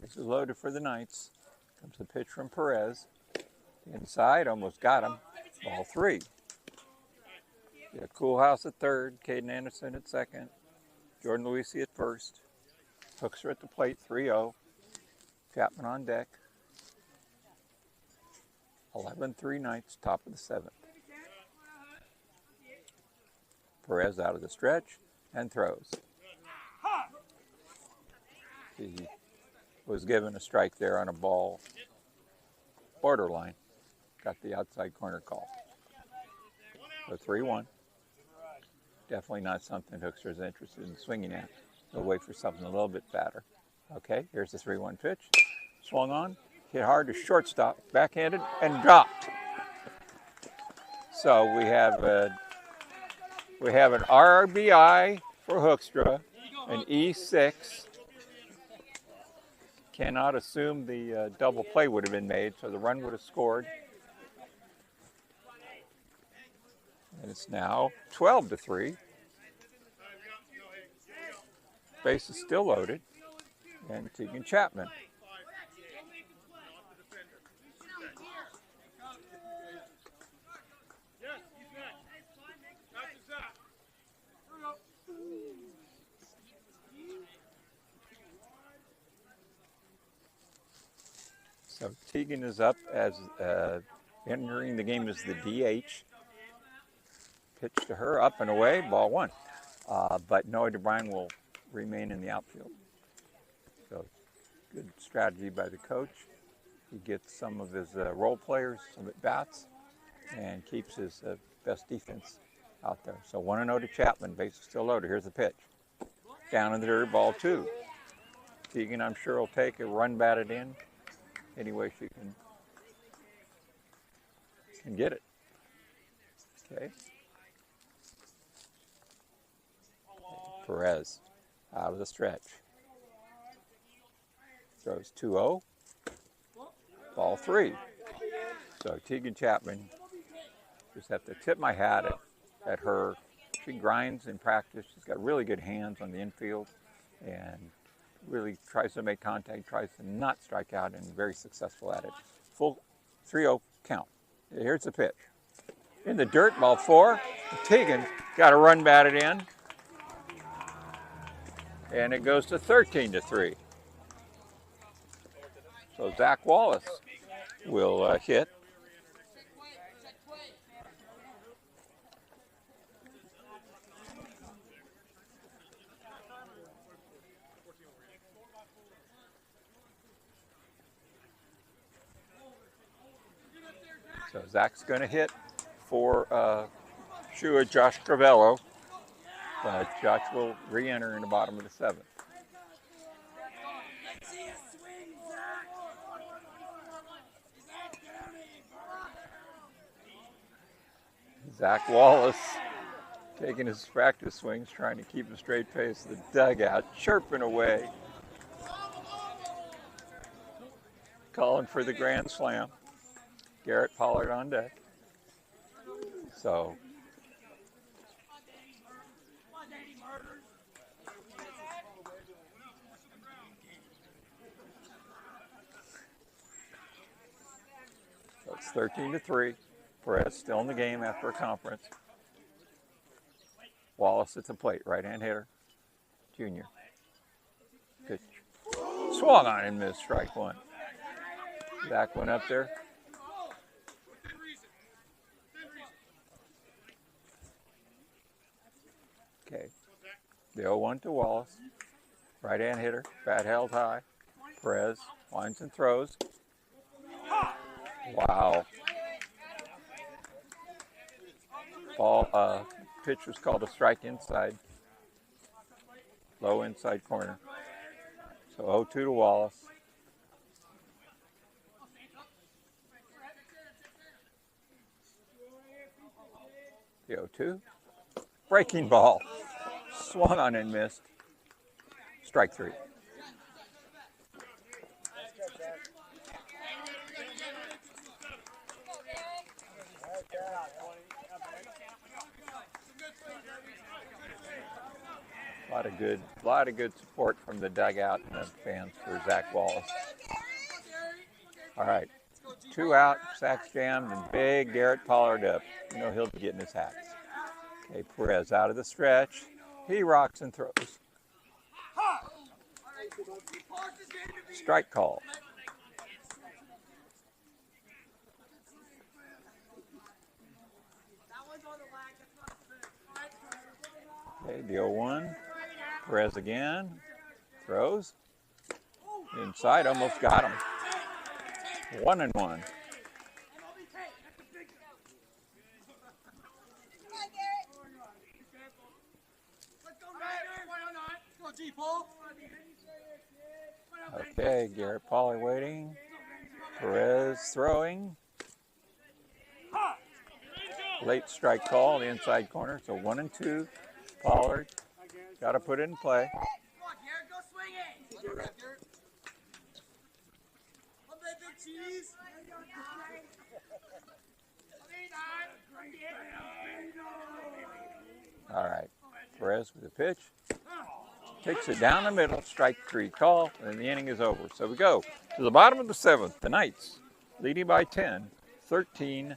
Bases loaded for the Knights. Comes the pitch from Perez. Inside, almost got him. Ball 3. Yeah, Koolhaas at third. Caden Anderson at second. Jordan Luisi at first. Hoekstra at the plate, 3-0. Chapman on deck. 11-3 Knights, top of the 7th. Perez out of the stretch and throws. He was given a strike there on a ball borderline. Got the outside corner call. So 3-1. Definitely not something Hoekstra is interested in swinging at. He'll wait for something a little bit fatter. Okay, here's the 3-1 pitch. Swung on, hit hard to shortstop, backhanded, and dropped. So we have an RBI for Hoekstra, an E6, cannot assume the double play would have been made, so the run would have scored. And it's now 12-3. Base is still loaded. And Tegan Chapman. So Tegan is up as entering the game as the DH. Pitch to her, up and away, ball one. But Noah DeBryan will remain in the outfield. So good strategy by the coach. He gets some of his role players some at bats and keeps his best defense out there. So 1-0 to Chapman, base is still loaded. Here's the pitch. Down in the dirt, ball two. Tegan, I'm sure, will take a run batted in any way she can get it. Okay. Perez out of the stretch. Throws 2-0. Ball three. So Tegan Chapman, just have to tip my hat at her. She grinds in practice. She's got really good hands on the infield and really tries to make contact, tries to not strike out, and very successful at it. Full 3-0 count. Here's the pitch. In the dirt, ball four. Tegan got a run batted in. And it goes to 13-3. So Zach Wallace will hit. So Zach's going to hit for Shua Josh Crivello. But Josh will re-enter in the bottom of the seventh. Zach Wallace taking his practice swings, trying to keep a straight pace. The dugout chirping away, calling for the grand slam. Garrett Pollard on deck. So it's 13-3. Perez still in the game after a conference. Wallace at the plate, right-hand hitter, junior. Pitch. Swung on and missed, strike one. Zach went up there. Okay. The 0-1 to Wallace. Right-hand hitter, bat held high. Perez winds and throws. Wow. Ball, pitch was called a strike inside. Low inside corner. So 0-2 to Wallace. The 0-2. Breaking ball. Swung on and missed. Strike three. A lot of good support from the dugout and the fans for Zach Wallace. All right, 2 out, sacks jammed, and big Garrett Pollard up. You know he'll be getting his hats. Okay, Perez out of the stretch. He rocks and throws. Strike call. Okay, the 0-1. Perez again. Throws. Inside, almost got him. 1-1. Okay, Garrett Pollard waiting. Perez throwing. Late strike call, the inside corner. So 1-2. Pollard got to put it in play. All right, Perez with the pitch. Takes it down the middle, strike 3 call, and the inning is over. So we go to the bottom of the 7th. The Knights leading by 10, 13-3.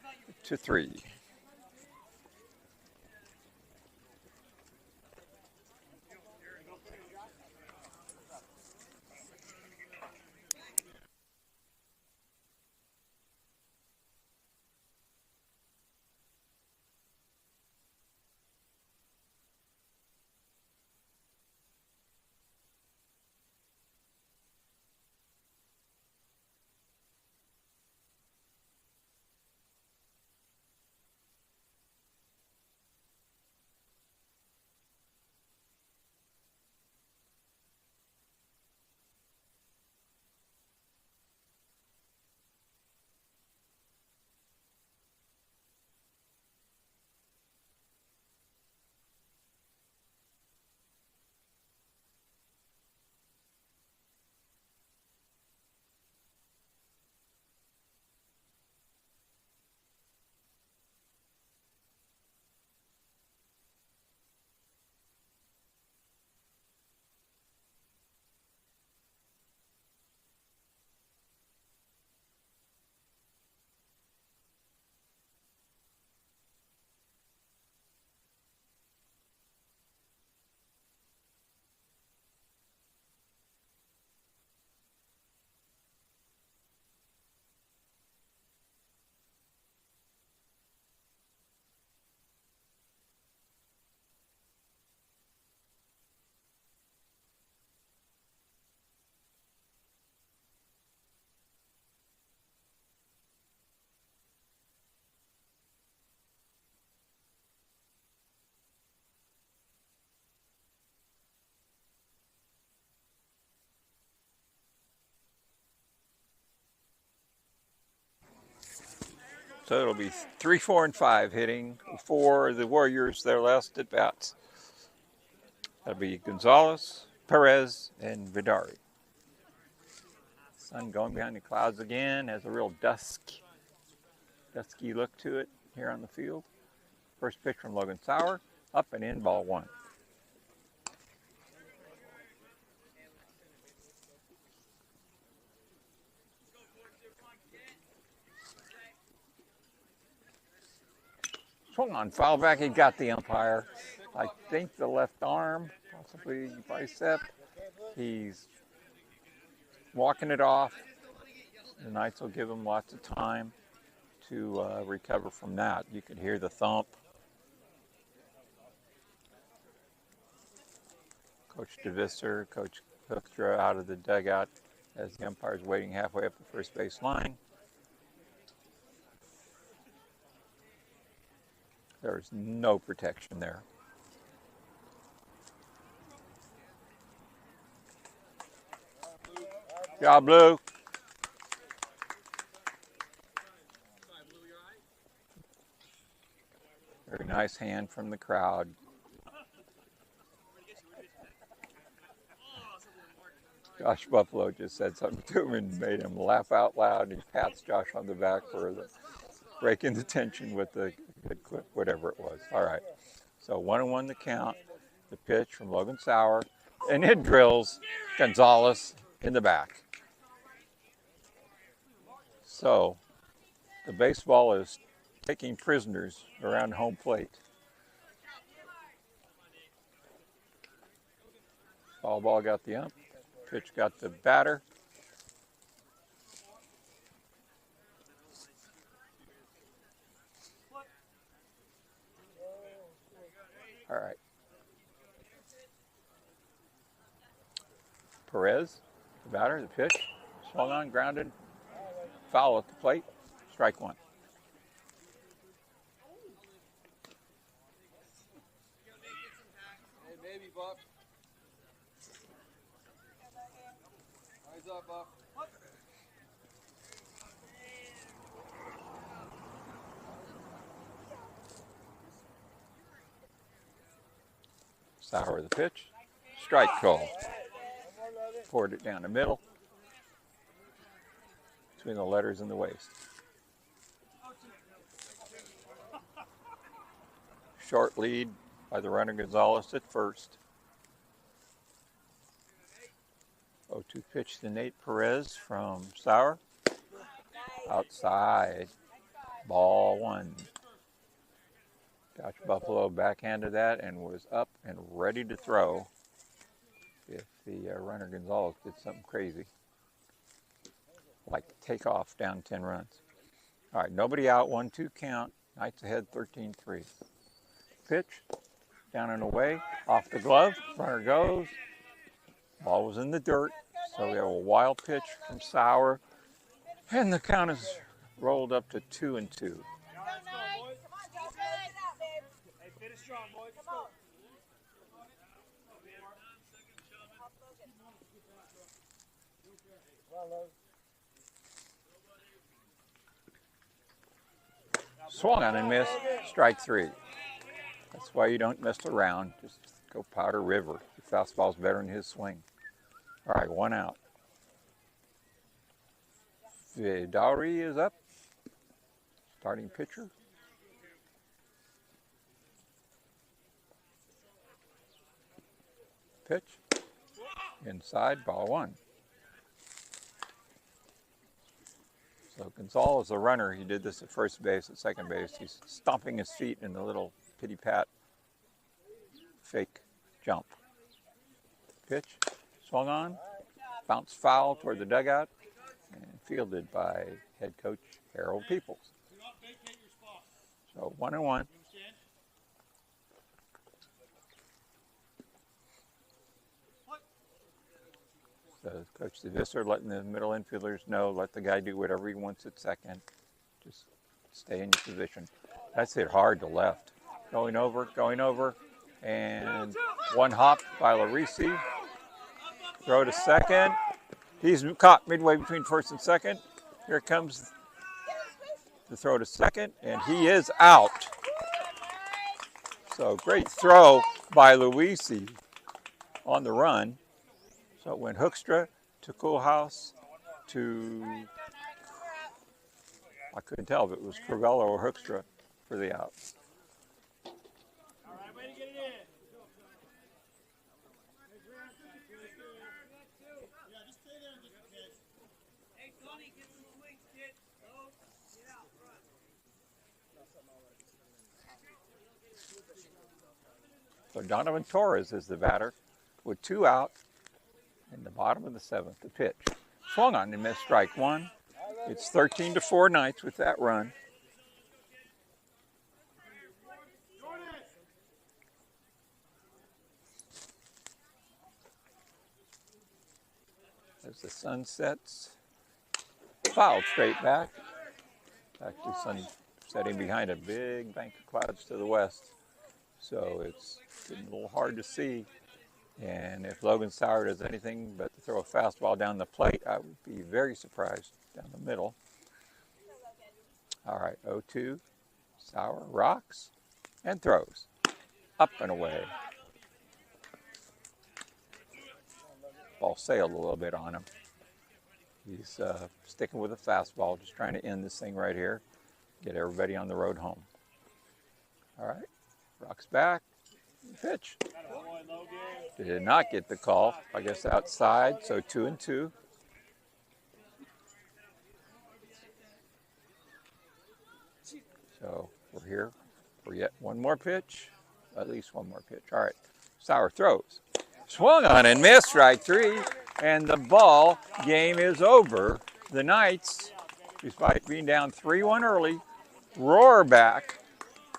So it'll be 3, 4, and 5 hitting for the Warriors, their last at bats. That'll be Gonzalez, Perez, and Vidari. Sun going behind the clouds again, has a real dusky look to it here on the field. First pitch from Logan Sauer, up and in, ball 1. Swung on, foul back, he got the umpire. I think the left arm, possibly bicep. He's walking it off. The Knights will give him lots of time to recover from that. You could hear the thump. Coach DeVisser, Coach Hoekstra out of the dugout as the umpire's waiting halfway up the first base line. There's no protection there. Job, Blue. Very nice hand from the crowd. Josh Buffalo just said something to him and made him laugh out loud. He pats Josh on the back for breaking the tension with the clip, whatever it was. All right. So 1-1 the count. The pitch from Logan Sauer. And it drills Gonzalez in the back. So the baseball is taking prisoners around home plate. Foul ball got the ump. Pitch got the batter. All right. Perez, the batter, the pitch, swung on, grounded, foul at the plate, strike 1. Hey, baby, Buck. Eyes up, Buck. Sauer the pitch, strike call. Poured it down the middle. between the letters and the waist. Short lead by the runner Gonzalez at first. 0-2 pitch to Nate Perez from Sauer. Outside. Ball 1. Dutch Buffalo backhanded that and was up and ready to throw if the runner Gonzalez did something crazy, like take off down 10 runs. All right, nobody out, 1-2 count. Knights ahead 13-3. Pitch, down and away, off the glove, runner goes. Ball was in the dirt, so we have a wild pitch from Sauer, and the count is rolled up to 2-2. Swung on and missed, strike 3. That's why you don't mess around, just go Powder River. The fastball's better than his swing. All right, 1 out. Vidari is up, starting pitcher. Pitch, inside, ball 1. So Gonzalez, the runner, he did this at first base, at second base. He's stomping his feet in the little pity-pat fake jump. Pitch, swung on, bounced foul toward the dugout, and fielded by head coach Harold Peoples. So 1-1. So Coach DeVisser letting the middle infielders know, let the guy do whatever he wants at second. Just stay in your position. That's hit hard to left. Going over, and 1 hop by Larisi. Throw to second. He's caught midway between first and second. Here comes the throw to second, and he is out. So great throw by Luisi on the run. So it went Hoekstra to Koolhaas to, I couldn't tell if it was Crivello or Hoekstra for the out. All right, way to get it in. Yeah, just stay there and get the kid. Hey, Tony, get some swings, kid. Go. Get out front. So Donovan Torres is the batter with 2 out in the bottom of the 7th. The pitch. Swung on and missed, strike 1. It's 13-4 Knights with that run. As the sun sets, fouled straight back. Actually, sun setting behind a big bank of clouds to the west, so it's getting a little hard to see. And if Logan Sauer does anything but to throw a fastball down the plate, I would be very surprised down the middle. All right, 0-2. Sauer rocks and throws. Up and away. Ball sailed a little bit on him. He's sticking with a fastball, just trying to end this thing right here. Get everybody on the road home. All right, rocks back. Pitch. Did not get the call. I guess outside, so 2-2. So we're here for yet one more pitch. At least one more pitch. All right. Sauer throws. Swung on and missed, strike 3. And the ball game is over. The Knights, despite being down 3-1 early, roar back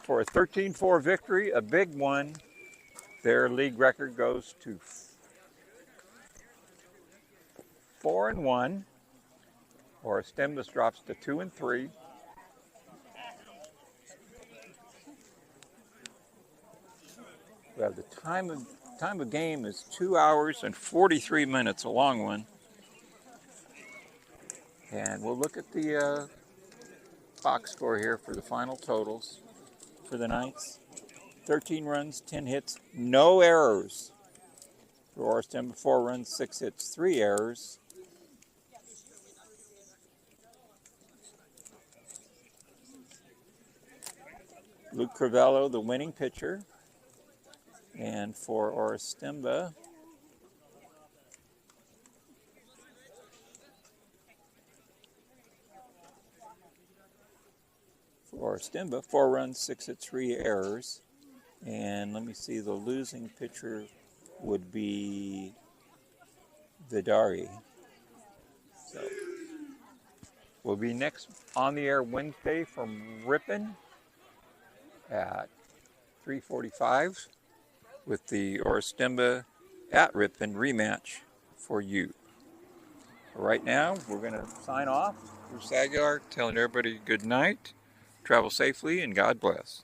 for a 13-4 victory, a big one. Their league record goes to 4-1. Orestimba drops to 2-3. We have the time of game is 2 hours and 43 minutes, a long one. And we'll look at the box score here for the final totals for the Knights. 13 runs, 10 hits, no errors. For Orestimba, 4 runs, 6 hits, 3 errors. Luke Crivello, the winning pitcher. And for Orestimba, Orestimba, 4 runs, 6 hits, 3 errors. And let me see, the losing pitcher would be Vidari. So we'll be next on the air Wednesday from Ripon at 3:45 with the Orestimba at Ripon rematch for you. Right now, we're going to sign off. Bruce Aguilar telling everybody good night, travel safely, and God bless.